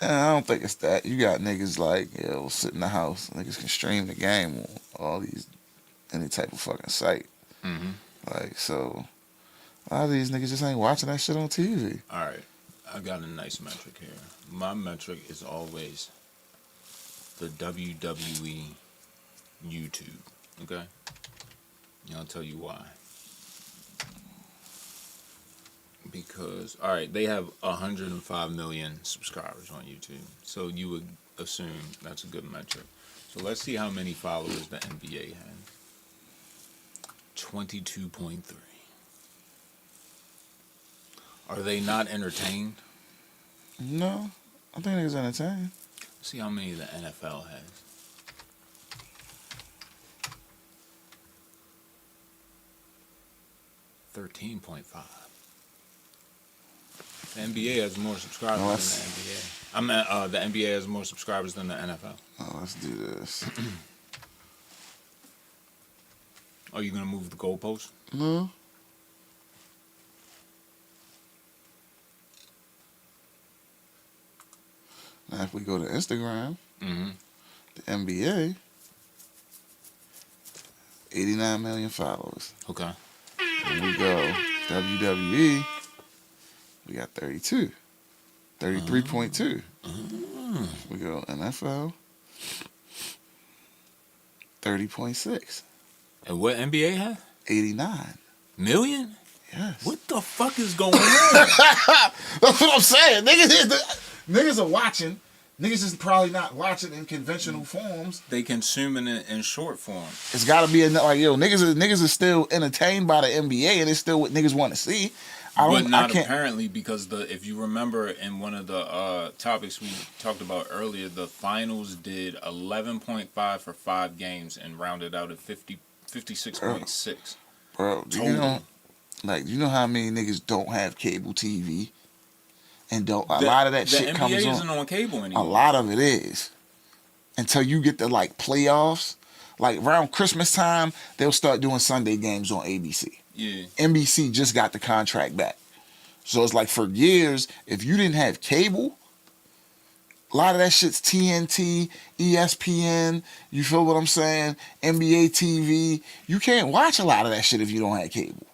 [SPEAKER 2] I don't think it's that. You got niggas like, sit in the house. Niggas can stream the game on any type of fucking site.
[SPEAKER 1] Mm-hmm.
[SPEAKER 2] Like, so, a lot of these niggas just ain't watching that shit on TV.
[SPEAKER 1] All right. I got a nice metric here. My metric is always the WWE YouTube. Okay? And I'll tell you why. Because, all right, they have 105 million subscribers on YouTube. So you would assume that's a good metric. So let's see how many followers the NBA has. 22.3. Are they not entertained?
[SPEAKER 2] No, I think niggas entertained.
[SPEAKER 1] Let's see how many the NFL has. 13.5. The NBA has more subscribers than the NBA. The NBA has more subscribers than the NFL.
[SPEAKER 2] Oh, let's do this.
[SPEAKER 1] Are you gonna move the goalpost?
[SPEAKER 2] No. Now, if we go to Instagram, the NBA, 89 million followers.
[SPEAKER 1] Okay.
[SPEAKER 2] And we go WWE, we got 32. 33.2. We go NFL, 30.6.
[SPEAKER 1] And what NBA have?
[SPEAKER 2] 89
[SPEAKER 1] million?
[SPEAKER 2] Yes.
[SPEAKER 1] What the fuck is going on?
[SPEAKER 2] That's what I'm saying. Niggas are watching. Niggas is probably not watching in conventional forms.
[SPEAKER 1] They consuming it in short form.
[SPEAKER 2] It's got to be niggas are still entertained by the NBA, and it's still what niggas want to see.
[SPEAKER 1] But not apparently, because if you remember in one of the topics we talked about earlier, the finals did 11.5 for 5 games and rounded out at 56.6.
[SPEAKER 2] Bro, do you know how many niggas don't have cable TV? And a lot of that shit comes on.
[SPEAKER 1] The NBA isn't on cable anymore.
[SPEAKER 2] A lot of it is. Until you get the playoffs. Like around Christmas time, they'll start doing Sunday games on ABC.
[SPEAKER 1] Yeah.
[SPEAKER 2] NBC just got the contract back. So it's like for years, if you didn't have cable, a lot of that shit's TNT, ESPN, you feel what I'm saying? NBA TV. You can't watch a lot of that shit if you don't have cable.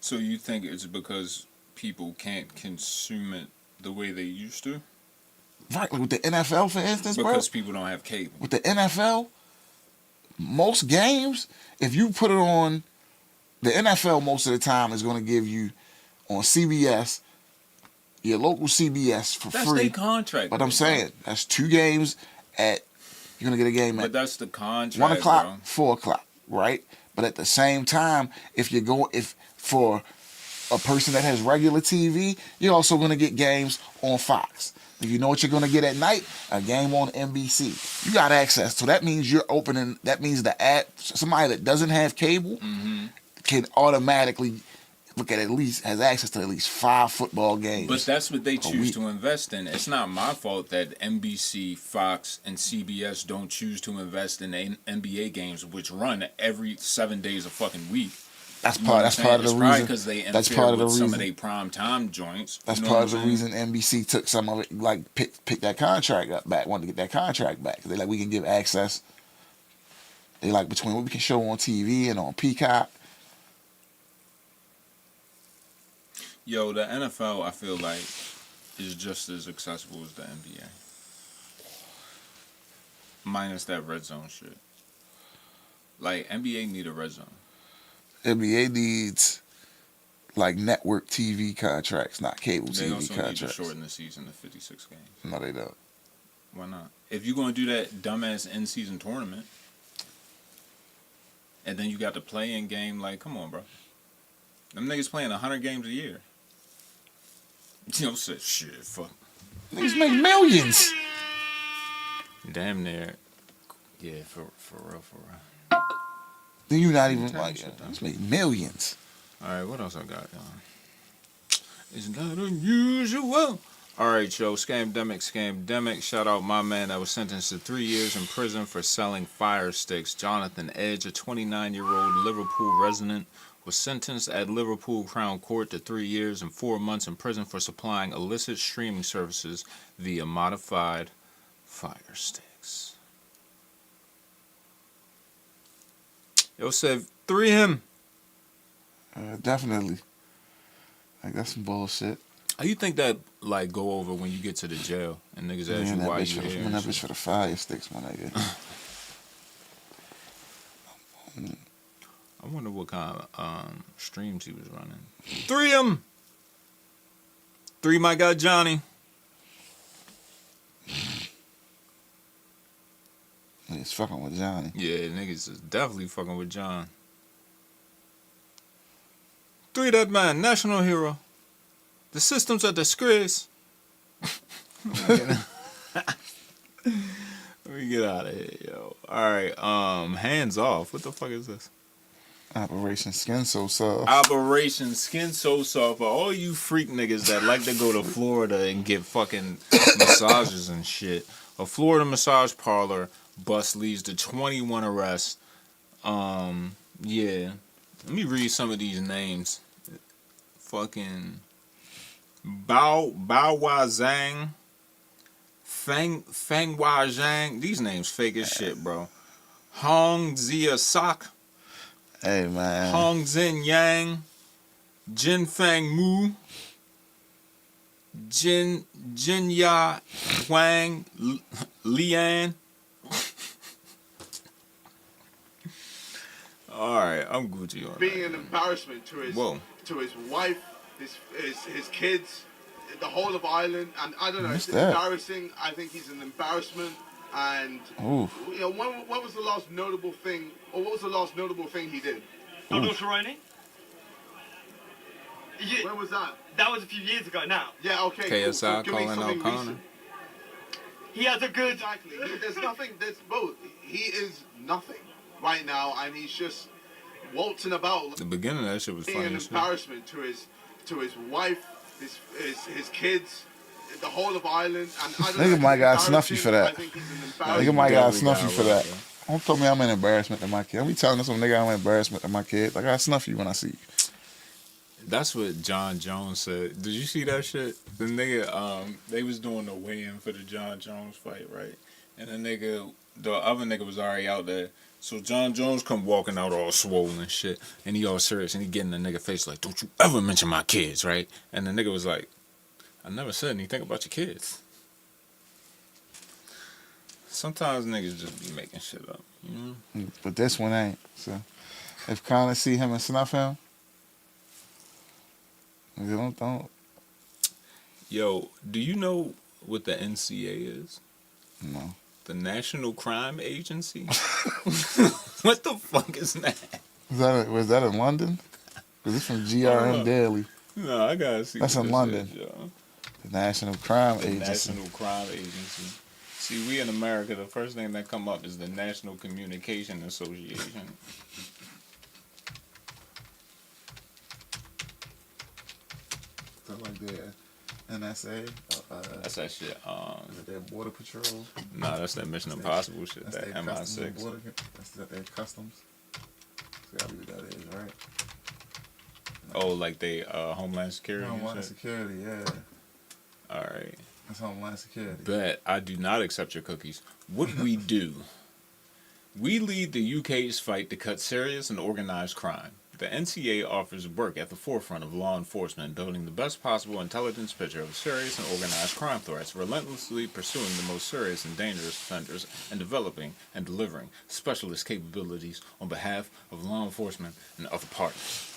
[SPEAKER 1] So you think it's because people can't consume it the way they used to?
[SPEAKER 2] Right, like with the NFL, for instance,
[SPEAKER 1] because people don't have cable.
[SPEAKER 2] With the NFL, most games, if you put it on, the NFL most of the time is going to give you on CBS, your local CBS for free.
[SPEAKER 1] That's their contract.
[SPEAKER 2] But I'm saying, that's 2 games you're going to get a game at.
[SPEAKER 1] But that's the contract,
[SPEAKER 2] 1 o'clock,
[SPEAKER 1] bro.
[SPEAKER 2] 4 o'clock, right? But at the same time, if for a person that has regular TV, you're also going to get games on Fox. If you know what you're going to get at night, a game on NBC. You got access. So that means that means the app, somebody that doesn't have cable can automatically has access to at least 5 football games.
[SPEAKER 1] But that's what they choose to invest in. It's not my fault that NBC, Fox, and CBS don't choose to invest in NBA games, which run every 7 days a fucking week.
[SPEAKER 2] That's part of the reason.
[SPEAKER 1] Because they interfere with some of their prime time joints.
[SPEAKER 2] That's part of the reason NBC took some of it, picked that contract up back, wanted to get that contract back. They we can give access. They between what we can show on TV and on Peacock.
[SPEAKER 1] Yo, the NFL, I feel like, is just as accessible as the NBA. Minus that red zone shit. NBA need a red zone.
[SPEAKER 2] NBA needs network TV contracts, not cable TV contracts.
[SPEAKER 1] They also need to shorten the season to 56 games.
[SPEAKER 2] No, they don't.
[SPEAKER 1] Why not? If you're going to do that dumbass in-season tournament, and then you got the play-in game, come on, bro. Them niggas playing 100 games a year. You know, said shit, fuck.
[SPEAKER 2] Niggas make millions.
[SPEAKER 1] Damn near. Yeah, for real.
[SPEAKER 2] Then you not even like, niggas make millions.
[SPEAKER 1] All right, what else I got, y'all? It's not unusual. All right, yo, Scamdemic. Shout out my man that was sentenced to 3 years in prison for selling fire sticks. Jonathan Edge, a 29-year-old Liverpool resident, was sentenced at Liverpool Crown Court to 3 years and 4 months in prison for supplying illicit streaming services via modified fire sticks. Yo, said 3 him.
[SPEAKER 2] Definitely. Like, that's some bullshit.
[SPEAKER 1] How you think that like go over when you get to the jail and niggas ask you why you here?
[SPEAKER 2] That bitch for the fire sticks, my nigga.
[SPEAKER 1] I wonder what kind of streams he was running. 3 of them. 3 my guy Johnny.
[SPEAKER 2] Niggas fucking with Johnny.
[SPEAKER 1] Yeah, niggas is definitely fucking with John. 3 that man, national hero. The system's a disgrace. Let me get out of here, yo. Alright, hands off. What the fuck is this?
[SPEAKER 2] Operation Skin So Soft.
[SPEAKER 1] Operation Skin So Soft. For all you freak niggas that like to go to Florida and get fucking massages and shit. A Florida massage parlor bust leads to 21 arrests. Yeah. Let me read some of these names. Fucking Bao Hua Zhang, Feng Hua Zhang. These names fake as shit, bro. Hong Zia Sak.
[SPEAKER 2] Hey, man.
[SPEAKER 1] Hong Zin Yang. Jin Fang Mu. Jin Ya Huang Lian. Alright, I'm Gucci on
[SPEAKER 19] being an embarrassment to his wife, his kids, the whole of Ireland, and I don't know, it's embarrassing. I think he's an embarrassment. And you know, what was the last notable thing, or what was the last notable thing he did?
[SPEAKER 15] Donald Cerrone?
[SPEAKER 19] Yeah, when was that?
[SPEAKER 15] That was a few years ago now.
[SPEAKER 19] Yeah, okay.
[SPEAKER 1] KSI calling out Connor.
[SPEAKER 15] He has a good.
[SPEAKER 19] Exactly. There's nothing. There's both. He is nothing right now, and he's just waltzing about.
[SPEAKER 1] The beginning of that shit was funny.
[SPEAKER 19] An embarrassment to his wife, his kids, the whole of Ireland, and I don't know.
[SPEAKER 2] Nigga might got snuffy for that. Nigga might got snuffy for that. Don't tell me I'm an embarrassment to my kid. Don't be telling some nigga I'm an embarrassment to my kid. Like, I snuffy when I see you.
[SPEAKER 1] That's what John Jones said. Did you see that shit? The nigga, they was doing the weigh-in for the John Jones fight, right? And the other nigga was already out there. So John Jones come walking out all swollen and shit, and he all serious, and he getting the nigga face like, "Don't you ever mention my kids, right?" And the nigga was like, "I never said anything about your kids." Sometimes niggas just be making shit up, you know?
[SPEAKER 2] But this one ain't. So if Connor see him and snuff him, don't.
[SPEAKER 1] Yo, do you know what the NCA is?
[SPEAKER 2] No.
[SPEAKER 1] The National Crime Agency? What the fuck is that?
[SPEAKER 2] Was that in London? Because it's from GRM Daily.
[SPEAKER 1] No, I gotta see.
[SPEAKER 2] That's in London.
[SPEAKER 1] Is, yo.
[SPEAKER 2] The National Crime Agency.
[SPEAKER 1] National Crime Agency. See, we in America, the first thing that come up is the National Communication Association.
[SPEAKER 2] So like the NSA?
[SPEAKER 1] That's that shit.
[SPEAKER 2] Is it their Border Patrol?
[SPEAKER 1] Nah, that's that Mission Impossible shit. That MI6.
[SPEAKER 2] That's their customs. So gotta be what that is, right?
[SPEAKER 1] Oh, like they Homeland Security.
[SPEAKER 2] Homeland Security, yeah.
[SPEAKER 1] All right.
[SPEAKER 2] That's Homeland Security.
[SPEAKER 1] Bet I do not accept your cookies. What we do? We lead the UK's fight to cut serious and organized crime. The NCA offers work at the forefront of law enforcement, building the best possible intelligence picture of serious and organized crime threats, relentlessly pursuing the most serious and dangerous offenders, and developing and delivering specialist capabilities on behalf of law enforcement and other parties.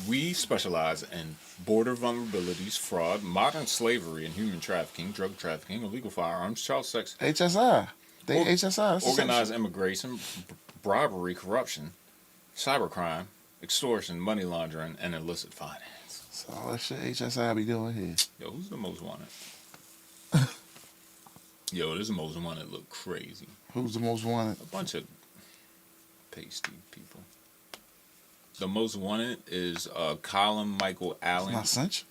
[SPEAKER 1] We specialize in border vulnerabilities, fraud, modern slavery and human trafficking, drug trafficking, illegal firearms, child sex,
[SPEAKER 2] HSI. HSI.
[SPEAKER 1] Organized immigration, bribery, corruption, cybercrime, extortion, money laundering, and illicit finance.
[SPEAKER 2] So all that shit HSI be doing here.
[SPEAKER 1] Yo, who's the most wanted? Yo, this most wanted look crazy.
[SPEAKER 2] Who's the most wanted?
[SPEAKER 1] A bunch of pasty people. The most wanted is Colin Michael Allen.
[SPEAKER 2] Not cinch.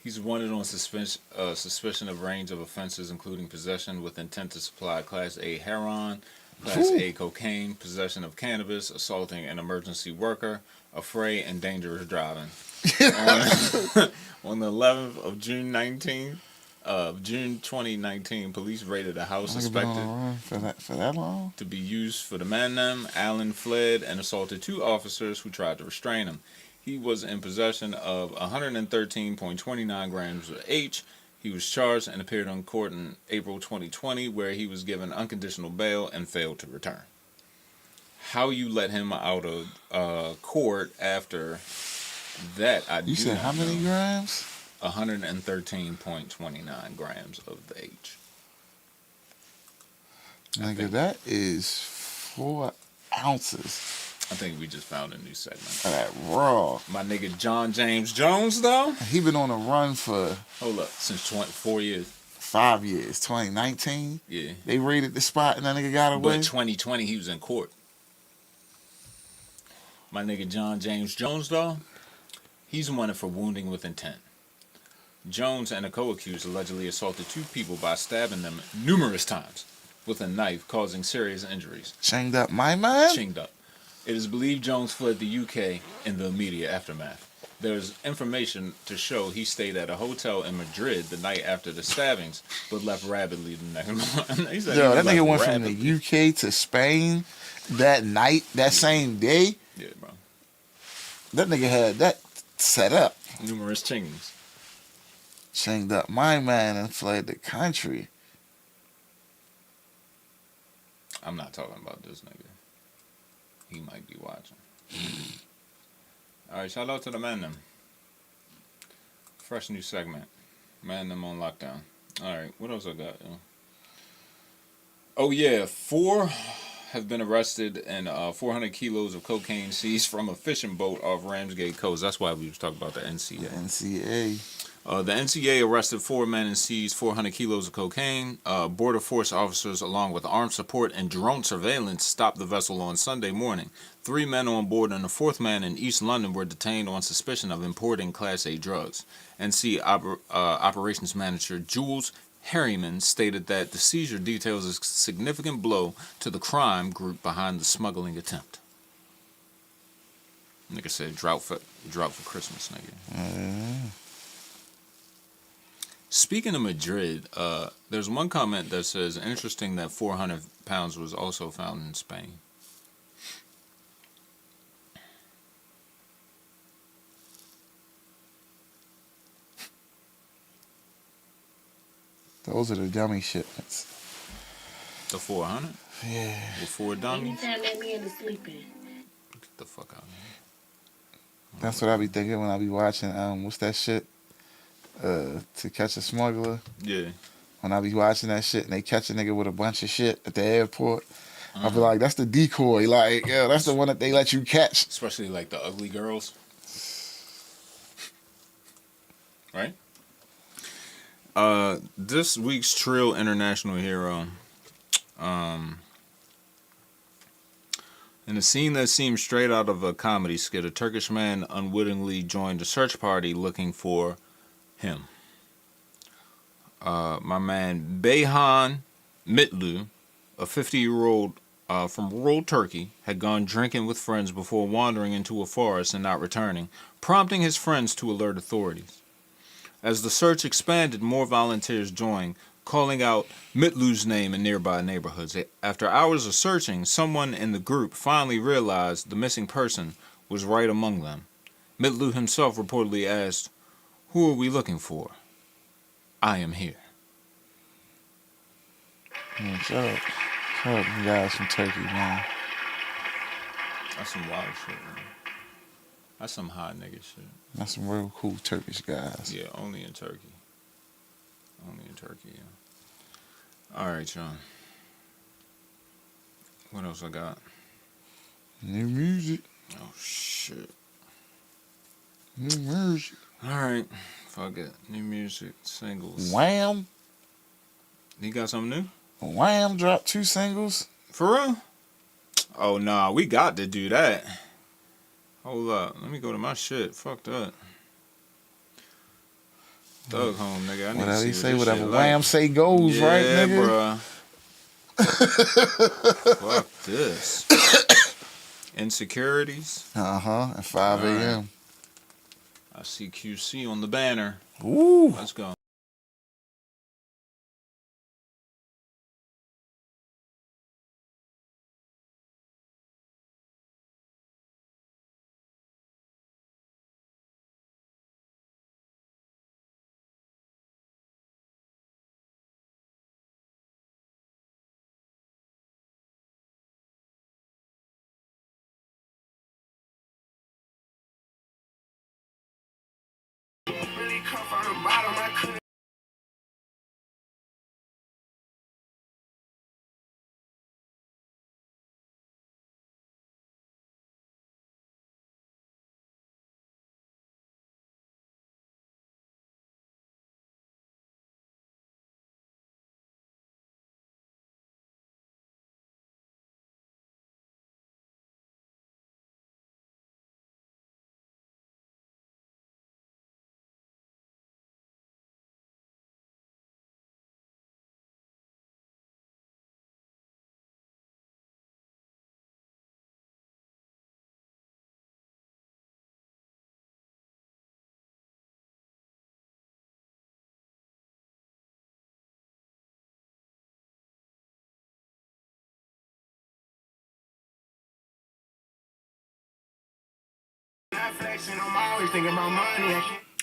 [SPEAKER 1] He's wanted on suspicion of range of offenses, including possession with intent to supply Class A heroin, Class A cocaine, possession of cannabis, assaulting an emergency worker, affray, and dangerous driving. On the 11th of June 2019, police raided a house suspected
[SPEAKER 2] for that long
[SPEAKER 1] to be used for the man. Allen fled and assaulted 2 officers who tried to restrain him. He was in possession of 113.29 grams of H. He was charged and appeared on court in April 2020, where he was given unconditional bail and failed to return. How you let him out of court after that,
[SPEAKER 2] You said how many grams?
[SPEAKER 1] 113.29 grams of the H.
[SPEAKER 2] Nigga, that is 4 ounces.
[SPEAKER 1] I think we just found a new segment.
[SPEAKER 2] Of that raw.
[SPEAKER 1] My nigga John James Jones, though.
[SPEAKER 2] He been on a run for...
[SPEAKER 1] Hold up. Since 4 years.
[SPEAKER 2] 5 years. 2019?
[SPEAKER 1] Yeah.
[SPEAKER 2] They raided the spot and that nigga got away?
[SPEAKER 1] But 2020, he was in court. My nigga John James Jones, though, he's wanted for wounding with intent. Jones and a co-accused allegedly assaulted 2 people by stabbing them numerous times with a knife, causing serious injuries.
[SPEAKER 2] Chinged up my man?
[SPEAKER 1] Chinged up. It is believed Jones fled the UK in the immediate aftermath. There's information to show he stayed at a hotel in Madrid the night after the stabbings, but left rapidly the next morning.
[SPEAKER 2] Yo, that nigga went from the UK to Spain that night, that same day.
[SPEAKER 1] Yeah, bro.
[SPEAKER 2] That nigga had that set up.
[SPEAKER 1] Numerous chingings.
[SPEAKER 2] Chinged up my man and fled the country.
[SPEAKER 1] I'm not talking about this nigga. He might be watching. Alright, shout out to the man them. Fresh new segment. Man them on lockdown. Alright, what else I got? Oh yeah, 4 have been arrested and 400 kilos of cocaine seized from a fishing boat off Ramsgate Coast. That's why we was talking about the NCA.
[SPEAKER 2] The NCA.
[SPEAKER 1] The NCA arrested 4 men and seized 400 kilos of cocaine. Border Force officers, along with armed support and drone surveillance, stopped the vessel on Sunday morning. 3 men on board and a 4th man in East London were detained on suspicion of importing Class A drugs. NC Operations Manager Jules Harriman stated that the seizure details a significant blow to the crime group behind the smuggling attempt. Nigga said drought for Christmas, nigga. Speaking of Madrid, there's one comment that says, interesting that 400 pounds was also found in Spain.
[SPEAKER 2] Those are the dummy shipments.
[SPEAKER 1] The 400?
[SPEAKER 2] Yeah.
[SPEAKER 1] The 4 dummies?
[SPEAKER 4] Anytime that man is sleeping.
[SPEAKER 1] Get the fuck out of here.
[SPEAKER 2] That's what I be thinking when I be watching, what's that shit? To Catch a Smuggler.
[SPEAKER 1] Yeah.
[SPEAKER 2] When I be watching that shit and they catch a nigga with a bunch of shit at the airport, I be like, that's the decoy. Like, yo, that's the one that they let you catch.
[SPEAKER 1] Especially like the ugly girls. Right? This week's Trill International Hero. In a scene that seems straight out of a comedy skit, a Turkish man unwittingly joined a search party looking for him. My man Beyhan Mitlu, a 50-year-old from rural Turkey, had gone drinking with friends before wandering into a forest and not returning, prompting his friends to alert authorities. As the search expanded, more volunteers joined, calling out Mitlu's name in nearby neighborhoods. After hours of searching, someone in the group finally realized the missing person was right among them. Mitlu himself reportedly asked, "Who are we looking for? I am here."
[SPEAKER 2] Man, shout out you guys from Turkey, man.
[SPEAKER 1] That's some wild shit, man. That's some hot nigga shit.
[SPEAKER 2] That's some real cool Turkish guys.
[SPEAKER 1] Yeah, only in Turkey. Only in Turkey, yeah. Alright, y'all. What else I got?
[SPEAKER 2] New music.
[SPEAKER 1] Oh, shit.
[SPEAKER 2] New music.
[SPEAKER 1] All right. Fuck it. New music, singles.
[SPEAKER 2] Wham.
[SPEAKER 1] He got something new?
[SPEAKER 2] Wham dropped 2 singles.
[SPEAKER 1] For real? Oh, nah. We got to do that. Hold up. Let me go to my shit. Fuck that. Thug home, nigga. I need
[SPEAKER 2] Whatever
[SPEAKER 1] to see
[SPEAKER 2] he
[SPEAKER 1] what
[SPEAKER 2] say,
[SPEAKER 1] this
[SPEAKER 2] whatever
[SPEAKER 1] shit
[SPEAKER 2] Wham
[SPEAKER 1] like.
[SPEAKER 2] say goes,
[SPEAKER 1] Yeah,
[SPEAKER 2] right, nigga?
[SPEAKER 1] Bruh. Fuck this. Insecurities.
[SPEAKER 2] At 5 a.m.
[SPEAKER 1] Right. I see QC on the banner.
[SPEAKER 2] Ooh.
[SPEAKER 1] Let's go.
[SPEAKER 3] Really come from the bottom, I couldn't. I'm always thinking about money.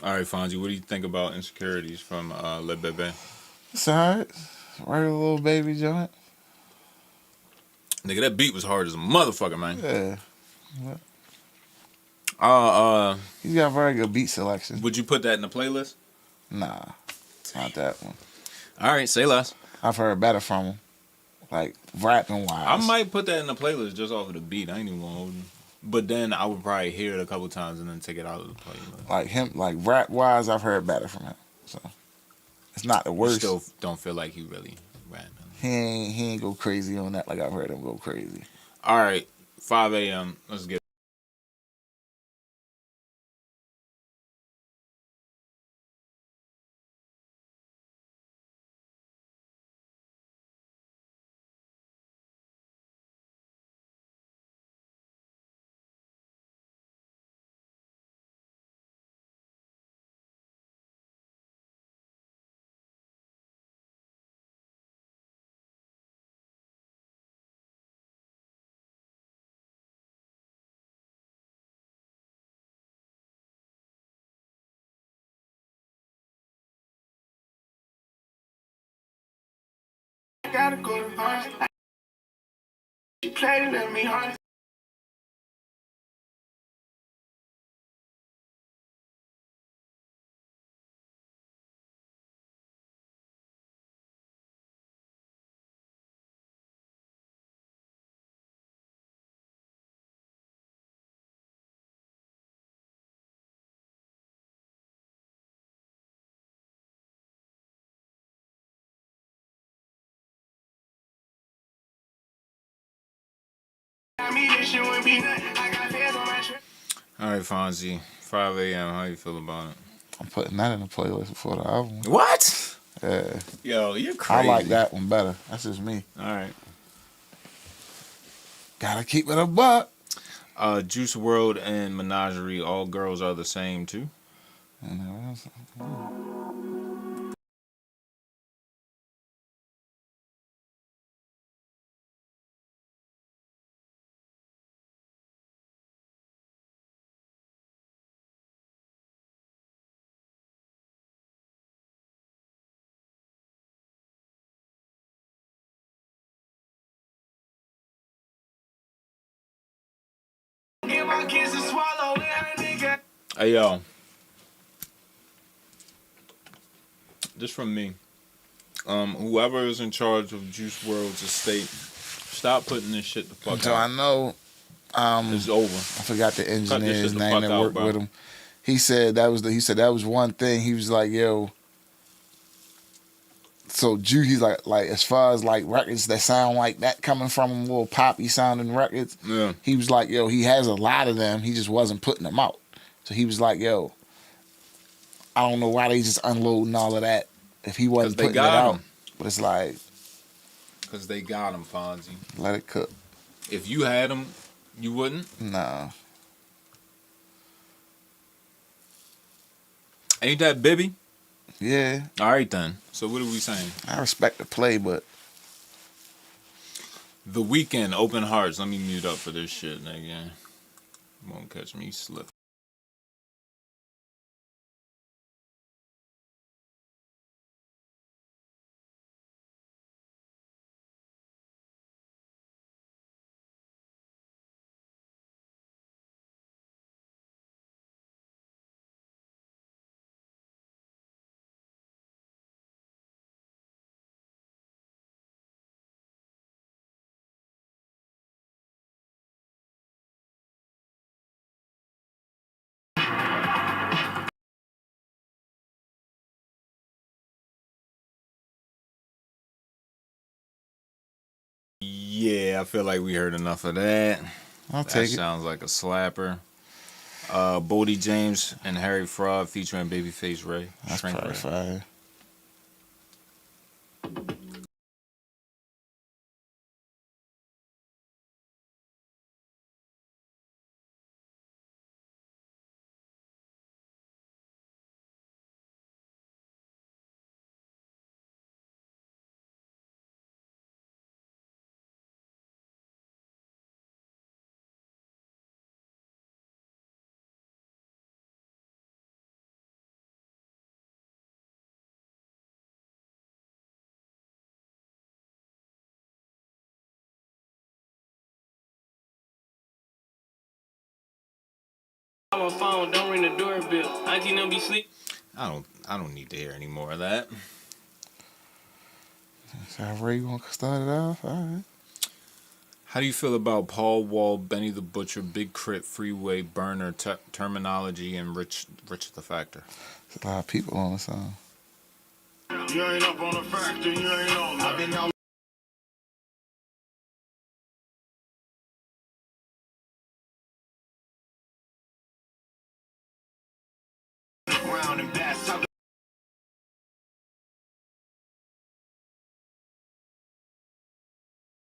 [SPEAKER 1] All right, Fonzie, what do you think about Insecurities from Le Bebe?
[SPEAKER 2] It's alright. Regular little baby joint.
[SPEAKER 1] Nigga, that beat was hard as a motherfucker, man.
[SPEAKER 2] Yeah. He's got very good beat selection.
[SPEAKER 1] Would you put that in the playlist?
[SPEAKER 2] Nah, not that one.
[SPEAKER 1] All right, say less.
[SPEAKER 2] I've heard better from him, like rapping wise.
[SPEAKER 1] I might put that in the playlist just off of the beat. I ain't even gonna. But then I would probably hear it a couple times and then take it out of the playlist.
[SPEAKER 2] Like him, like rap wise, I've heard better from him. So it's not the worst.
[SPEAKER 1] You still don't feel like he really rapping.
[SPEAKER 2] He ain't go crazy on that like I've heard him go crazy.
[SPEAKER 1] All right, 5 a.m. Let's get.
[SPEAKER 3] Gotta go to hard. She played and let me hard.
[SPEAKER 1] All right, Fonzie, 5 a.m. How you feel about it?
[SPEAKER 2] I'm putting that in the playlist before the album.
[SPEAKER 1] What?
[SPEAKER 2] Yeah.
[SPEAKER 1] Yo, you're crazy.
[SPEAKER 2] I like that one better. That's just me.
[SPEAKER 1] All right.
[SPEAKER 2] Gotta keep it a buck.
[SPEAKER 1] Juice WRLD and Menagerie, all girls are the same too. Hey yo, just from me, whoever is in charge of Juice WRLD's estate, stop putting this shit the fuck
[SPEAKER 2] So
[SPEAKER 1] out.
[SPEAKER 2] I know
[SPEAKER 1] it's over.
[SPEAKER 2] I forgot the engineer's name that worked with him. he said that was one thing. He was like, yo. So he's like as far as like records that sound like that coming from him, little poppy sounding records.
[SPEAKER 1] Yeah.
[SPEAKER 2] He was like, yo, he has a lot of them. He just wasn't putting them out. So he was like, yo, I don't know why they just unloading all of that if he wasn't putting it out. But it's like,
[SPEAKER 1] because they got him, Fonzie.
[SPEAKER 2] Let it cook.
[SPEAKER 1] If you had him, you wouldn't.
[SPEAKER 2] Nah.
[SPEAKER 1] Ain't that Bibby?
[SPEAKER 2] Yeah.
[SPEAKER 1] All right then. So what are we saying?
[SPEAKER 2] I respect the play, but
[SPEAKER 1] The Weeknd, Open Hearts. Let me mute up for this shit, nigga. Won't catch me slip. Yeah, I feel like we heard enough of that.
[SPEAKER 2] I'll take it.
[SPEAKER 1] Sounds like a slapper. Bodie James and Harry Fraud featuring Babyface Ray.
[SPEAKER 2] That's probably fire.
[SPEAKER 15] I'm on phone, don't ring the doorbell. Auntie don't be sleep.
[SPEAKER 1] I don't need to hear any more of that.
[SPEAKER 2] So Ray gonna start it off? All right.
[SPEAKER 1] How do you feel about Paul Wall, Benny the Butcher, Big Crit, Freeway, Burner, Terminology, and Rich the Factor?
[SPEAKER 2] There's a lot of people on the song.
[SPEAKER 20] You ain't up on the factor, you ain't on that. I've been out. Round and bass,
[SPEAKER 2] I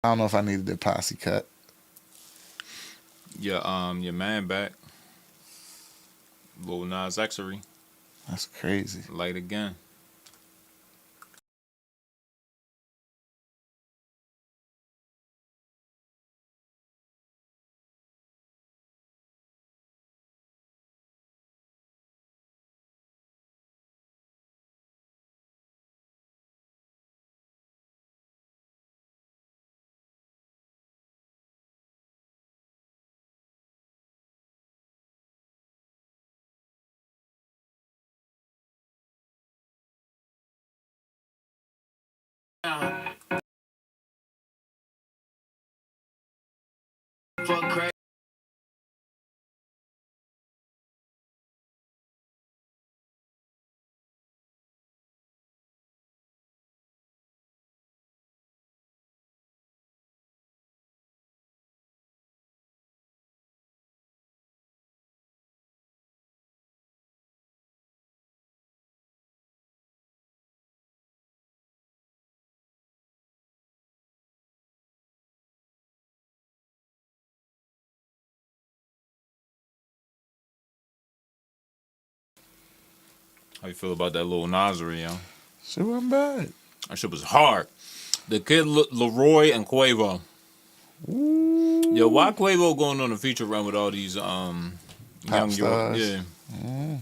[SPEAKER 2] don't know if I needed the posse cut.
[SPEAKER 1] Your man back. Lil Nas Xery.
[SPEAKER 2] That's crazy.
[SPEAKER 1] Light again.
[SPEAKER 21] Fuck crazy.
[SPEAKER 1] How you feel about that Lil Nasry, yo?
[SPEAKER 2] Shit wasn't bad.
[SPEAKER 1] That shit was hard. The kid Leroy and Quavo.
[SPEAKER 2] Ooh.
[SPEAKER 1] Yo, why Quavo going on a feature run with all these young
[SPEAKER 2] stars?
[SPEAKER 1] Yeah.
[SPEAKER 2] Mm.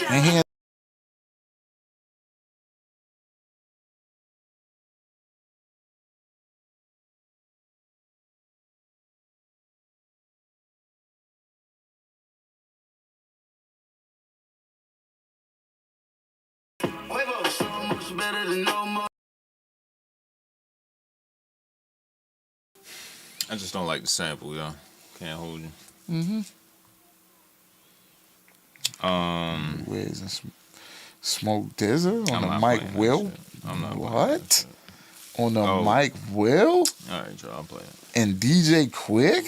[SPEAKER 2] And he
[SPEAKER 1] I just don't like the sample, yo. Can't hold you.
[SPEAKER 2] Wiz and Smoke Dizzer on the Mike Will.
[SPEAKER 1] I'm not
[SPEAKER 2] What? On the
[SPEAKER 1] Oh.
[SPEAKER 2] Mike Will?
[SPEAKER 1] All right, y'all, I'll play it.
[SPEAKER 2] And DJ Quick?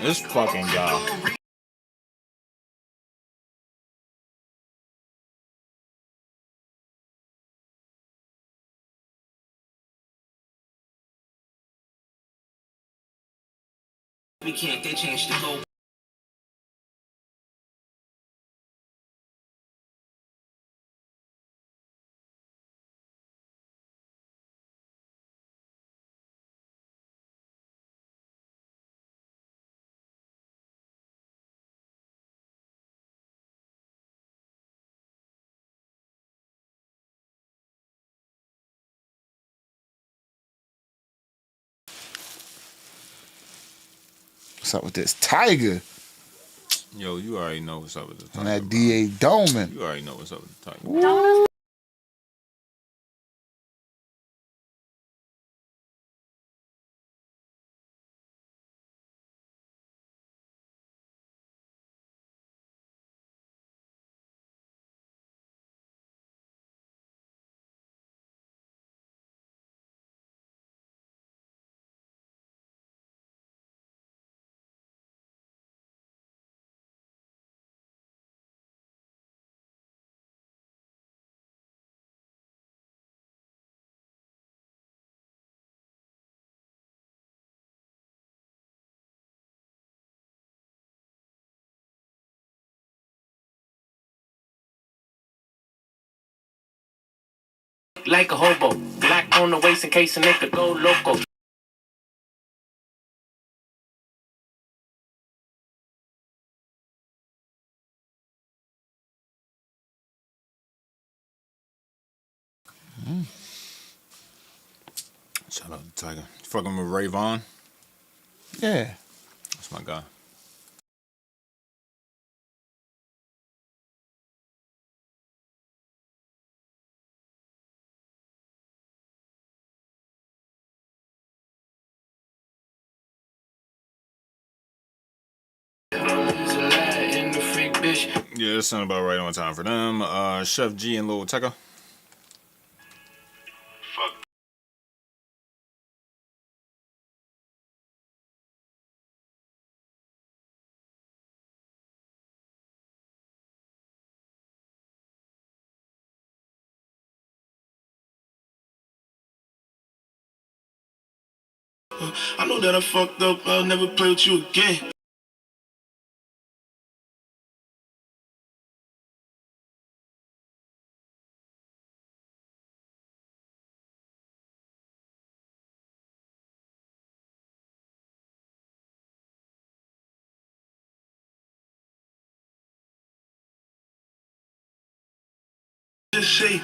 [SPEAKER 1] This fucking guy.
[SPEAKER 3] We can't, they changed the goal.
[SPEAKER 2] What's up with this Tiger?
[SPEAKER 1] Yo, you already know what's up with the
[SPEAKER 2] And
[SPEAKER 1] Tiger.
[SPEAKER 2] that D.A. Doman.
[SPEAKER 1] You already know what's up with the Tiger.
[SPEAKER 2] Woo.
[SPEAKER 3] Like a hobo, black on the waist in case a nigga go loco.
[SPEAKER 1] Shout out to Tiger. You fucking with Ray Vaughn?
[SPEAKER 2] Yeah.
[SPEAKER 1] That's my guy. Yeah, it's something about right on time for them. Chef G and Lil Tecca.
[SPEAKER 3] I know that I fucked up, I'll never play with you again. Just say.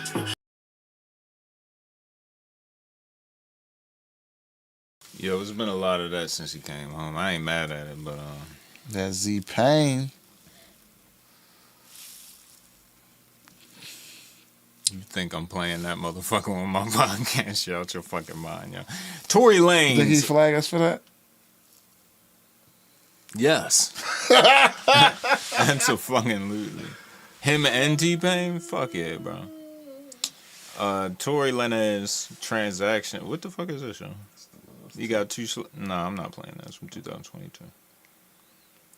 [SPEAKER 1] Yo, there's been a lot of that since he came home. I ain't mad at it, but
[SPEAKER 2] That Z Pain.
[SPEAKER 1] you think I'm playing that motherfucker on my podcast? Yo, out your fucking mind, yo. Tory Lanez.
[SPEAKER 2] Think he flag us for that?
[SPEAKER 1] Yes. That's a fucking loser. Him and T-Pain? Fuck yeah, bro. Tory Lanez transaction. What the fuck is this, yo? You got two. Nah, I'm not playing that. It's from 2022.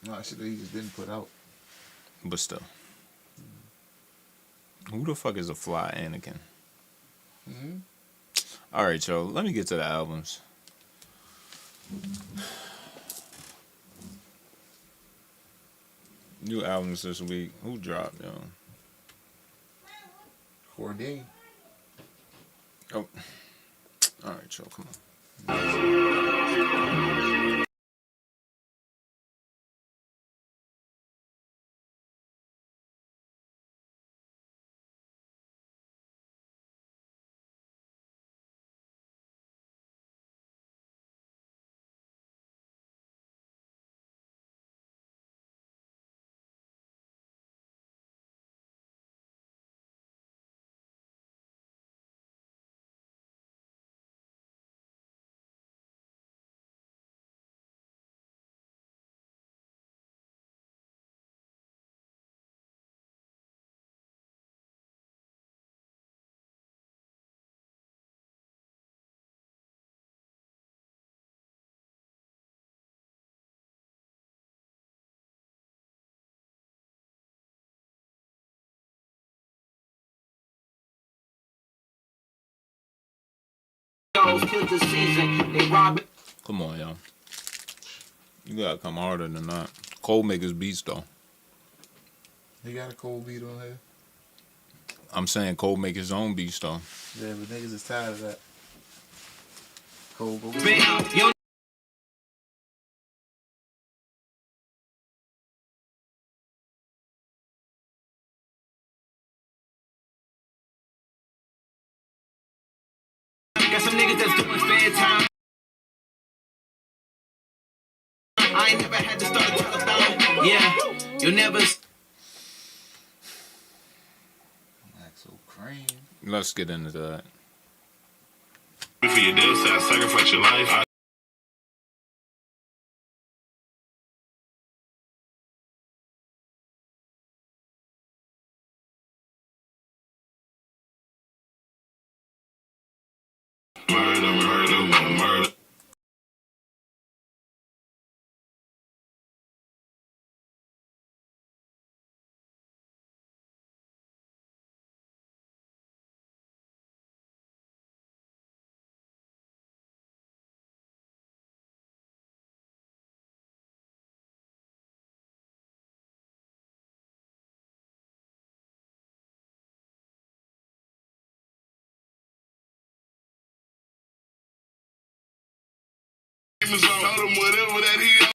[SPEAKER 2] No, shit that he just didn't put out.
[SPEAKER 1] But still. Who the fuck is a fly Anakin? All right, yo. Let me get to the albums. New albums this week. Who dropped, yo?
[SPEAKER 2] Corday.
[SPEAKER 1] Oh. All right, yo. Come on. Come on, y'all. You gotta come harder than that. Cole make his beats though.
[SPEAKER 2] He got a cold beat on here.
[SPEAKER 1] I'm saying Cole make his own beats though.
[SPEAKER 2] Yeah, but niggas is tired of that. Cole go.
[SPEAKER 21] Got some niggas that's doing spare time. I ain't never had to start a telethon. Yeah, you'll never.
[SPEAKER 2] Axel Cream.
[SPEAKER 1] Let's get into that.
[SPEAKER 20] For your deal side, sacrifice your life. Murder. Told him whatever that he.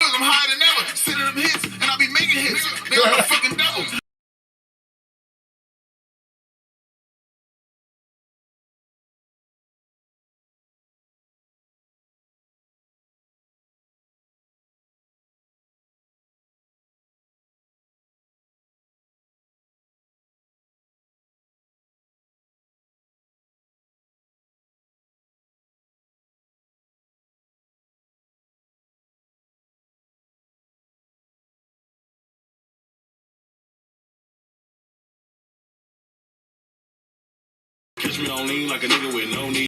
[SPEAKER 20] I'm higher than ever, sending them hits, and I be making hits. They on the fucking devil. Catch me on lean like a nigga with no need.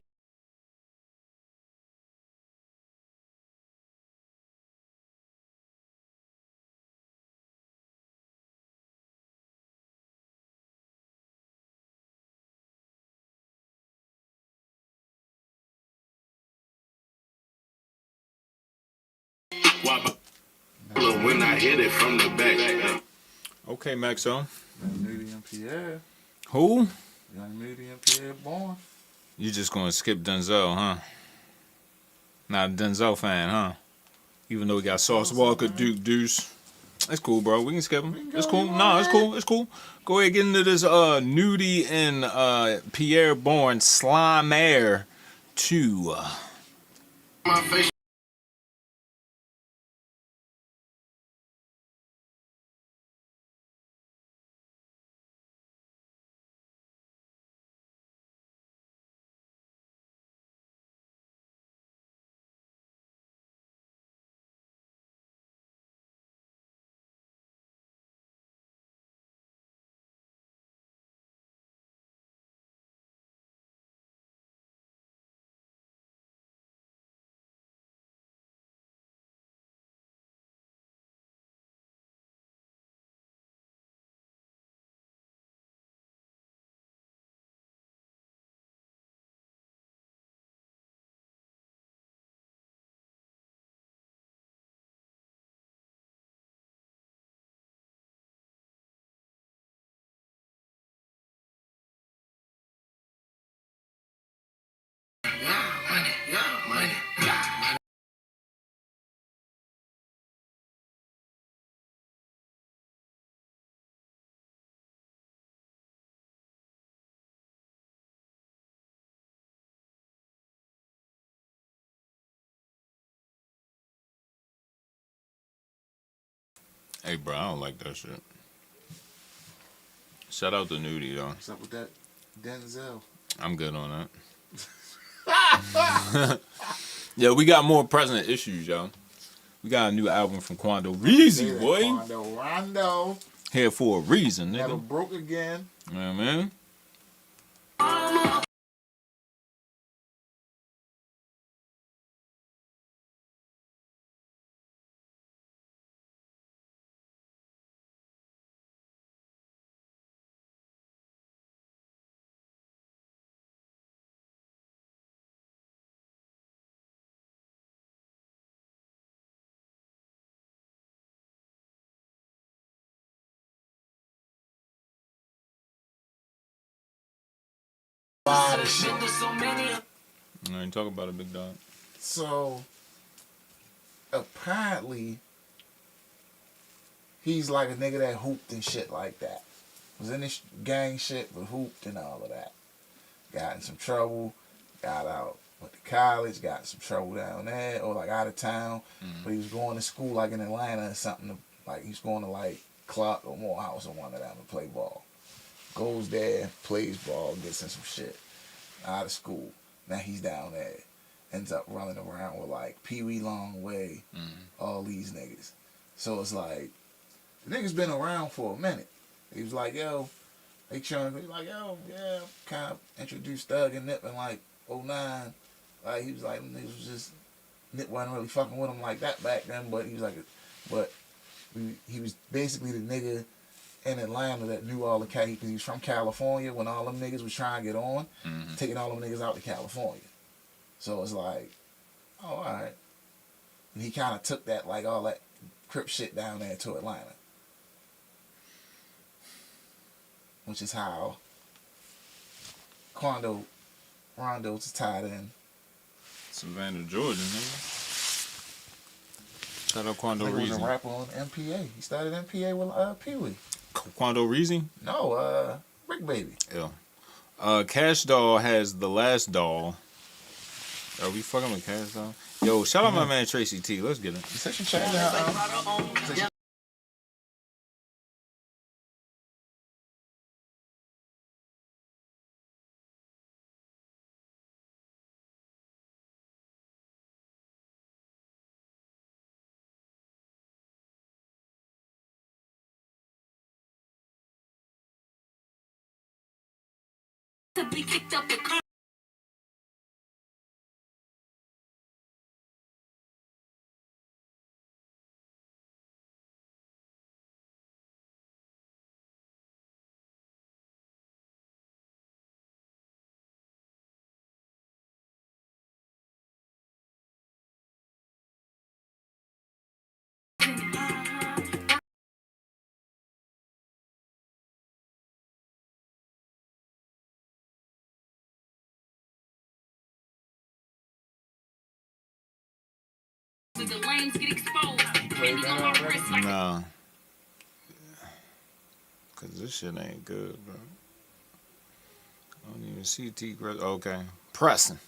[SPEAKER 20] When I hit it from the back.
[SPEAKER 1] Okay, Maxo.
[SPEAKER 2] Medium Pierre.
[SPEAKER 1] Who?
[SPEAKER 2] Young Medium Pierre born.
[SPEAKER 1] You just gonna skip Denzel, huh? Not a Denzel fan, huh? Even though we got Sauce Walker, Duke Deuce. It's cool, bro. We can skip him. It's cool. No, it's cool. It's cool. Go ahead, get into this Nudie and Pierre Bourne Slime Air 2.
[SPEAKER 21] My face.
[SPEAKER 1] Hey, bro, I don't like that shit. Shout out to Nudie, though.
[SPEAKER 2] What's up with that Denzel?
[SPEAKER 1] I'm good on that. Yo, we got more present issues, yo. We got a new album from Quando Reezy, boy.
[SPEAKER 2] Quando Rondo.
[SPEAKER 1] Here for a reason, nigga.
[SPEAKER 2] Never broke again.
[SPEAKER 1] Yeah, man.
[SPEAKER 2] A lot of shit.
[SPEAKER 1] I ain't talk about it, big dog.
[SPEAKER 2] So, apparently, he's like a nigga that hooped and shit like that. Was in this gang shit, but hooped and all of that. Got in some trouble, got out, went to college, got in some trouble down there, or like out of town. But he was going to school like in Atlanta or something. Like he was going to like Clark or Morehouse or one of them to play ball. Goes there, plays ball, gets in some shit. Out of school. Now he's down there. Ends up running around with like Pee Wee Longway, all these niggas. So it's like, the nigga's been around for a minute. He was like, yo, he's like, yo, yeah, kind of introduced Thug and Nip in like 09. Like, he was like, niggas was just, Nip wasn't really fucking with him like that back then, but he was like, he was basically the nigga in Atlanta that knew all the cats, because he was from California when all them niggas was trying to get on, taking all them niggas out to California. So it's like, oh, all right. And he kind of took that, like, all that Crip shit down there to Atlanta. Which is how Quando Rondo's tied in.
[SPEAKER 1] Savannah, Georgia, nigga. Shout out Quando
[SPEAKER 2] Reezy. He was a
[SPEAKER 1] Reezy.
[SPEAKER 2] rapper on MPA. He started MPA with Pee Wee.
[SPEAKER 1] Quando Reezy?
[SPEAKER 2] No, Rick Baby.
[SPEAKER 1] Yeah. Cash Doll has The Last Doll. Are we fucking with Cash Doll? Yo, shout out my man Tracy T. Let's get it.
[SPEAKER 2] You said she changed her
[SPEAKER 5] To be kicked up the car. The lanes get exposed. Depending on my wrist, like
[SPEAKER 1] Nah. Cause this shit ain't good, bro. I don't even see T. Okay. Pressing.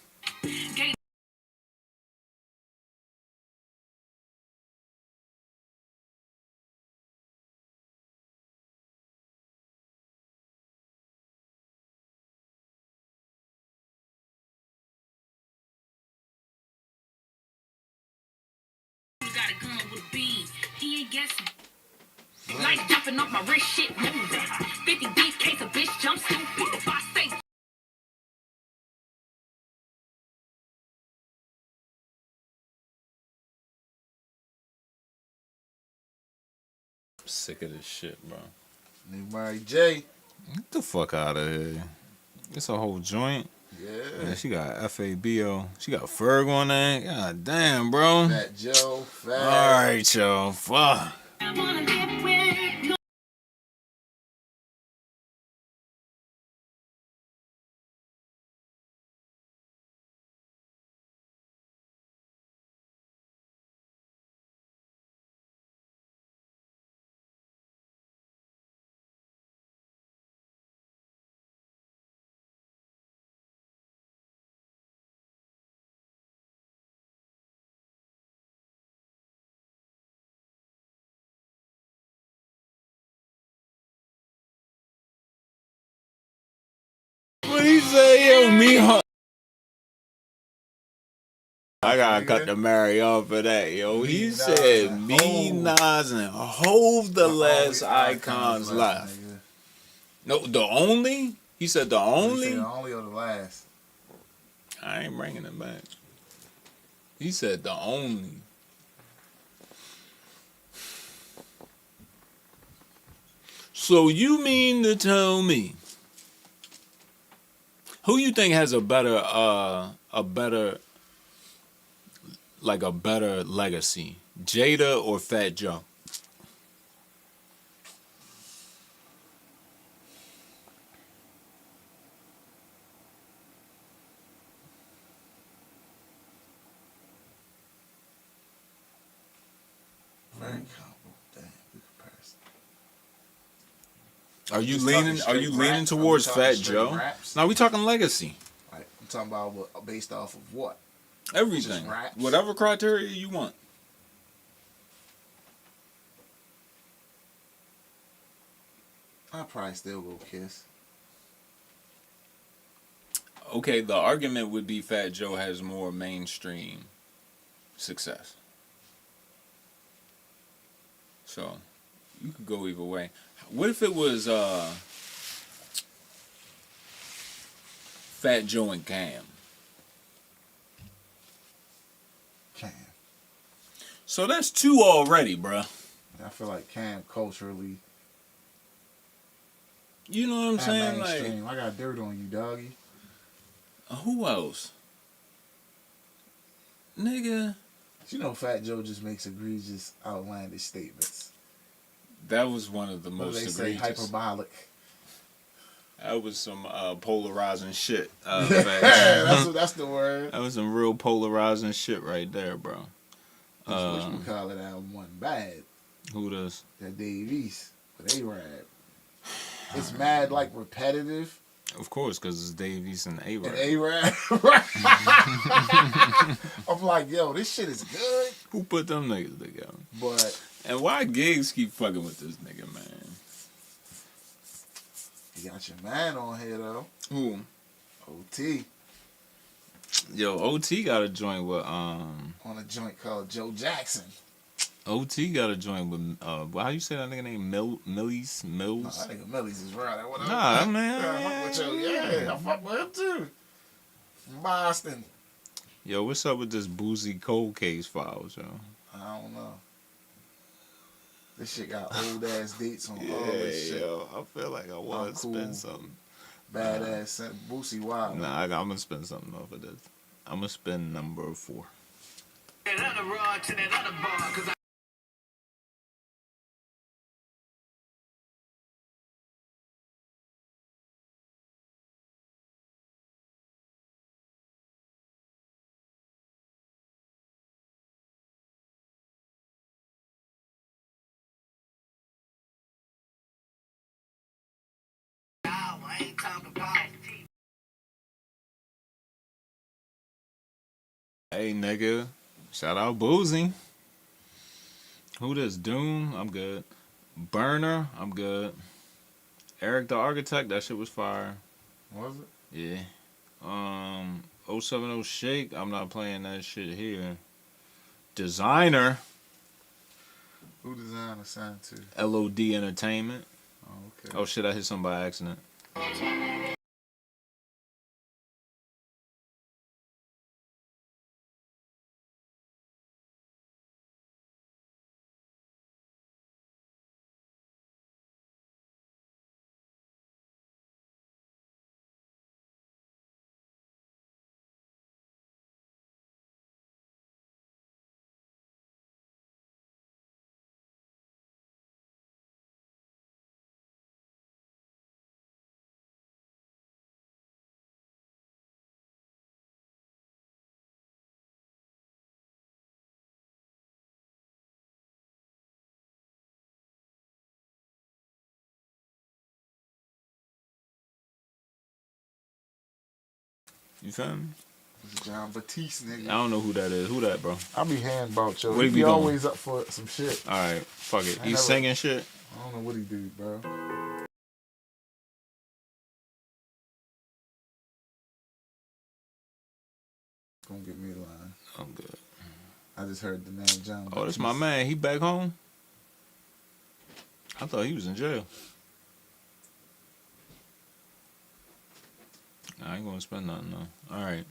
[SPEAKER 5] got a gun with a beam. He ain't guessing. Like jumping off my wrist, shit moving. 50 beef case a bitch jump stupid. If I say
[SPEAKER 1] Sick of this shit, bro.
[SPEAKER 2] New Mary J.
[SPEAKER 1] Get the fuck out of here. It's a whole joint.
[SPEAKER 2] Yeah.
[SPEAKER 1] Man, she got FABO. She got Ferg on there. God damn, bro.
[SPEAKER 2] Fat Joe. Fat.
[SPEAKER 1] All right, yo. Fuck.
[SPEAKER 5] I wanna get with
[SPEAKER 1] Yo, me, huh? I gotta cut the Mary off for that, yo. He said me, Nas, and Hove the last icons left. No, the only? He said the only?
[SPEAKER 2] He said the only or the last.
[SPEAKER 1] I ain't bringing it back. He said the only. So you mean to tell me who you think has a better legacy, Jada or Fat Joe?
[SPEAKER 2] Very comparable. Damn, good comparison.
[SPEAKER 1] Are you leaning towards Fat Joe?
[SPEAKER 2] Raps?
[SPEAKER 1] Now we talking legacy.
[SPEAKER 2] Like, I'm talking about based off of what?
[SPEAKER 1] Everything. Whatever criteria you want.
[SPEAKER 2] I'll probably still go Kiss.
[SPEAKER 1] Okay, the argument would be Fat Joe has more mainstream success. So, you could go either way. What if it was Fat Joe and Cam?
[SPEAKER 2] Cam.
[SPEAKER 1] So that's two already, bruh.
[SPEAKER 2] I feel like Cam culturally.
[SPEAKER 1] You know what I'm saying?
[SPEAKER 2] Mainstream. Like, I got dirt on you, doggy.
[SPEAKER 1] Who else? Nigga.
[SPEAKER 2] You know Fat Joe just makes egregious, outlandish statements.
[SPEAKER 1] That was one of the most
[SPEAKER 2] egregious.
[SPEAKER 1] Say
[SPEAKER 2] hyperbolic.
[SPEAKER 1] That was some polarizing shit.
[SPEAKER 2] That's the word.
[SPEAKER 1] That was some real polarizing shit right there, bro.
[SPEAKER 2] Whatchamacallit album wasn't bad.
[SPEAKER 1] Who does?
[SPEAKER 2] That Dave East with A-Rab. It's mad, like, repetitive.
[SPEAKER 1] Of course, because it's Dave East and A-Rab.
[SPEAKER 2] And A-Rab. I'm like, yo, this shit is good.
[SPEAKER 1] Who put them niggas together?
[SPEAKER 2] But
[SPEAKER 1] and why gigs keep fucking with this nigga, man?
[SPEAKER 2] You got your man on here, though.
[SPEAKER 1] Who?
[SPEAKER 2] OT.
[SPEAKER 1] Yo, OT got a joint with
[SPEAKER 2] on a joint called Joe Jackson.
[SPEAKER 1] OT got a joint with how you say that nigga name? Mills?
[SPEAKER 2] No, that nigga Millie's is right.
[SPEAKER 1] Nah, man.
[SPEAKER 2] I fuck with him too. From Boston.
[SPEAKER 1] Yo, what's up with this Boozy cold case files, yo?
[SPEAKER 2] I don't know. This shit got old ass dates on all this shit.
[SPEAKER 1] Yo, I feel like I want to spend something.
[SPEAKER 2] Badass Boosie Wild.
[SPEAKER 1] Nah, I'm gonna spend something off of this. I'm gonna spend number 4. Hey, nigga. Shout out Boozy. Who this? Doom? I'm good. Burner? I'm good. Eric the Architect? That shit was fire.
[SPEAKER 2] Was it?
[SPEAKER 1] Yeah. 070 Shake? I'm not playing that shit here. Designer?
[SPEAKER 2] Who Designer signed to?
[SPEAKER 1] LOD Entertainment.
[SPEAKER 2] Oh, okay.
[SPEAKER 1] Oh, shit, I hit something by accident. You feel me?
[SPEAKER 2] John Batiste, nigga.
[SPEAKER 1] I don't know who that is. Who that, bro?
[SPEAKER 2] I be hand about yo.
[SPEAKER 1] What
[SPEAKER 2] He
[SPEAKER 1] he
[SPEAKER 2] be
[SPEAKER 1] doing?
[SPEAKER 2] always up for some shit.
[SPEAKER 1] All right, fuck it. He's singing shit.
[SPEAKER 2] I don't know what he do, bro. Gonna get me a line.
[SPEAKER 1] I'm good.
[SPEAKER 2] I just heard the name John.
[SPEAKER 1] Oh, that's my man. He back home? I thought he was in jail. I ain't gonna spend nothing though. All right.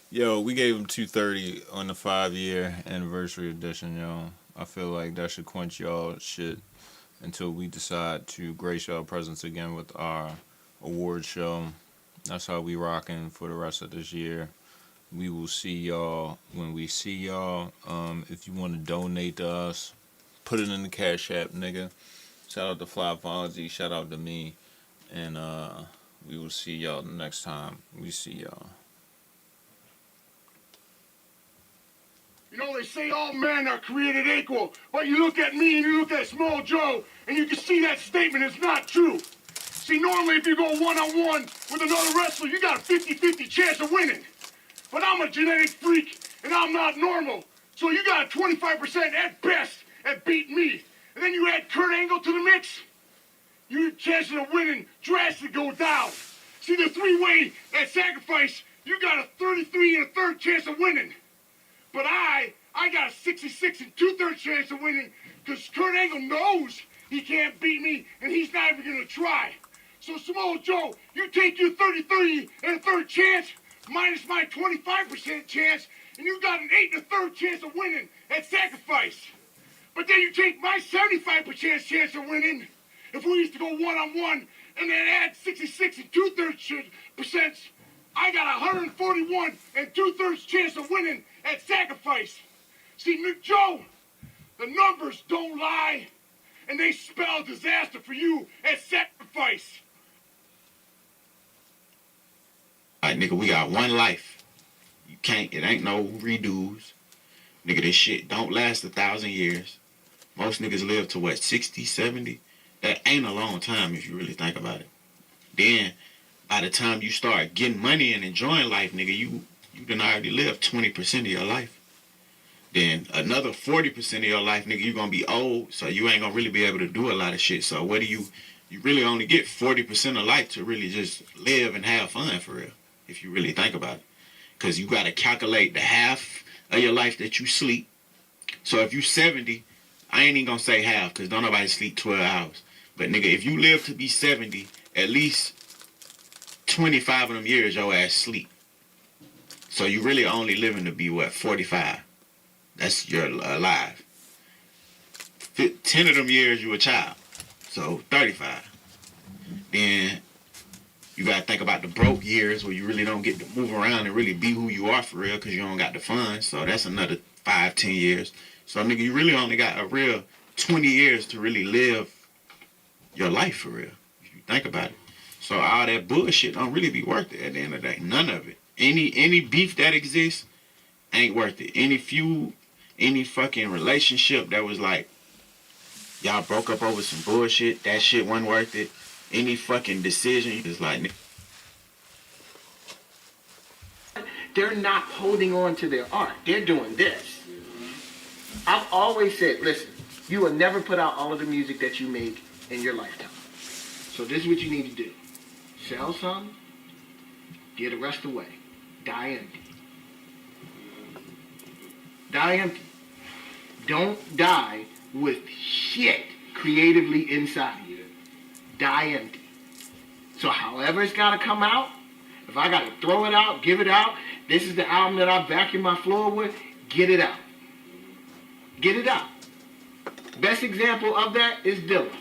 [SPEAKER 1] Yo, we gave him 230 on the 5-year anniversary edition, yo. I feel like that should quench y'all shit until we decide to grace y'all presence again with our award show. That's how we rocking for the rest of this year. We will see y'all when we see y'all. If you want to donate to us, put it in the Cash App, nigga. Shout out to Fly Fonzie. Shout out to me. And we will see y'all the next time we see y'all.
[SPEAKER 10] You know, they say all men are created equal, but you look at me and you look at Small Joe, and you can see that statement is not true. See, normally if you go one-on-one with another wrestler, you got a 50-50 chance of winning. But I'm a genetic freak, and I'm not normal. So you got a 25% at best at beating me. And then you add Kurt Angle to the mix, your chances of winning drastically go down. See, the three-way at sacrifice, you got a 33 and a third chance of winning. But I got a 66 and 2/3 chance of winning because Kurt Angle knows he can't beat me, and he's not even going to try. So, Samoa Joe, you take your 33 and a third chance minus my 25% chance, and you got an 8 and a third chance of winning at sacrifice. But then you take my 75% chance of winning if we used to go one-on-one and then add 66 and 2/3%. I got 141 and 2/3 chance of winning at sacrifice. See, Joe, the numbers don't lie, and they spell disaster for you at sacrifice.
[SPEAKER 6] All right, nigga, we got one life. It ain't no redos. Nigga, this shit don't last 1,000 years. Most niggas live to what, 60, 70? That ain't a long time if you really think about it. Then, by the time you start getting money and enjoying life, nigga, you done already lived 20% of your life. Then another 40% of your life, nigga, you gonna be old, so you ain't gonna really be able to do a lot of shit. So what do you really only get 40% of life to really just live and have fun for real, if you really think about it. Because you gotta calculate the half of your life that you sleep. So if you 70, I ain't even gonna say half, because don't nobody sleep 12 hours. But nigga, if you live to be 70, at least 25 of them years your ass sleep. So you really only living to be what, 45? That's you're alive. 10 of them years you a child. So 35. Then you gotta think about the broke years where you really don't get to move around and really be who you are for real because you don't got the funds. So that's another 5, 10 years. So nigga, you really only got a real 20 years to really live your life for real, if you think about it. So all that bullshit don't really be worth it at the end of the day. None of it. Any beef that exists ain't worth it. Any feud, any fucking relationship that was like, y'all broke up over some bullshit, that shit wasn't worth it. Any fucking decision is like...
[SPEAKER 22] They're not holding on to their art. They're doing this. I've always said, listen, you will never put out all of the music that you make in your lifetime. So this is what you need to do. Sell some, get the rest away. Die empty. Die empty. Don't die with shit creatively inside you. Die empty. So however it's got to come out, if I got to throw it out, give it out, this is the album that I vacuum my floor with, get it out. Get it out. Best example of that is Dilla.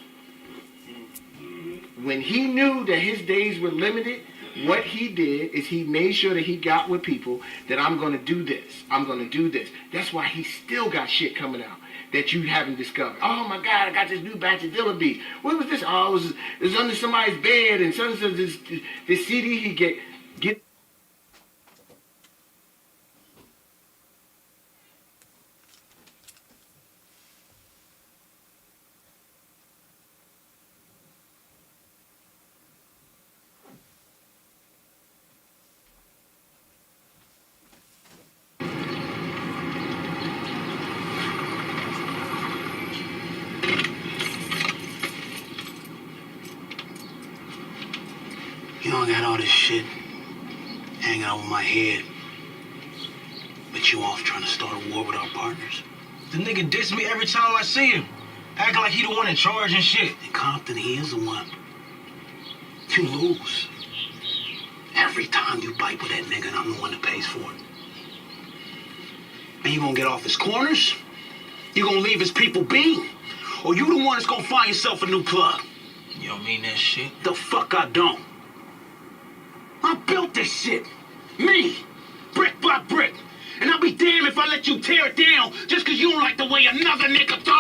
[SPEAKER 22] When he knew that his days were limited, what he did is he made sure that he got with people that I'm going to do this. I'm going to do this. That's why he still got shit coming out that you haven't discovered. Oh my God, I got this new batch of Dilla beats. What was this? Oh, it was under somebody's bed and so this CD he get.
[SPEAKER 21] You don't got all this shit hanging over my head.
[SPEAKER 9] you off trying to start a war with our partners? The nigga diss me every time I see him. Acting like he the one in charge and shit. In Compton, he is the one. You lose. Every time you bite with that nigga, and I'm the one that pays for it. And you gonna get off his corners? You gonna leave his people be? Or you the one that's gonna find yourself a new plug? You don't mean that shit? The fuck I don't. I built this shit. Me. Brick by brick. And I'll be damned if I let you tear it down just cause you don't like the way another nigga thought.